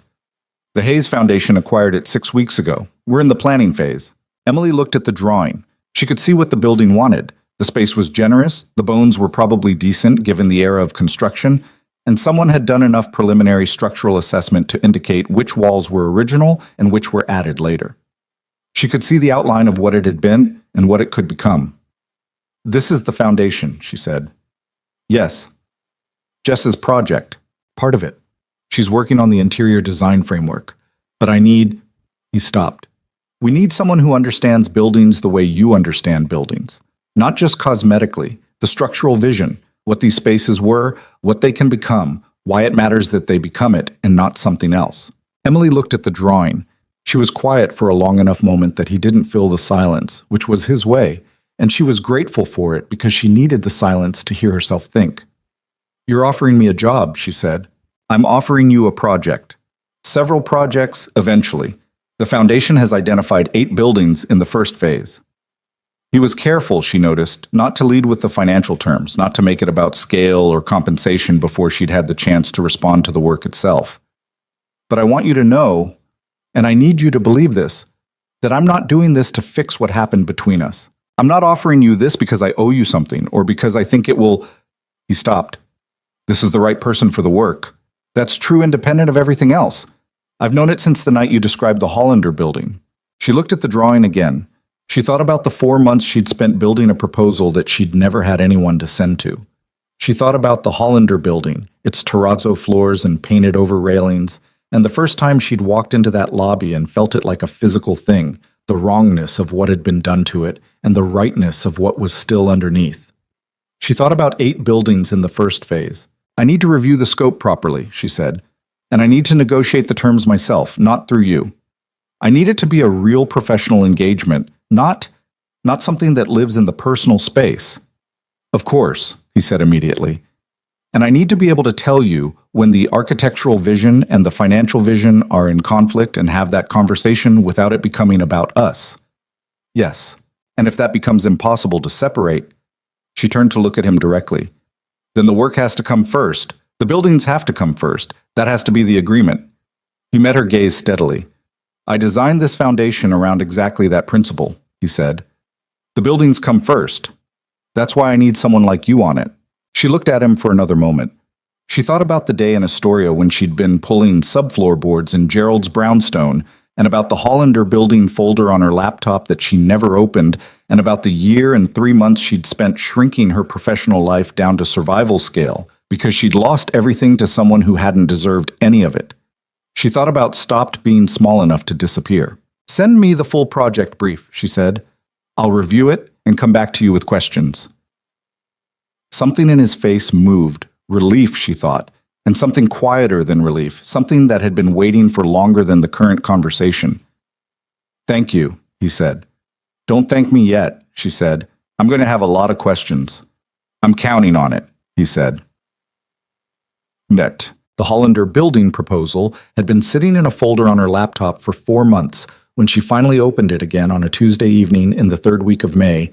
"The Hayes Foundation acquired it 6 weeks ago. We're in the planning phase." Emily looked at the drawing. She could see what the building wanted. The space was generous, the bones were probably decent given the era of construction, and someone had done enough preliminary structural assessment to indicate which walls were original and which were added later. She could see the outline of what it had been and what it could become. "This is the foundation," she said. "Yes. Jess's project. Part of it. She's working on the interior design framework. But I need—" He stopped. "We need someone who understands buildings the way you understand buildings. Not just cosmetically, the structural vision, what these spaces were, what they can become, why it matters that they become it and not something else." Emily looked at the drawing. She was quiet for a long enough moment that he didn't fill the silence, which was his way, and she was grateful for it because she needed the silence to hear herself think. "You're offering me a job," she said. "I'm offering you a project. Several projects, eventually. The foundation has identified 8 buildings in the first phase." He was careful, she noticed, not to lead with the financial terms, not to make it about scale or compensation before she'd had the chance to respond to the work itself. "But I want you to know, and I need you to believe this, that I'm not doing this to fix what happened between us. I'm not offering you this because I owe you something or because I think it will. He stopped. This is the right person for the work. That's true independent of everything else. I've known it since the night you described the Hollander building. She looked at the drawing again. She thought about the 4 months she'd spent building a proposal that she'd never had anyone to send to. She thought about the Hollander building, its terrazzo floors and painted over railings, and the first time she'd walked into that lobby and felt it like a physical thing, the wrongness of what had been done to it and the rightness of what was still underneath. She thought about 8 buildings in the first phase. I need to review the scope properly, she said, and I need to negotiate the terms myself, not through you. I need it to be a real professional engagement, not something that lives in the personal space. Of course, he said immediately. And I need to be able to tell you when the architectural vision and the financial vision are in conflict and have that conversation without it becoming about us. Yes, and if that becomes impossible to separate, she turned to look at him directly. Then the work has to come first. The buildings have to come first. That has to be the agreement. He met her gaze steadily. I designed this foundation around exactly that principle, he said. The buildings come first. That's why I need someone like you on it. She looked at him for another moment. She thought about the day in Astoria when she'd been pulling subfloor boards in Gerald's brownstone, and about the Hollander building folder on her laptop that she never opened, and about the year and 3 months she'd spent shrinking her professional life down to survival scale because she'd lost everything to someone who hadn't deserved any of it. She thought about stopped being small enough to disappear. Send me the full project brief, she said. I'll review it and come back to you with questions. Something in his face moved. Relief, she thought, and something quieter than relief, something that had been waiting for longer than the current conversation. Thank you, he said. Don't thank me yet, she said. I'm going to have a lot of questions. I'm counting on it, he said. Net. The Hollander building proposal had been sitting in a folder on her laptop for 4 months when she finally opened it again on a Tuesday evening in the 3rd week of May,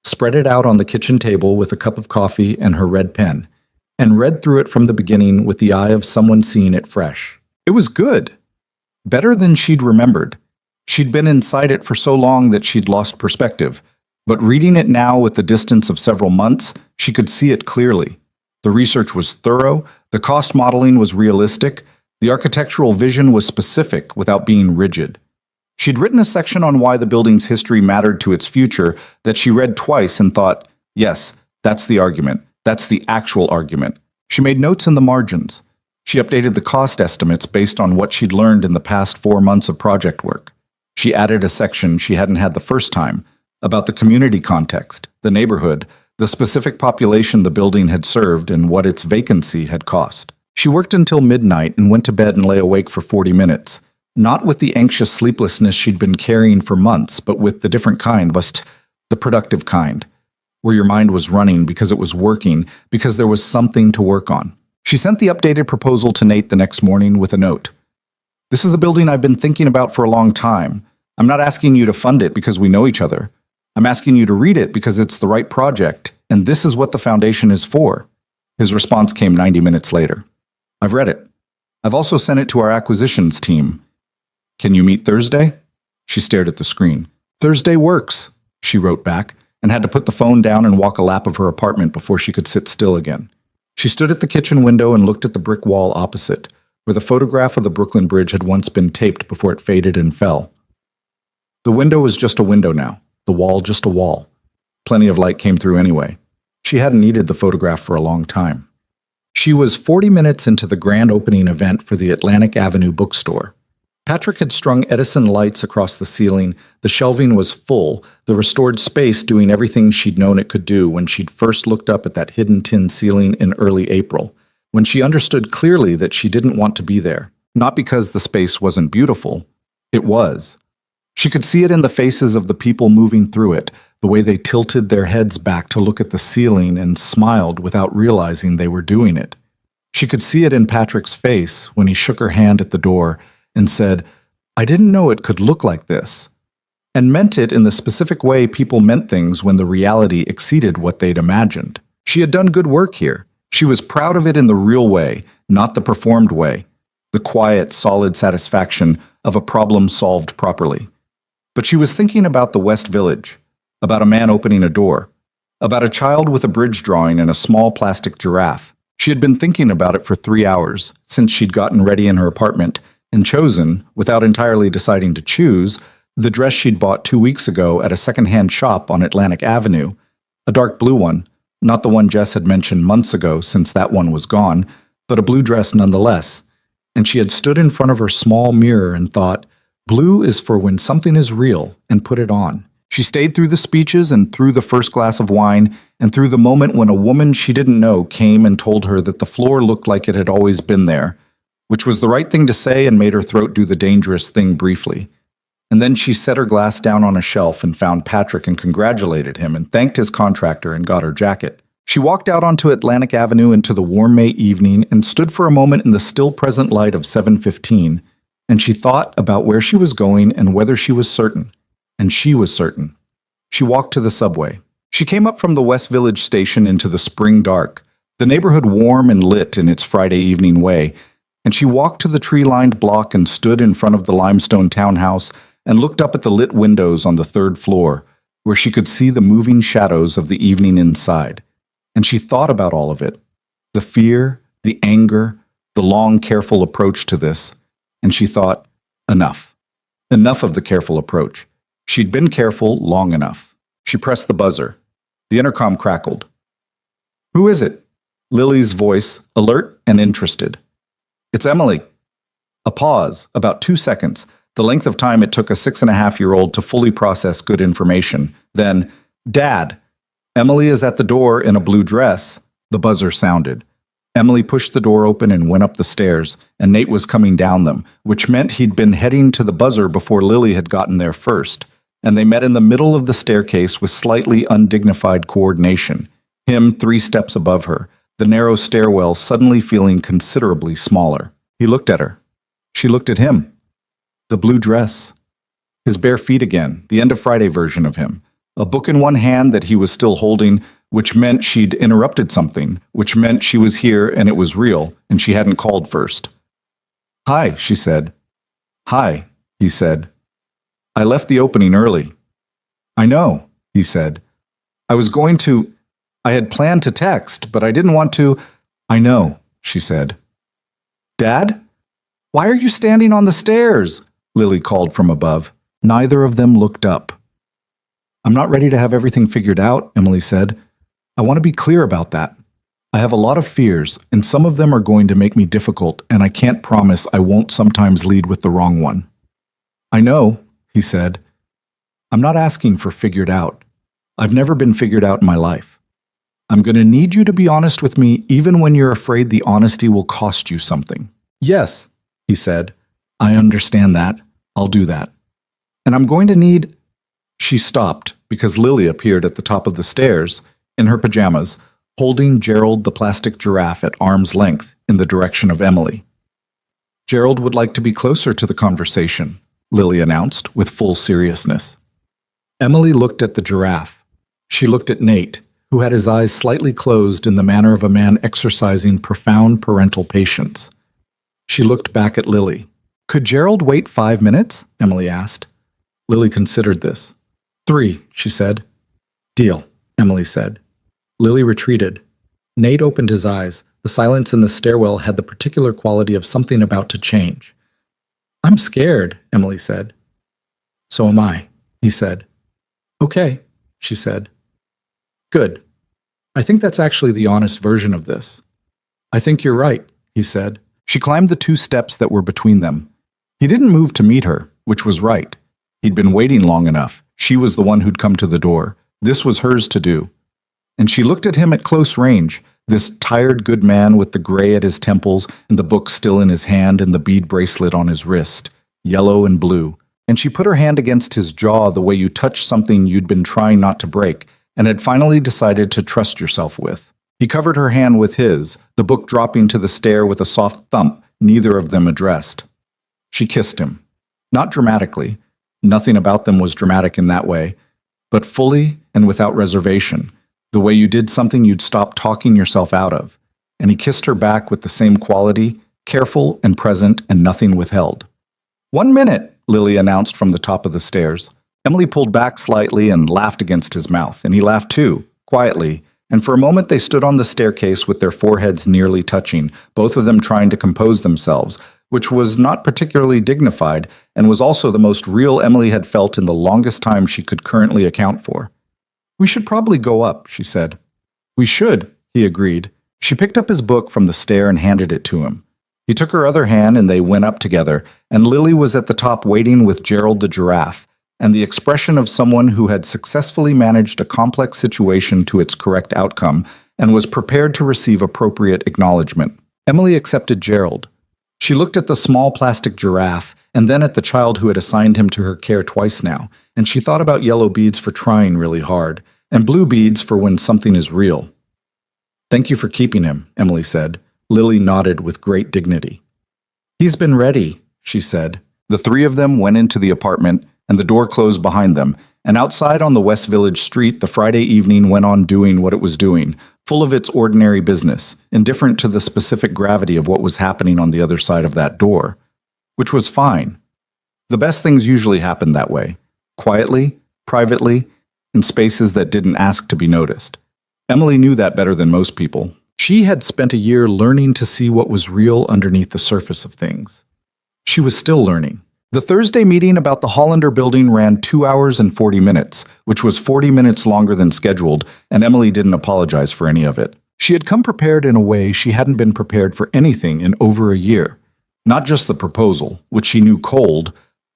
spread it out on the kitchen table with a cup of coffee and her red pen, and read through it from the beginning with the eye of someone seeing it fresh. It was good. Better than she'd remembered. She'd been inside it for so long that she'd lost perspective, but reading it now with the distance of several months, she could see it clearly. The research was thorough, the cost modeling was realistic, the architectural vision was specific without being rigid. She'd written a section on why the building's history mattered to its future that she read twice and thought, yes, that's the argument. That's the actual argument. She made notes in the margins. She updated the cost estimates based on what she'd learned in the past 4 months of project work. She added a section she hadn't had the first time about the community context, the neighborhood, the specific population the building had served, and what its vacancy had cost. She worked until midnight and went to bed and lay awake for 40 minutes. Not with the anxious sleeplessness she'd been carrying for months, but with the different kind, the productive kind, where your mind was running because it was working, because there was something to work on. She sent the updated proposal to Nate the next morning with a note. This is a building I've been thinking about for a long time. I'm not asking you to fund it because we know each other. I'm asking you to read it because it's the right project, and this is what the foundation is for. His response came 90 minutes later. I've read it. I've also sent it to our acquisitions team. Can you meet Thursday? She stared at the screen. Thursday works, she wrote back, and had to put the phone down and walk a lap of her apartment before she could sit still again. She stood at the kitchen window and looked at the brick wall opposite, where the photograph of the Brooklyn Bridge had once been taped before it faded and fell. The window was just a window now, the wall just a wall. Plenty of light came through anyway. She hadn't needed the photograph for a long time. She was 40 minutes into the grand opening event for the Atlantic Avenue bookstore. Patrick had strung Edison lights across the ceiling, the shelving was full, the restored space doing everything she'd known it could do when she'd first looked up at that hidden tin ceiling in early April, when she understood clearly that she didn't want to be there. Not because the space wasn't beautiful. It was. She could see it in the faces of the people moving through it, the way they tilted their heads back to look at the ceiling and smiled without realizing they were doing it. She could see it in Patrick's face when he shook her hand at the door and said, I didn't know it could look like this, and meant it in the specific way people meant things when the reality exceeded what they'd imagined. She had done good work here. She was proud of it in the real way, not the performed way, the quiet, solid satisfaction of a problem solved properly. But she was thinking about the West Village, about a man opening a door, about a child with a bridge drawing and a small plastic giraffe. She had been thinking about it for 3 hours, since she'd gotten ready in her apartment, and chosen, without entirely deciding to choose, the dress she'd bought 2 weeks ago at a second-hand shop on Atlantic Avenue, a dark blue one, not the one Jess had mentioned months ago since that one was gone, but a blue dress nonetheless. And she had stood in front of her small mirror and thought, blue is for when something is real, and put it on. She stayed through the speeches and through the first glass of wine and through the moment when a woman she didn't know came and told her that the floor looked like it had always been there, which was the right thing to say and made her throat do the dangerous thing briefly. And then she set her glass down on a shelf and found Patrick and congratulated him and thanked his contractor and got her jacket. She walked out onto Atlantic Avenue into the warm May evening and stood for a moment in the still present light of 7:15, and she thought about where she was going and whether she was certain. And she was certain. She walked to the subway. She came up from the West Village station into the spring dark, the neighborhood warm and lit in its Friday evening way, and she walked to the tree-lined block and stood in front of the limestone townhouse and looked up at the lit windows on the 3rd floor, where she could see the moving shadows of the evening inside. And she thought about all of it, the fear, the anger, the long, careful approach to this, and she thought, enough. Enough of the careful approach. She'd been careful long enough. She pressed the buzzer. The intercom crackled. "Who is it?" Lily's voice, alert and interested. "It's Emily." A pause, about 2 seconds, the length of time it took a 6.5-year-old to fully process good information. Then, "Dad, Emily is at the door in a blue dress." The buzzer sounded. Emily pushed the door open and went up the stairs, and Nate was coming down them, which meant he'd been heading to the buzzer before Lily had gotten there first. And they met in the middle of the staircase with slightly undignified coordination, him 3 steps above her, the narrow stairwell suddenly feeling considerably smaller. He looked at her. She looked at him. The blue dress. His bare feet again, the end of Friday version of him. A book in one hand that he was still holding, which meant she'd interrupted something, which meant she was here and it was real, and she hadn't called first. "Hi," she said. "Hi," he said. "I left the opening early." "I know," he said. I had planned to text, but I didn't want to." "I know," she said. "Dad? Why are you standing on the stairs?" Lily called from above. Neither of them looked up. "I'm not ready to have everything figured out," Emily said. "I want to be clear about that. I have a lot of fears, and some of them are going to make me difficult, and I can't promise I won't sometimes lead with the wrong one." "I know," he said. "I'm not asking for figured out. I've never been figured out in my life. I'm going to need you to be honest with me even when you're afraid the honesty will cost you something." "Yes," he said. "I understand that. I'll do that. And I'm going to need—" She stopped because Lily appeared at the top of the stairs, in her pajamas, holding Gerald the plastic giraffe at arm's length in the direction of Emily. "Gerald would like to be closer to the conversation," Lily announced with full seriousness. Emily looked at the giraffe. She looked at Nate, who had his eyes slightly closed in the manner of a man exercising profound parental patience. She looked back at Lily. "Could Gerald wait 5 minutes?" Emily asked. Lily considered this. 3, she said. "Deal," Emily said. Lily retreated. Nate opened his eyes. The silence in the stairwell had the particular quality of something about to change. "I'm scared," Emily said. "So am I," he said. "Okay," she said. "Good. I think that's actually the honest version of this." "I think you're right," he said. She climbed the 2 steps that were between them. He didn't move to meet her, which was right. He'd been waiting long enough. She was the one who'd come to the door. This was hers to do. And she looked at him at close range, this tired good man with the gray at his temples and the book still in his hand and the bead bracelet on his wrist, yellow and blue. And she put her hand against his jaw the way you touch something you'd been trying not to break and had finally decided to trust yourself with. He covered her hand with his, the book dropping to the stair with a soft thump neither of them addressed. She kissed him. Not dramatically. Nothing about them was dramatic in that way, but fully and without reservation, the way you did something you'd stop talking yourself out of. And he kissed her back with the same quality, careful and present and nothing withheld. "1 minute," Lily announced from the top of the stairs. Emily pulled back slightly and laughed against his mouth, and he laughed too, quietly, and for a moment they stood on the staircase with their foreheads nearly touching, both of them trying to compose themselves, which was not particularly dignified and was also the most real Emily had felt in the longest time she could currently account for. "We should probably go up," she said. "We should," he agreed. She picked up his book from the stair and handed it to him. He took her other hand and they went up together, and Lily was at the top waiting with Gerald the giraffe, and the expression of someone who had successfully managed a complex situation to its correct outcome and was prepared to receive appropriate acknowledgement. Emily accepted Gerald. She looked at the small plastic giraffe and then at the child who had assigned him to her care twice now, and she thought about yellow beads for trying really hard, and blue beads for when something is real. "Thank you for keeping him," Emily said. Lily nodded with great dignity. "He's been ready," she said. The three of them went into the apartment, and the door closed behind them, and outside on the West Village street the Friday evening went on doing what it was doing, full of its ordinary business, indifferent to the specific gravity of what was happening on the other side of that door. Which was fine. The best things usually happened that way, quietly, privately, in spaces that didn't ask to be noticed. Emily knew that better than most people. She had spent a year learning to see what was real underneath the surface of things. She was still learning. The Thursday meeting about the Hollander building ran 2 hours and 40 minutes, which was 40 minutes longer than scheduled, and Emily didn't apologize for any of it. She had come prepared in a way she hadn't been prepared for anything in over a year. Not just the proposal, which she knew cold,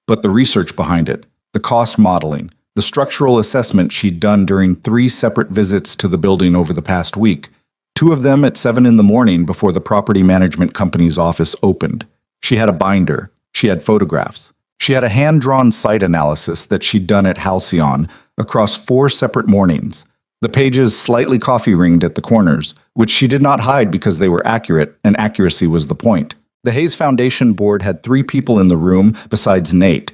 but the research behind it, the cost modeling, the structural assessment she'd done during 3 separate visits to the building over the past week, 2 of them at 7 in the morning before the property management company's office opened. She had a binder. She had photographs. She had a hand-drawn site analysis that she'd done at Halcyon across 4 separate mornings. The pages slightly coffee-ringed at the corners, which she did not hide because they were accurate, and accuracy was the point. The Hayes Foundation board had 3 people in the room besides Nate.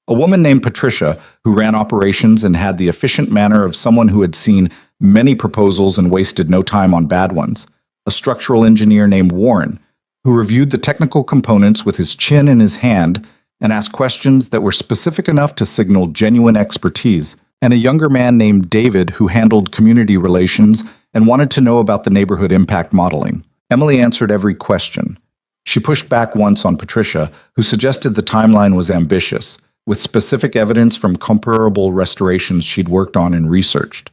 A woman named Patricia, who ran operations and had the efficient manner of someone who had seen many proposals and wasted no time on bad ones. A structural engineer named Warren, who reviewed the technical components with his chin in his hand and asked questions that were specific enough to signal genuine expertise, and a younger man named David who handled community relations and wanted to know about the neighborhood impact modeling. Emily answered every question. She pushed back once on Patricia, who suggested the timeline was ambitious, with specific evidence from comparable restorations she'd worked on and researched.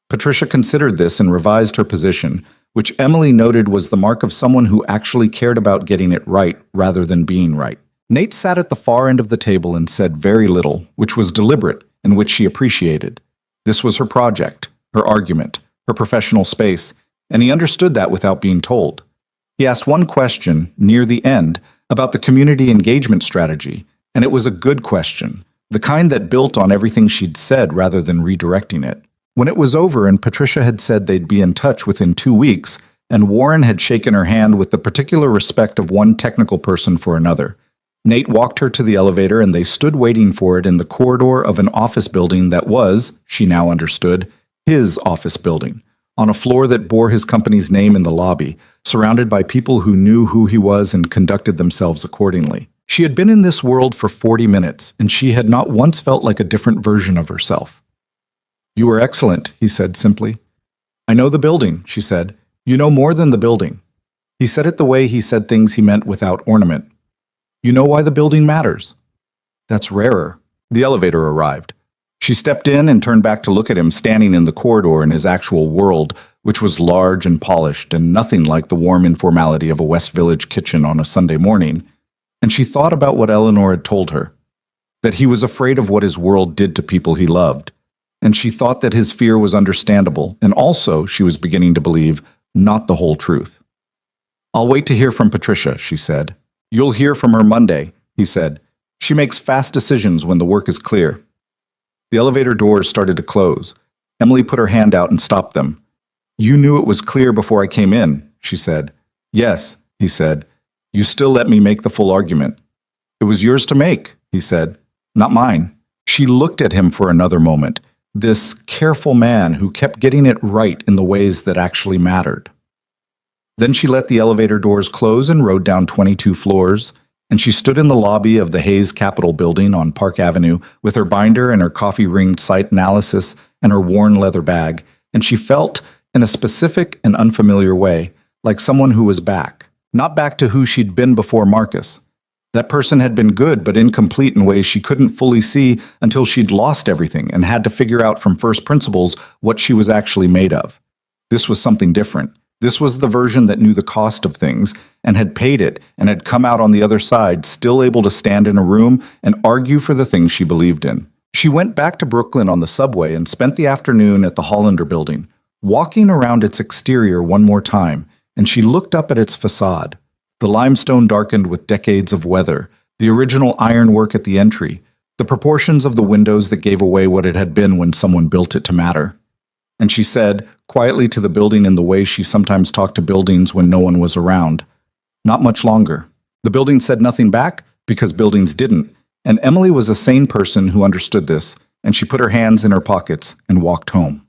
Patricia considered this and revised her position, which Emily noted was the mark of someone who actually cared about getting it right rather than being right. Nate sat at the far end of the table and said very little, which was deliberate and which she appreciated. This was her project, her argument, her professional space, and he understood that without being told. He asked one question, near the end, about the community engagement strategy, and it was a good question, the kind that built on everything she'd said rather than redirecting it. When it was over and Patricia had said they'd be in touch within 2 weeks, and Warren had shaken her hand with the particular respect of one technical person for another, Nate walked her to the elevator and they stood waiting for it in the corridor of an office building that was, she now understood, his office building, on a floor that bore his company's name in the lobby, surrounded by people who knew who he was and conducted themselves accordingly. She had been in this world for 40 minutes, and she had not once felt like a different version of herself. "You were excellent," he said simply. "I know the building," she said. "You know more than the building." He said it the way he said things he meant without ornament. "You know why the building matters." "That's rarer." The elevator arrived. She stepped in and turned back to look at him standing in the corridor in his actual world, which was large and polished and nothing like the warm informality of a West Village kitchen on a Sunday morning. And she thought about what Eleanor had told her, that he was afraid of what his world did to people he loved. And she thought that his fear was understandable, and also, she was beginning to believe, not the whole truth. "I'll wait to hear from Patricia," she said. "You'll hear from her Monday," he said. "She makes fast decisions when the work is clear." The elevator doors started to close. Emily put her hand out and stopped them. "You knew it was clear before I came in," she said. "Yes," he said. "You still let me make the full argument." "It was yours to make," he said. "Not mine." She looked at him for another moment, this careful man who kept getting it right in the ways that actually mattered. Then she let the elevator doors close and rode down 22 floors, and she stood in the lobby of the Hayes Capitol building on Park Avenue with her binder and her coffee-ringed site analysis and her worn leather bag, and she felt, in a specific and unfamiliar way, like someone who was back. Not back to who she'd been before Marcus. That person had been good but incomplete in ways she couldn't fully see until she'd lost everything and had to figure out from first principles what she was actually made of. This was something different. This was the version that knew the cost of things and had paid it and had come out on the other side, still able to stand in a room and argue for the things she believed in. She went back to Brooklyn on the subway and spent the afternoon at the Hollander building, walking around its exterior one more time, and she looked up at its facade. The limestone darkened with decades of weather, the original ironwork at the entry, the proportions of the windows that gave away what it had been when someone built it to matter. And she said, quietly to the building in the way she sometimes talked to buildings when no one was around, "Not much longer." The building said nothing back because buildings didn't, and Emily was a sane person who understood this, and she put her hands in her pockets and walked home.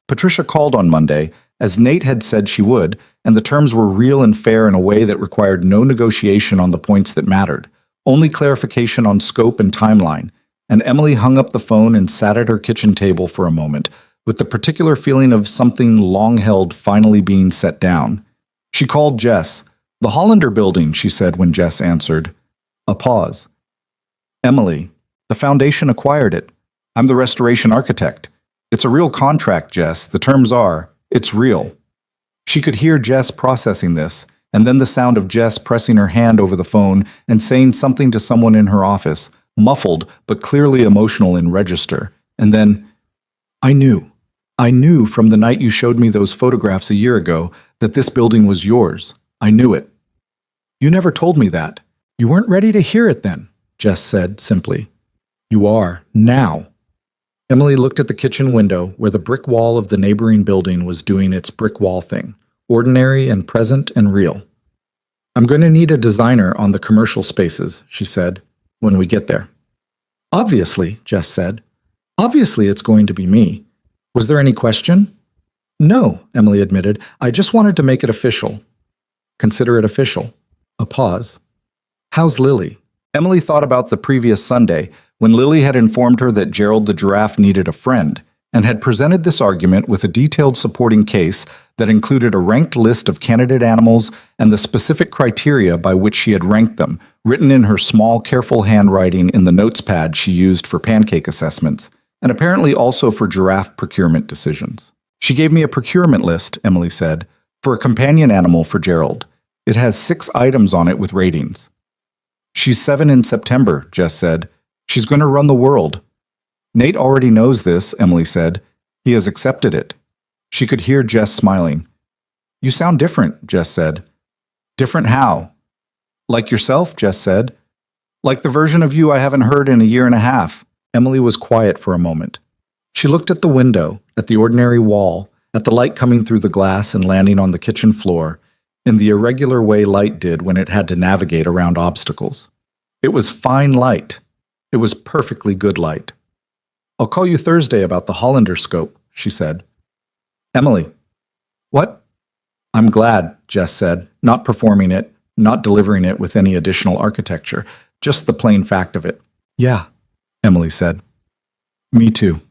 Patricia called on Monday, as Nate had said she would, and the terms were real and fair in a way that required no negotiation on the points that mattered, only clarification on scope and timeline, and Emily hung up the phone and sat at her kitchen table for a moment, with the particular feeling of something long held finally being set down. She called Jess. "The Hollander building," she said when Jess answered. A pause. "Emily, the foundation acquired it. I'm the restoration architect. It's a real contract, Jess. The terms are, it's real." She could hear Jess processing this, and then the sound of Jess pressing her hand over the phone and saying something to someone in her office, muffled but clearly emotional in register. And then, I knew from the night you showed me those photographs a year ago that this building was yours. I knew it." "You never told me that. You weren't ready to hear it then," Jess said simply. "You are, now." Emily looked at the kitchen window where the brick wall of the neighboring building was doing its brick wall thing, ordinary and present and real. "I'm going to need a designer on the commercial spaces," she said, "when we get there." "Obviously," Jess said. "Obviously it's going to be me. Was there any question?" "No," Emily admitted. "I just wanted to make it official." "Consider it official." A pause. "How's Lily?" Emily thought about the previous Sunday, when Lily had informed her that Gerald the giraffe needed a friend, and had presented this argument with a detailed supporting case that included a ranked list of candidate animals and the specific criteria by which she had ranked them, written in her small, careful handwriting in the notes pad she used for pancake assessments, and apparently also for giraffe procurement decisions. "She gave me a procurement list," Emily said, "for a companion animal for Gerald. It has 6 items on it with ratings." "She's 7 in September," Jess said. "She's going to run the world." "Nate already knows this," Emily said. "He has accepted it." She could hear Jess smiling. "You sound different," Jess said. "Different how?" "Like yourself," Jess said. "Like the version of you I haven't heard in a year and a half." Emily was quiet for a moment. She looked at the window, at the ordinary wall, at the light coming through the glass and landing on the kitchen floor, in the irregular way light did when it had to navigate around obstacles. It was fine light. It was perfectly good light. "I'll call you Thursday about the Hollander scope," she said. "Emily." "What?" "I'm glad," Jess said, not performing it, not delivering it with any additional architecture, just the plain fact of it. "Yeah," Emily said. "Me too."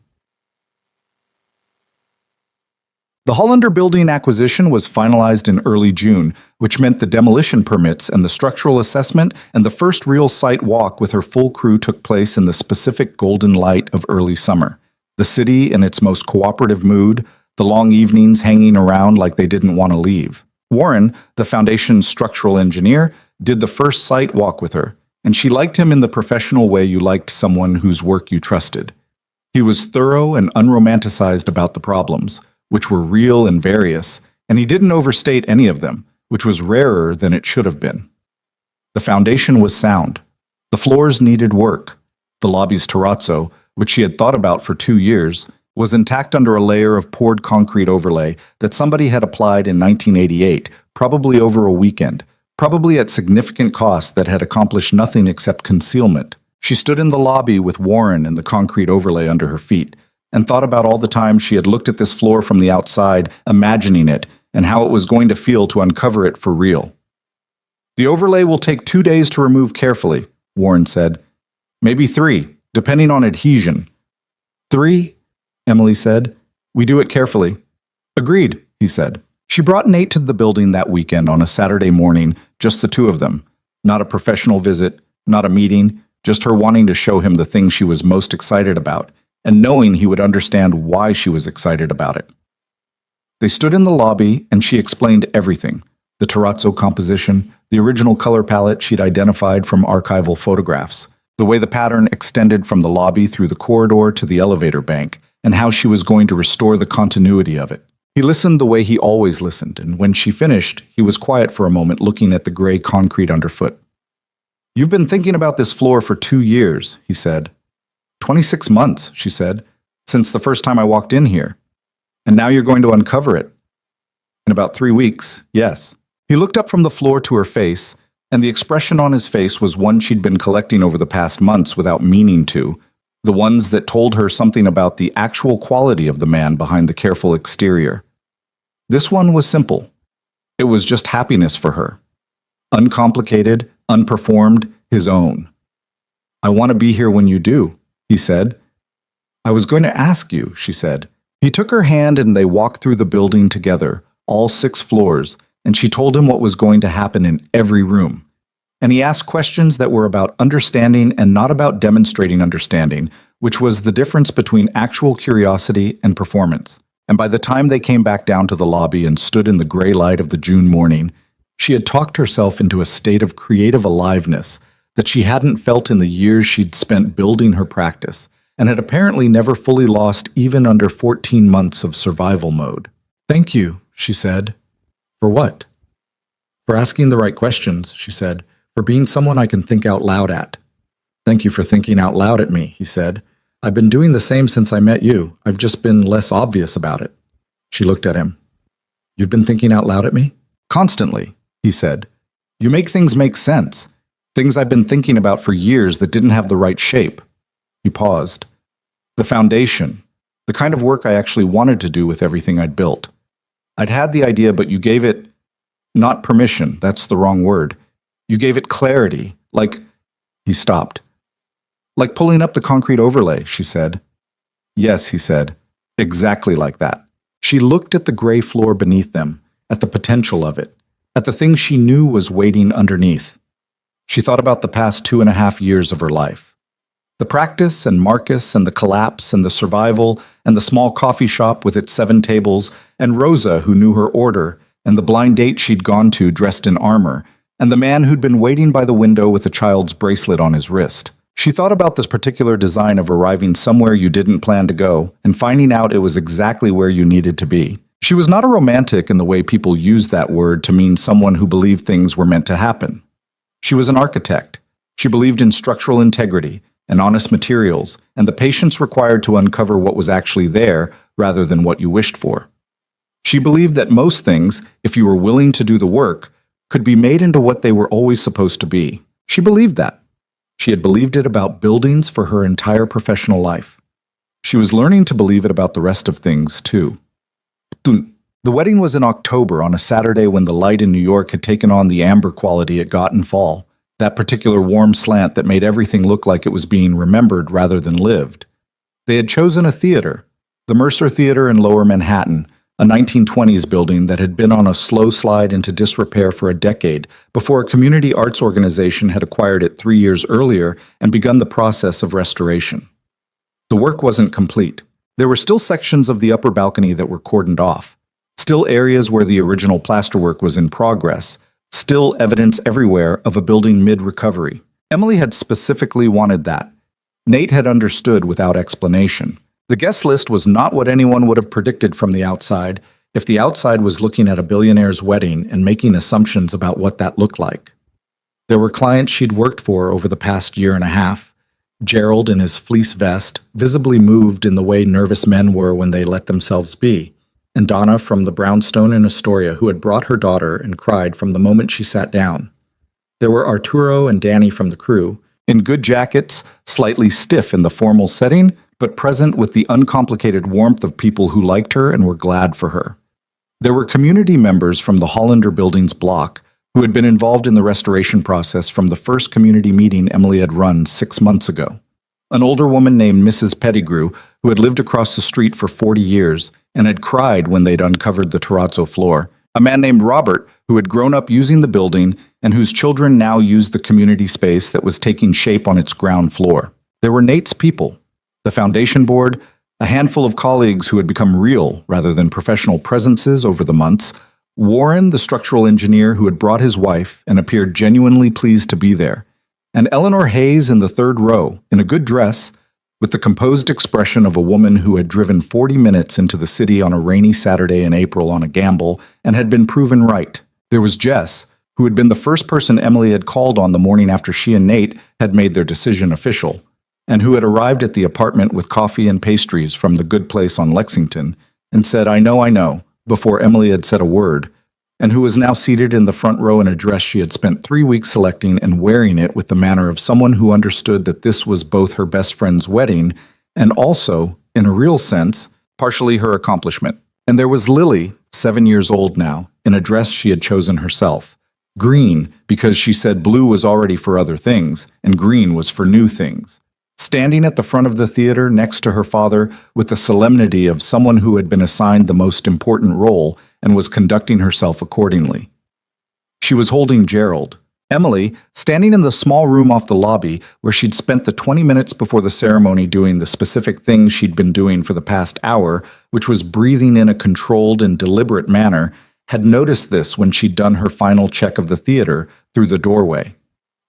The Hollander building acquisition was finalized in early June, which meant the demolition permits and the structural assessment and the first real site walk with her full crew took place in the specific golden light of early summer. The city in its most cooperative mood, the long evenings hanging around like they didn't want to leave. Warren, the foundation's structural engineer, did the first site walk with her, and she liked him in the professional way you liked someone whose work you trusted. He was thorough and unromanticized about the problems, which were real and various, and he didn't overstate any of them, which was rarer than it should have been. The foundation was sound. The floors needed work. The lobby's terrazzo, which she had thought about for 2 years, was intact under a layer of poured concrete overlay that somebody had applied in 1988, probably over a weekend, probably at significant cost that had accomplished nothing except concealment. She stood in the lobby with Warren and the concrete overlay under her feet, and thought about all the times she had looked at this floor from the outside, imagining it, and how it was going to feel to uncover it for real. The overlay will take 2 days to remove carefully, Warren said. Maybe 3, depending on adhesion. 3, Emily said. We do it carefully. Agreed, he said. She brought Nate to the building that weekend on a Saturday morning, just the two of them. Not a professional visit, not a meeting, just her wanting to show him the thing she was most excited about, and knowing he would understand why she was excited about it. They stood in the lobby, and she explained everything. The terrazzo composition, the original color palette she'd identified from archival photographs, the way the pattern extended from the lobby through the corridor to the elevator bank, and how she was going to restore the continuity of it. He listened the way he always listened, and when she finished, he was quiet for a moment looking at the gray concrete underfoot. You've been thinking about this floor for 2 years, he said. 26 months, she said, since the first time I walked in here. And now you're going to uncover it. In about 3 weeks, yes. He looked up from the floor to her face, and the expression on his face was one she'd been collecting over the past months without meaning to, the ones that told her something about the actual quality of the man behind the careful exterior. This one was simple. It was just happiness for her. Uncomplicated, unperformed, his own. I want to be here when you do, he said. I was going to ask you, she said. He took her hand and they walked through the building together, all 6 floors, and she told him what was going to happen in every room. And he asked questions that were about understanding and not about demonstrating understanding, which was the difference between actual curiosity and performance. And by the time they came back down to the lobby and stood in the gray light of the June morning, she had talked herself into a state of creative aliveness that she hadn't felt in the years she'd spent building her practice, and had apparently never fully lost even under 14 months of survival mode. Thank you, she said. For what? For asking the right questions, she said. For being someone I can think out loud at. Thank you for thinking out loud at me, he said. I've been doing the same since I met you. I've just been less obvious about it. She looked at him. You've been thinking out loud at me? Constantly, he said. You make things make sense. Things I've been thinking about for years that didn't have the right shape. He paused. The foundation. The kind of work I actually wanted to do with everything I'd built. I'd had the idea, but you gave it... not permission, that's the wrong word. You gave it clarity, like... He stopped. Like pulling up the concrete overlay, she said. Yes, he said. Exactly like that. She looked at the gray floor beneath them, at the potential of it, at the thing she knew was waiting underneath. She thought about the past 2.5 years of her life. The practice and Marcus and the collapse and the survival and the small coffee shop with its 7 tables and Rosa who knew her order and the blind date she'd gone to dressed in armor and the man who'd been waiting by the window with a child's bracelet on his wrist. She thought about this particular design of arriving somewhere you didn't plan to go and finding out it was exactly where you needed to be. She was not a romantic in the way people use that word to mean someone who believed things were meant to happen. She was an architect. She believed in structural integrity and honest materials and the patience required to uncover what was actually there rather than what you wished for. She believed that most things, if you were willing to do the work, could be made into what they were always supposed to be. She believed that. She had believed it about buildings for her entire professional life. She was learning to believe it about the rest of things, too. The wedding was in October on a Saturday when the light in New York had taken on the amber quality it got in fall, that particular warm slant that made everything look like it was being remembered rather than lived. They had chosen a theater, the Mercer Theater in Lower Manhattan, a 1920s building that had been on a slow slide into disrepair for a decade before a community arts organization had acquired it 3 years earlier and begun the process of restoration. The work wasn't complete. There were still sections of the upper balcony that were cordoned off, still areas where the original plasterwork was in progress, still evidence everywhere of a building mid-recovery. Emily had specifically wanted that. Nate had understood without explanation. The guest list was not what anyone would have predicted from the outside if the outside was looking at a billionaire's wedding and making assumptions about what that looked like. There were clients she'd worked for over the past 1.5 years. Gerald in his fleece vest, visibly moved in the way nervous men were when they let themselves be, and Donna from the brownstone in Astoria who had brought her daughter and cried from the moment she sat down. There were Arturo and Danny from the crew, in good jackets, slightly stiff in the formal setting, but present with the uncomplicated warmth of people who liked her and were glad for her. There were community members from the Hollander Building's block, who had been involved in the restoration process from the first community meeting Emily had run 6 months ago. An older woman named Mrs. Pettigrew, who had lived across the street for 40 years and had cried when they'd uncovered the terrazzo floor. A man named Robert, who had grown up using the building and whose children now used the community space that was taking shape on its ground floor. There were Nate's people, the foundation board, a handful of colleagues who had become real rather than professional presences over the months, Warren, the structural engineer who had brought his wife and appeared genuinely pleased to be there, and Eleanor Hayes in the third row, in a good dress, with the composed expression of a woman who had driven 40 minutes into the city on a rainy Saturday in April on a gamble and had been proven right. There was Jess, who had been the first person Emily had called on the morning after she and Nate had made their decision official, and who had arrived at the apartment with coffee and pastries from the good place on Lexington and said, I know, before Emily had said a word, and who was now seated in the front row in a dress she had spent 3 weeks selecting and wearing it with the manner of someone who understood that this was both her best friend's wedding and also, in a real sense, partially her accomplishment. And there was Lily, 7 years old now, in a dress she had chosen herself. Green, because she said blue was already for other things, and green was for new things. Standing at the front of the theater next to her father with the solemnity of someone who had been assigned the most important role and was conducting herself accordingly. She was holding Gerald. Emily, standing in the small room off the lobby where she'd spent the 20 minutes before the ceremony doing the specific thing she'd been doing for the past hour, which was breathing in a controlled and deliberate manner, had noticed this when she'd done her final check of the theater through the doorway.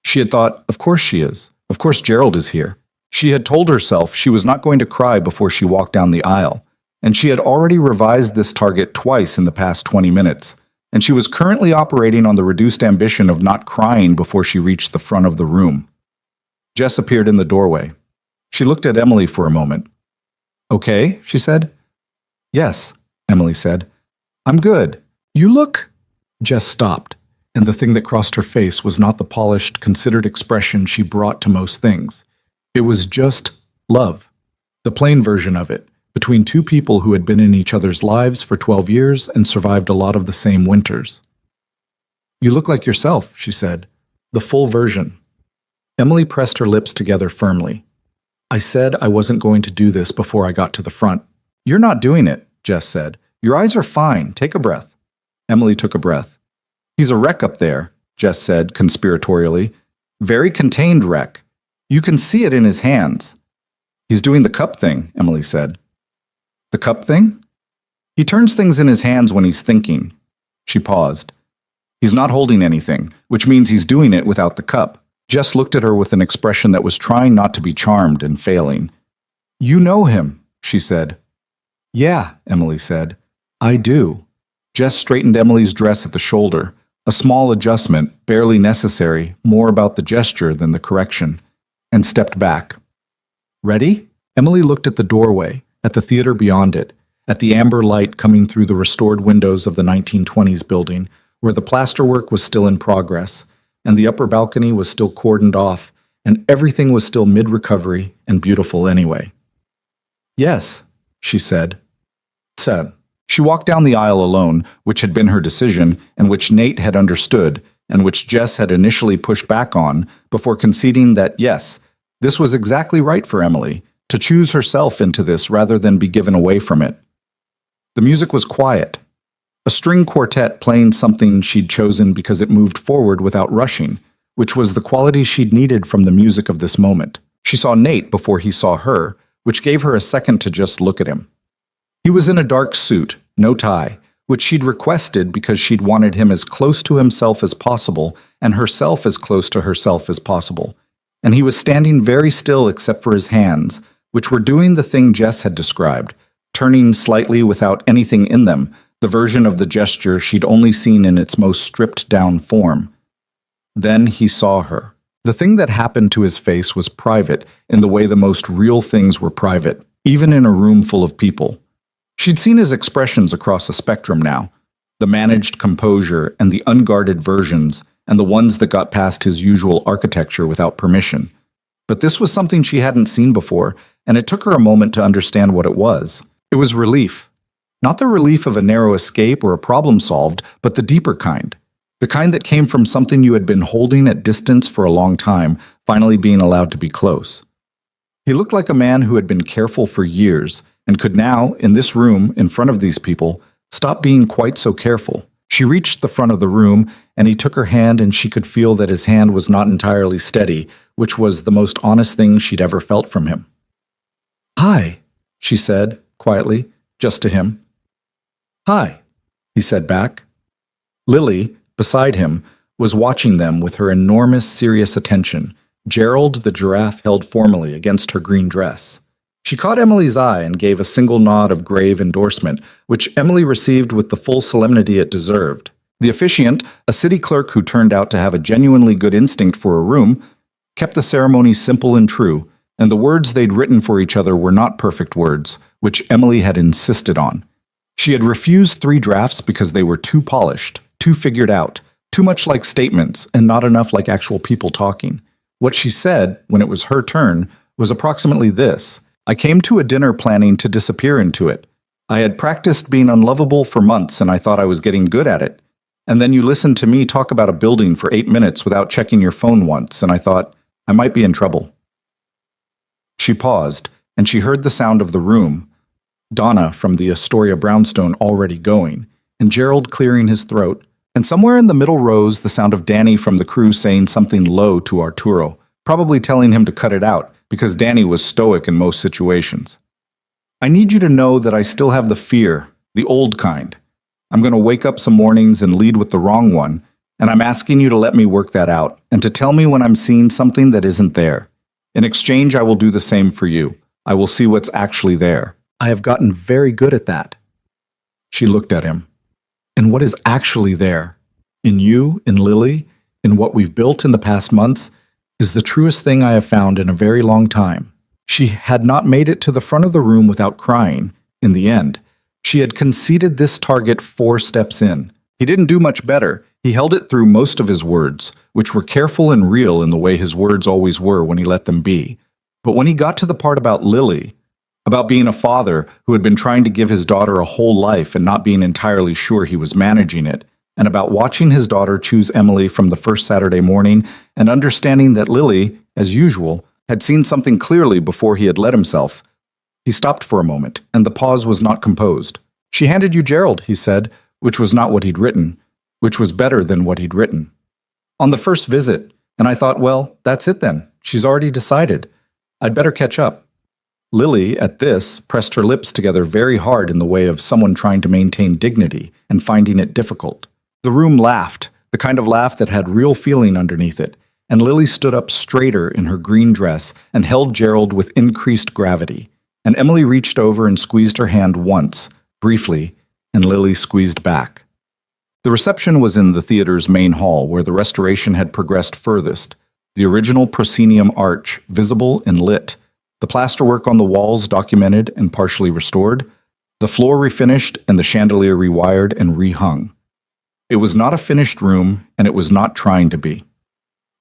She had thought, of course she is. Of course Gerald is here. She had told herself she was not going to cry before she walked down the aisle, and she had already revised this target twice in the past 20 minutes, and she was currently operating on the reduced ambition of not crying before she reached the front of the room. Jess appeared in the doorway. She looked at Emily for a moment. Okay, she said. Yes, Emily said. I'm good. You look... Jess stopped, and the thing that crossed her face was not the polished, considered expression she brought to most things. It was just love, the plain version of it, between two people who had been in each other's lives for 12 years and survived a lot of the same winters. You look like yourself, she said, the full version. Emily pressed her lips together firmly. I said I wasn't going to do this before I got to the front. You're not doing it, Jess said. Your eyes are fine. Take a breath. Emily took a breath. He's a wreck up there, Jess said conspiratorially. Very contained wreck. You can see it in his hands. He's doing the cup thing, Emily said. The cup thing? He turns things in his hands when he's thinking. She paused. He's not holding anything, which means he's doing it without the cup. Jess looked at her with an expression that was trying not to be charmed and failing. You know him, she said. Yeah, Emily said. I do. Jess straightened Emily's dress at the shoulder, a small adjustment, barely necessary, more about the gesture than the correction, and stepped back. Ready? Emily looked at the doorway, at the theater beyond it, at the amber light coming through the restored windows of the 1920s building, where the plasterwork was still in progress, and the upper balcony was still cordoned off, and everything was still mid-recovery and beautiful anyway. Yes, she said. She walked down the aisle alone, which had been her decision, and which Nate had understood, and which Jess had initially pushed back on, before conceding that, yes, this was exactly right for Emily, to choose herself into this rather than be given away from it. The music was quiet. A string quartet playing something she'd chosen because it moved forward without rushing, which was the quality she'd needed from the music of this moment. She saw Nate before he saw her, which gave her a second to just look at him. He was in a dark suit, no tie, which she'd requested because she'd wanted him as close to himself as possible and herself as close to herself as possible. And he was standing very still except for his hands, which were doing the thing Jess had described, turning slightly without anything in them, the version of the gesture she'd only seen in its most stripped-down form. Then he saw her. The thing that happened to his face was private in the way the most real things were private, even in a room full of people. She'd seen his expressions across a spectrum now, the managed composure and the unguarded versions, and the ones that got past his usual architecture without permission. But this was something she hadn't seen before, and it took her a moment to understand what it was. It was relief. Not the relief of a narrow escape or a problem solved, but the deeper kind. The kind that came from something you had been holding at distance for a long time, finally being allowed to be close. He looked like a man who had been careful for years and could now, in this room, in front of these people, stop being quite so careful. She reached the front of the room, and he took her hand, and she could feel that his hand was not entirely steady, which was the most honest thing she'd ever felt from him. "Hi," she said, quietly, just to him. "Hi," he said back. Lily, beside him, was watching them with her enormous, serious attention, Gerald the giraffe held formally against her green dress. She caught Emily's eye and gave a single nod of grave endorsement, which Emily received with the full solemnity it deserved. The officiant, a city clerk who turned out to have a genuinely good instinct for a room, kept the ceremony simple and true, and the words they'd written for each other were not perfect words, which Emily had insisted on. She had refused 3 drafts because they were too polished, too figured out, too much like statements, and not enough like actual people talking. What she said, when it was her turn, was approximately this: "I came to a dinner planning to disappear into it. I had practiced being unlovable for months and I thought I was getting good at it. And then you listened to me talk about a building for 8 minutes without checking your phone once, and I thought, I might be in trouble." She paused, and she heard the sound of the room, Donna from the Astoria brownstone already going, and Gerald clearing his throat, and somewhere in the middle rows the sound of Danny from the crew saying something low to Arturo, probably telling him to cut it out, because Danny was stoic in most situations. "I need you to know that I still have the fear, the old kind. I'm going to wake up some mornings and lead with the wrong one, and I'm asking you to let me work that out, and to tell me when I'm seeing something that isn't there. In exchange, I will do the same for you. I will see what's actually there. I have gotten very good at that." She looked at him. "And what is actually there, in you, in Lily, in what we've built in the past months, is the truest thing I have found in a very long time." She had not made it to the front of the room without crying, in the end. She had conceded this target 4 steps in. He didn't do much better. He held it through most of his words, which were careful and real in the way his words always were when he let them be. But when he got to the part about Lily, about being a father who had been trying to give his daughter a whole life and not being entirely sure he was managing it, and about watching his daughter choose Emily from the first Saturday morning and understanding that Lily, as usual, had seen something clearly before he had let himself, he stopped for a moment, and the pause was not composed. "She handed you Gerald," he said, which was not what he'd written, which was better than what he'd written. "On the first visit, and I thought, well, that's it then. She's already decided. I'd better catch up." Lily, at this, pressed her lips together very hard in the way of someone trying to maintain dignity and finding it difficult. The room laughed, the kind of laugh that had real feeling underneath it, and Lily stood up straighter in her green dress and held Gerald with increased gravity. And Emily reached over and squeezed her hand once, briefly, and Lily squeezed back. The reception was in the theater's main hall, where the restoration had progressed furthest, the original proscenium arch visible and lit, the plasterwork on the walls documented and partially restored, the floor refinished and the chandelier rewired and rehung. It was not a finished room, and it was not trying to be.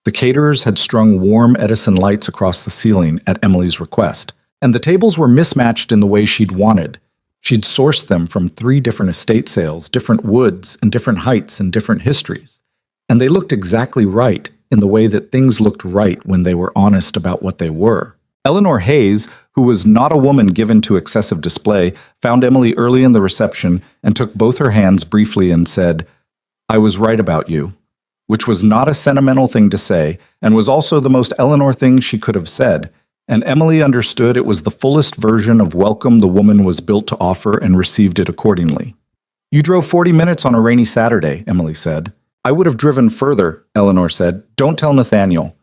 The caterers had strung warm Edison lights across the ceiling at Emily's request, and the tables were mismatched in the way she'd wanted. She'd sourced them from 3 different estate sales, different woods, and different heights and different histories. And they looked exactly right in the way that things looked right when they were honest about what they were. Eleanor Hayes, who was not a woman given to excessive display, found Emily early in the reception and took both her hands briefly and said, "I was right about you," which was not a sentimental thing to say and was also the most Eleanor thing she could have said. And Emily understood it was the fullest version of welcome the woman was built to offer and received it accordingly. "You drove 40 minutes on a rainy Saturday," Emily said. "I would have driven further," Eleanor said. "Don't tell Nathaniel."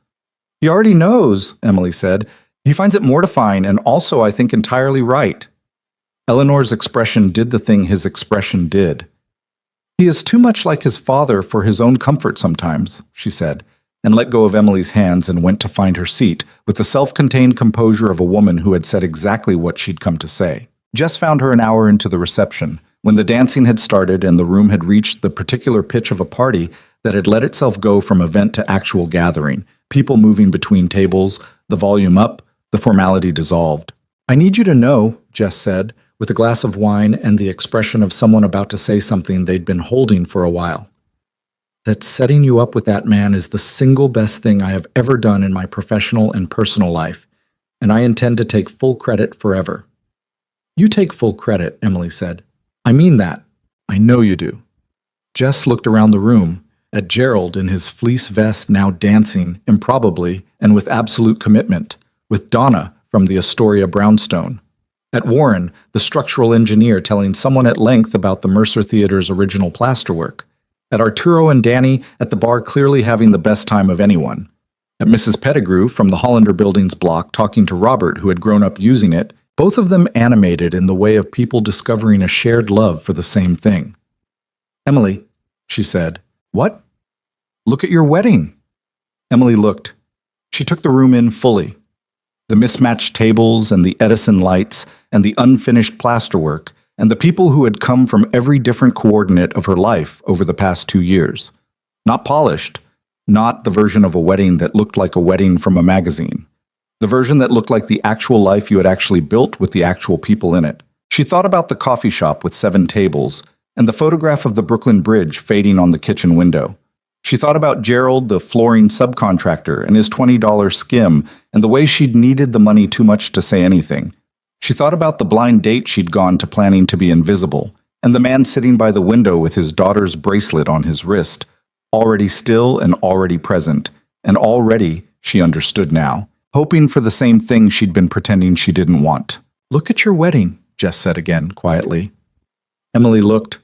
"He already knows," Emily said. "He finds it mortifying and also, I think, entirely right." Eleanor's expression did the thing his expression did. "He is too much like his father for his own comfort sometimes," she said, and let go of Emily's hands and went to find her seat with the self-contained composure of a woman who had said exactly what she'd come to say. Jess found her an hour into the reception, when the dancing had started and the room had reached the particular pitch of a party that had let itself go from event to actual gathering, people moving between tables, the volume up, the formality dissolved. "I need you to know," Jess said, with a glass of wine and the expression of someone about to say something they'd been holding for a while. that setting you up with that man is the single best thing I have ever done in my professional and personal life, and I intend to take full credit forever." "You take full credit," Emily said. "I mean that. I know you do." Jess looked around the room, at Gerald in his fleece vest now dancing, improbably and with absolute commitment, with Donna from the Astoria brownstone, at Warren, the structural engineer telling someone at length about the Mercer Theater's original plasterwork, at Arturo and Danny at the bar clearly having the best time of anyone, at Mrs. Pettigrew from the Hollander Building's block talking to Robert who had grown up using it, both of them animated in the way of people discovering a shared love for the same thing. "Emily," she said. "What?" "Look at your wedding." Emily looked. She took the room in fully. The mismatched tables and the Edison lights and the unfinished plasterwork and the people who had come from every different coordinate of her life over the past 2 years. Not polished, not the version of a wedding that looked like a wedding from a magazine. The version that looked like the actual life you had actually built with the actual people in it. She thought about the coffee shop with 7 tables and the photograph of the Brooklyn Bridge fading on the kitchen window. She thought about Gerald, the flooring subcontractor, and his $20 skim, and the way she'd needed the money too much to say anything. She thought about the blind date she'd gone to planning to be invisible, and the man sitting by the window with his daughter's bracelet on his wrist, already still and already present, and already, she understood now, hoping for the same thing she'd been pretending she didn't want. "Look at your wedding," Jess said again, quietly. Emily looked.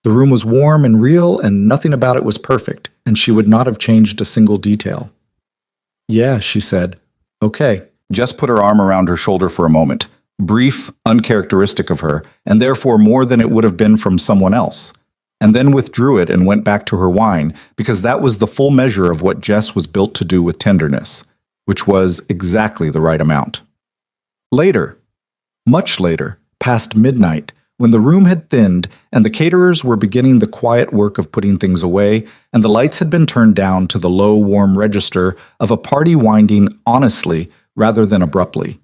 The room was warm and real, and nothing about it was perfect, and she would not have changed a single detail. "Yeah," she said. "Okay." Jess put her arm around her shoulder for a moment, brief, uncharacteristic of her, and therefore more than it would have been from someone else, and then withdrew it and went back to her wine, because that was the full measure of what Jess was built to do with tenderness, which was exactly the right amount. Later, much later, past midnight, when the room had thinned and the caterers were beginning the quiet work of putting things away, and the lights had been turned down to the low, warm register of a party winding honestly rather than abruptly,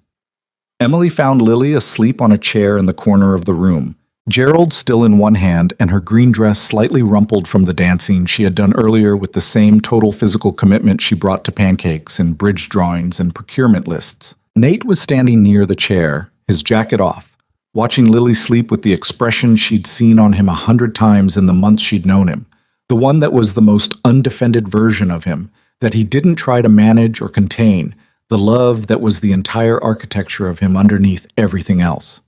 Emily found Lily asleep on a chair in the corner of the room, Gerald still in one hand and her green dress slightly rumpled from the dancing she had done earlier with the same total physical commitment she brought to pancakes and bridge drawings and procurement lists. Nate was standing near the chair, his jacket off, watching Lily sleep with the expression she'd seen on him 100 times in the months she'd known him, the one that was the most undefended version of him, that he didn't try to manage or contain, the love that was the entire architecture of him underneath everything else.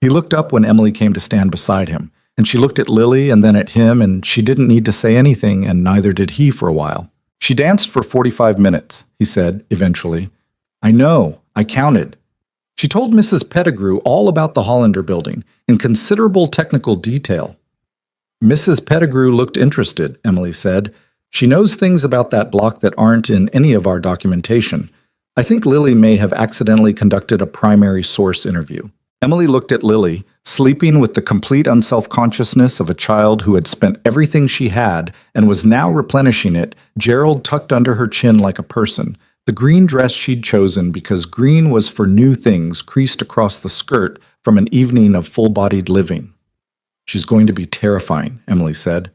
He looked up when Emily came to stand beside him, and she looked at Lily and then at him, and she didn't need to say anything, and neither did he for a while. "She danced for 45 minutes, he said, eventually. "I know, I counted. She told Mrs. Pettigrew all about the Hollander Building, in considerable technical detail." "Mrs. Pettigrew looked interested," Emily said. "She knows things about that block that aren't in any of our documentation. I think Lily may have accidentally conducted a primary source interview." Emily looked at Lily, sleeping with the complete unself-consciousness of a child who had spent everything she had and was now replenishing it, Gerald tucked under her chin like a person, the green dress she'd chosen because green was for new things creased across the skirt from an evening of full-bodied living. "She's going to be terrifying," Emily said.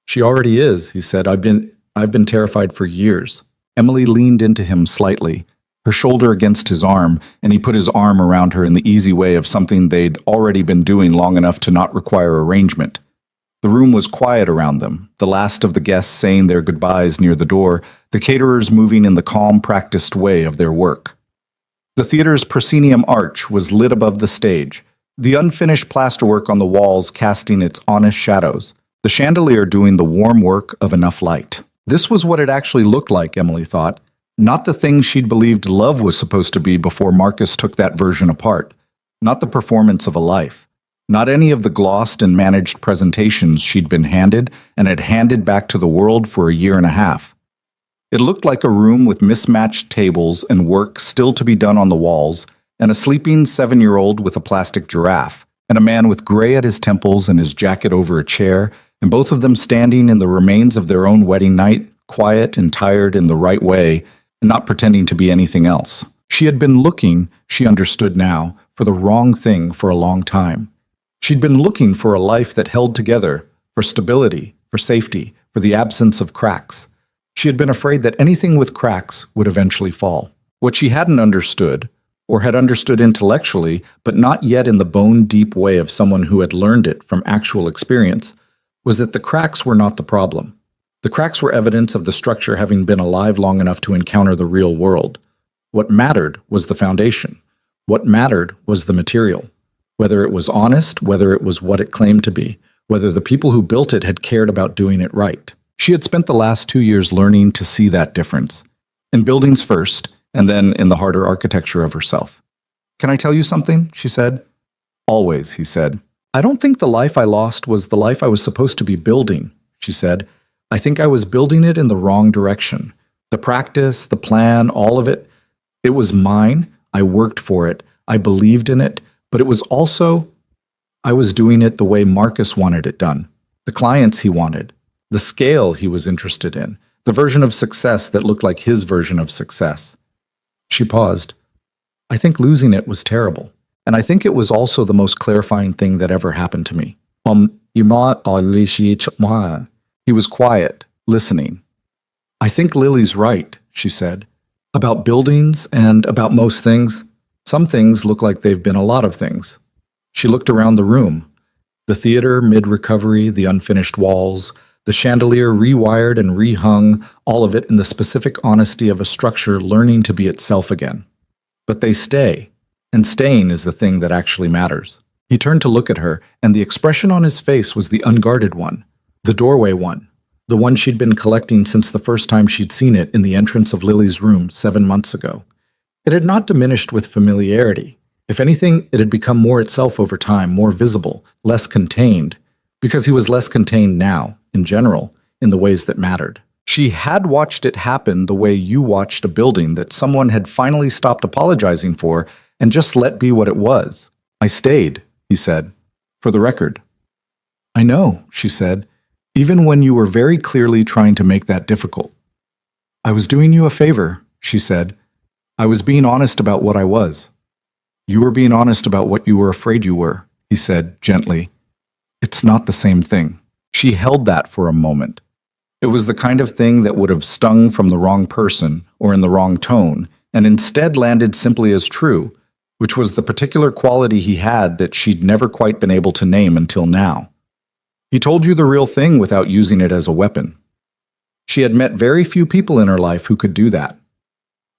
"She already is," he said. I've been terrified for years." Emily leaned into him slightly, her shoulder against his arm, and he put his arm around her in the easy way of something they'd already been doing long enough to not require arrangement. The room was quiet around them, the last of the guests saying their goodbyes near the door, the caterers moving in the calm, practiced way of their work. The theater's proscenium arch was lit above the stage, the unfinished plasterwork on the walls casting its honest shadows, the chandelier doing the warm work of enough light. This was what it actually looked like, Emily thought, not the thing she'd believed love was supposed to be before Marcus took that version apart, not the performance of a life. Not any of the glossed and managed presentations she'd been handed and had handed back to the world for a year and a half. It looked like a room with mismatched tables and work still to be done on the walls, and a sleeping 7-year-old with a plastic giraffe, and a man with gray at his temples and his jacket over a chair, and both of them standing in the remains of their own wedding night, quiet and tired in the right way, and not pretending to be anything else. She had been looking, she understood now, for the wrong thing for a long time. She'd been looking for a life that held together, for stability, for safety, for the absence of cracks. She had been afraid that anything with cracks would eventually fall. What she hadn't understood, or had understood intellectually, but not yet in the bone-deep way of someone who had learned it from actual experience, was that the cracks were not the problem. The cracks were evidence of the structure having been alive long enough to encounter the real world. What mattered was the foundation. What mattered was the material. Whether it was honest, whether it was what it claimed to be, whether the people who built it had cared about doing it right. She had spent the last 2 years learning to see that difference. In buildings first, and then in the harder architecture of herself. "Can I tell you something?" she said. "Always," he said. "I don't think the life I lost was the life I was supposed to be building," she said. "I think I was building it in the wrong direction. The practice, the plan, all of it. It was mine. I worked for it. I believed in it. But it was also, I was doing it the way Marcus wanted it done. The clients he wanted. The scale he was interested in. The version of success that looked like his version of success." She paused. "I think losing it was terrible. And I think it was also the most clarifying thing that ever happened to me." He was quiet, listening. "I think Lily's right," she said. "About buildings and about most things. Some things look like they've been a lot of things." She looked around the room. The theater, mid-recovery, the unfinished walls, the chandelier rewired and rehung, all of it in the specific honesty of a structure learning to be itself again. But they stay, and staying is the thing that actually matters. He turned to look at her, and the expression on his face was the unguarded one, the doorway one, the one she'd been collecting since the first time she'd seen it in the entrance of Lily's room 7 months ago. It had not diminished with familiarity. If anything, it had become more itself over time, more visible, less contained, because he was less contained now, in general, in the ways that mattered. She had watched it happen the way you watched a building that someone had finally stopped apologizing for and just let be what it was. "I stayed," he said, "for the record." "I know," she said, "even when you were very clearly trying to make that difficult." "I was doing you a favor," she said. "I was being honest about what I was." "You were being honest about what you were afraid you were," he said gently. "It's not the same thing." She held that for a moment. It was the kind of thing that would have stung from the wrong person or in the wrong tone, and instead landed simply as true, which was the particular quality he had that she'd never quite been able to name until now. He told you the real thing without using it as a weapon. She had met very few people in her life who could do that.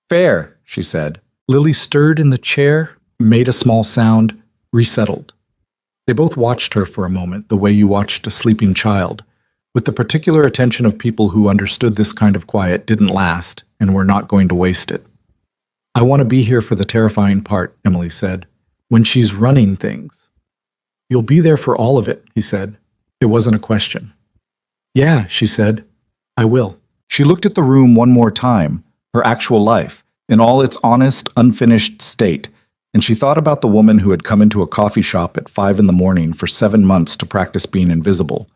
"Fair," she said. Lily stirred in the chair, made a small sound, resettled. They both watched her for a moment the way you watched a sleeping child, with the particular attention of people who understood this kind of quiet didn't last and were not going to waste it. "I want to be here for the terrifying part," Emily said, "when she's running things." "You'll be there for all of it," he said. It wasn't a question. "Yeah," she said, "I will." She looked at the room one more time, her actual life, in all its honest, unfinished state, and she thought about the woman who had come into a coffee shop at 5 in the morning for 7 months to practice being invisible,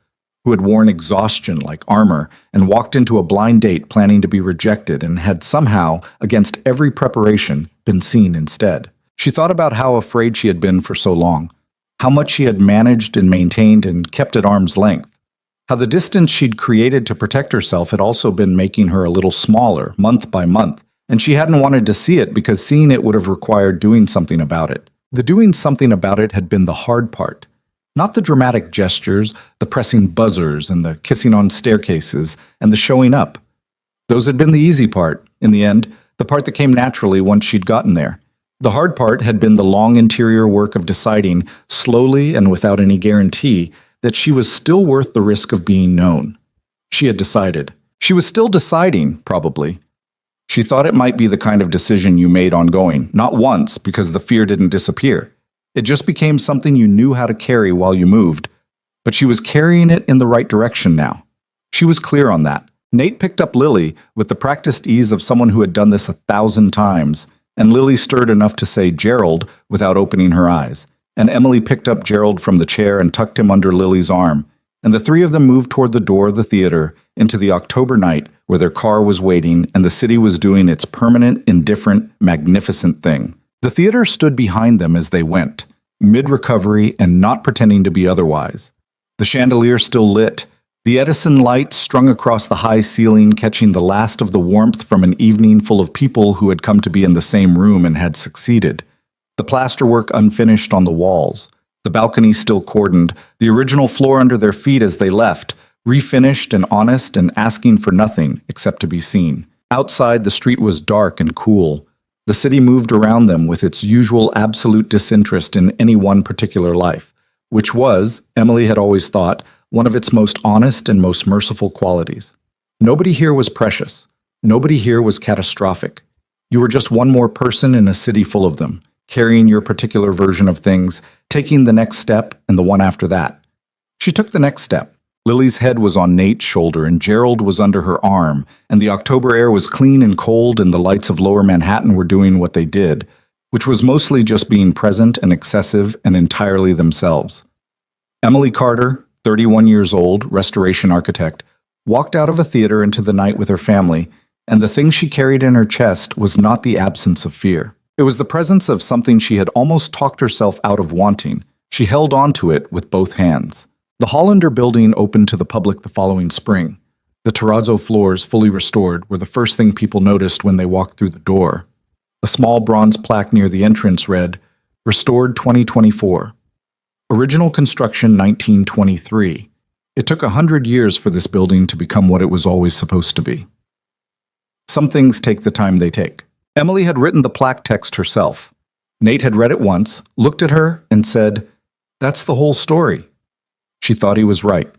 who had worn exhaustion like armor and walked into a blind date planning to be rejected and had somehow, against every preparation, been seen instead. She thought about how afraid she had been for so long, how much she had managed and maintained and kept at arm's length, how the distance she'd created to protect herself had also been making her a little smaller, month by month, and she hadn't wanted to see it because seeing it would have required doing something about it. The doing something about it had been the hard part. Not the dramatic gestures, the pressing buzzers and the kissing on staircases and the showing up. Those had been the easy part, in the end, the part that came naturally once she'd gotten there. The hard part had been the long interior work of deciding, slowly and without any guarantee, that she was still worth the risk of being known. She had decided. She was still deciding, probably. She thought it might be the kind of decision you made ongoing, not once because the fear didn't disappear. It just became something you knew how to carry while you moved. But she was carrying it in the right direction now. She was clear on that. Nate picked up Lily with the practiced ease of someone who had done this 1,000 times, and Lily stirred enough to say Gerald without opening her eyes. And Emily picked up Gerald from the chair and tucked him under Lily's arm, and the three of them moved toward the door of the theater into the October night where their car was waiting and the city was doing its permanent, indifferent, magnificent thing. The theater stood behind them as they went, mid-recovery and not pretending to be otherwise. The chandelier still lit, The Edison lights strung across the high ceiling, catching the last of the warmth from an evening full of people who had come to be in the same room and had succeeded. The plasterwork unfinished on the walls, the balcony still cordoned, the original floor under their feet as they left, refinished and honest and asking for nothing except to be seen. Outside, the street was dark and cool. The city moved around them with its usual absolute disinterest in any one particular life, which was, Emily had always thought, one of its most honest and most merciful qualities. Nobody here was precious. Nobody here was catastrophic. You were just one more person in a city full of them, carrying your particular version of things, taking the next step and the one after that. She took the next step. Lily's head was on Nate's shoulder and Gerald was under her arm, and the October air was clean and cold and the lights of lower Manhattan were doing what they did, which was mostly just being present and excessive and entirely themselves. Emily Carter, 31 years old, restoration architect, walked out of a theater into the night with her family, and the thing she carried in her chest was not the absence of fear. It was the presence of something she had almost talked herself out of wanting. She held on to it with both hands. The Hollander building opened to the public the following spring. The terrazzo floors, fully restored, were the first thing people noticed when they walked through the door. A small bronze plaque near the entrance read, "Restored 2024. Original construction 1923. It took 100 years for this building to become what it was always supposed to be." Some things take the time they take. Emily had written the plaque text herself. Nate had read it once, looked at her, and said, "That's the whole story." She thought he was right.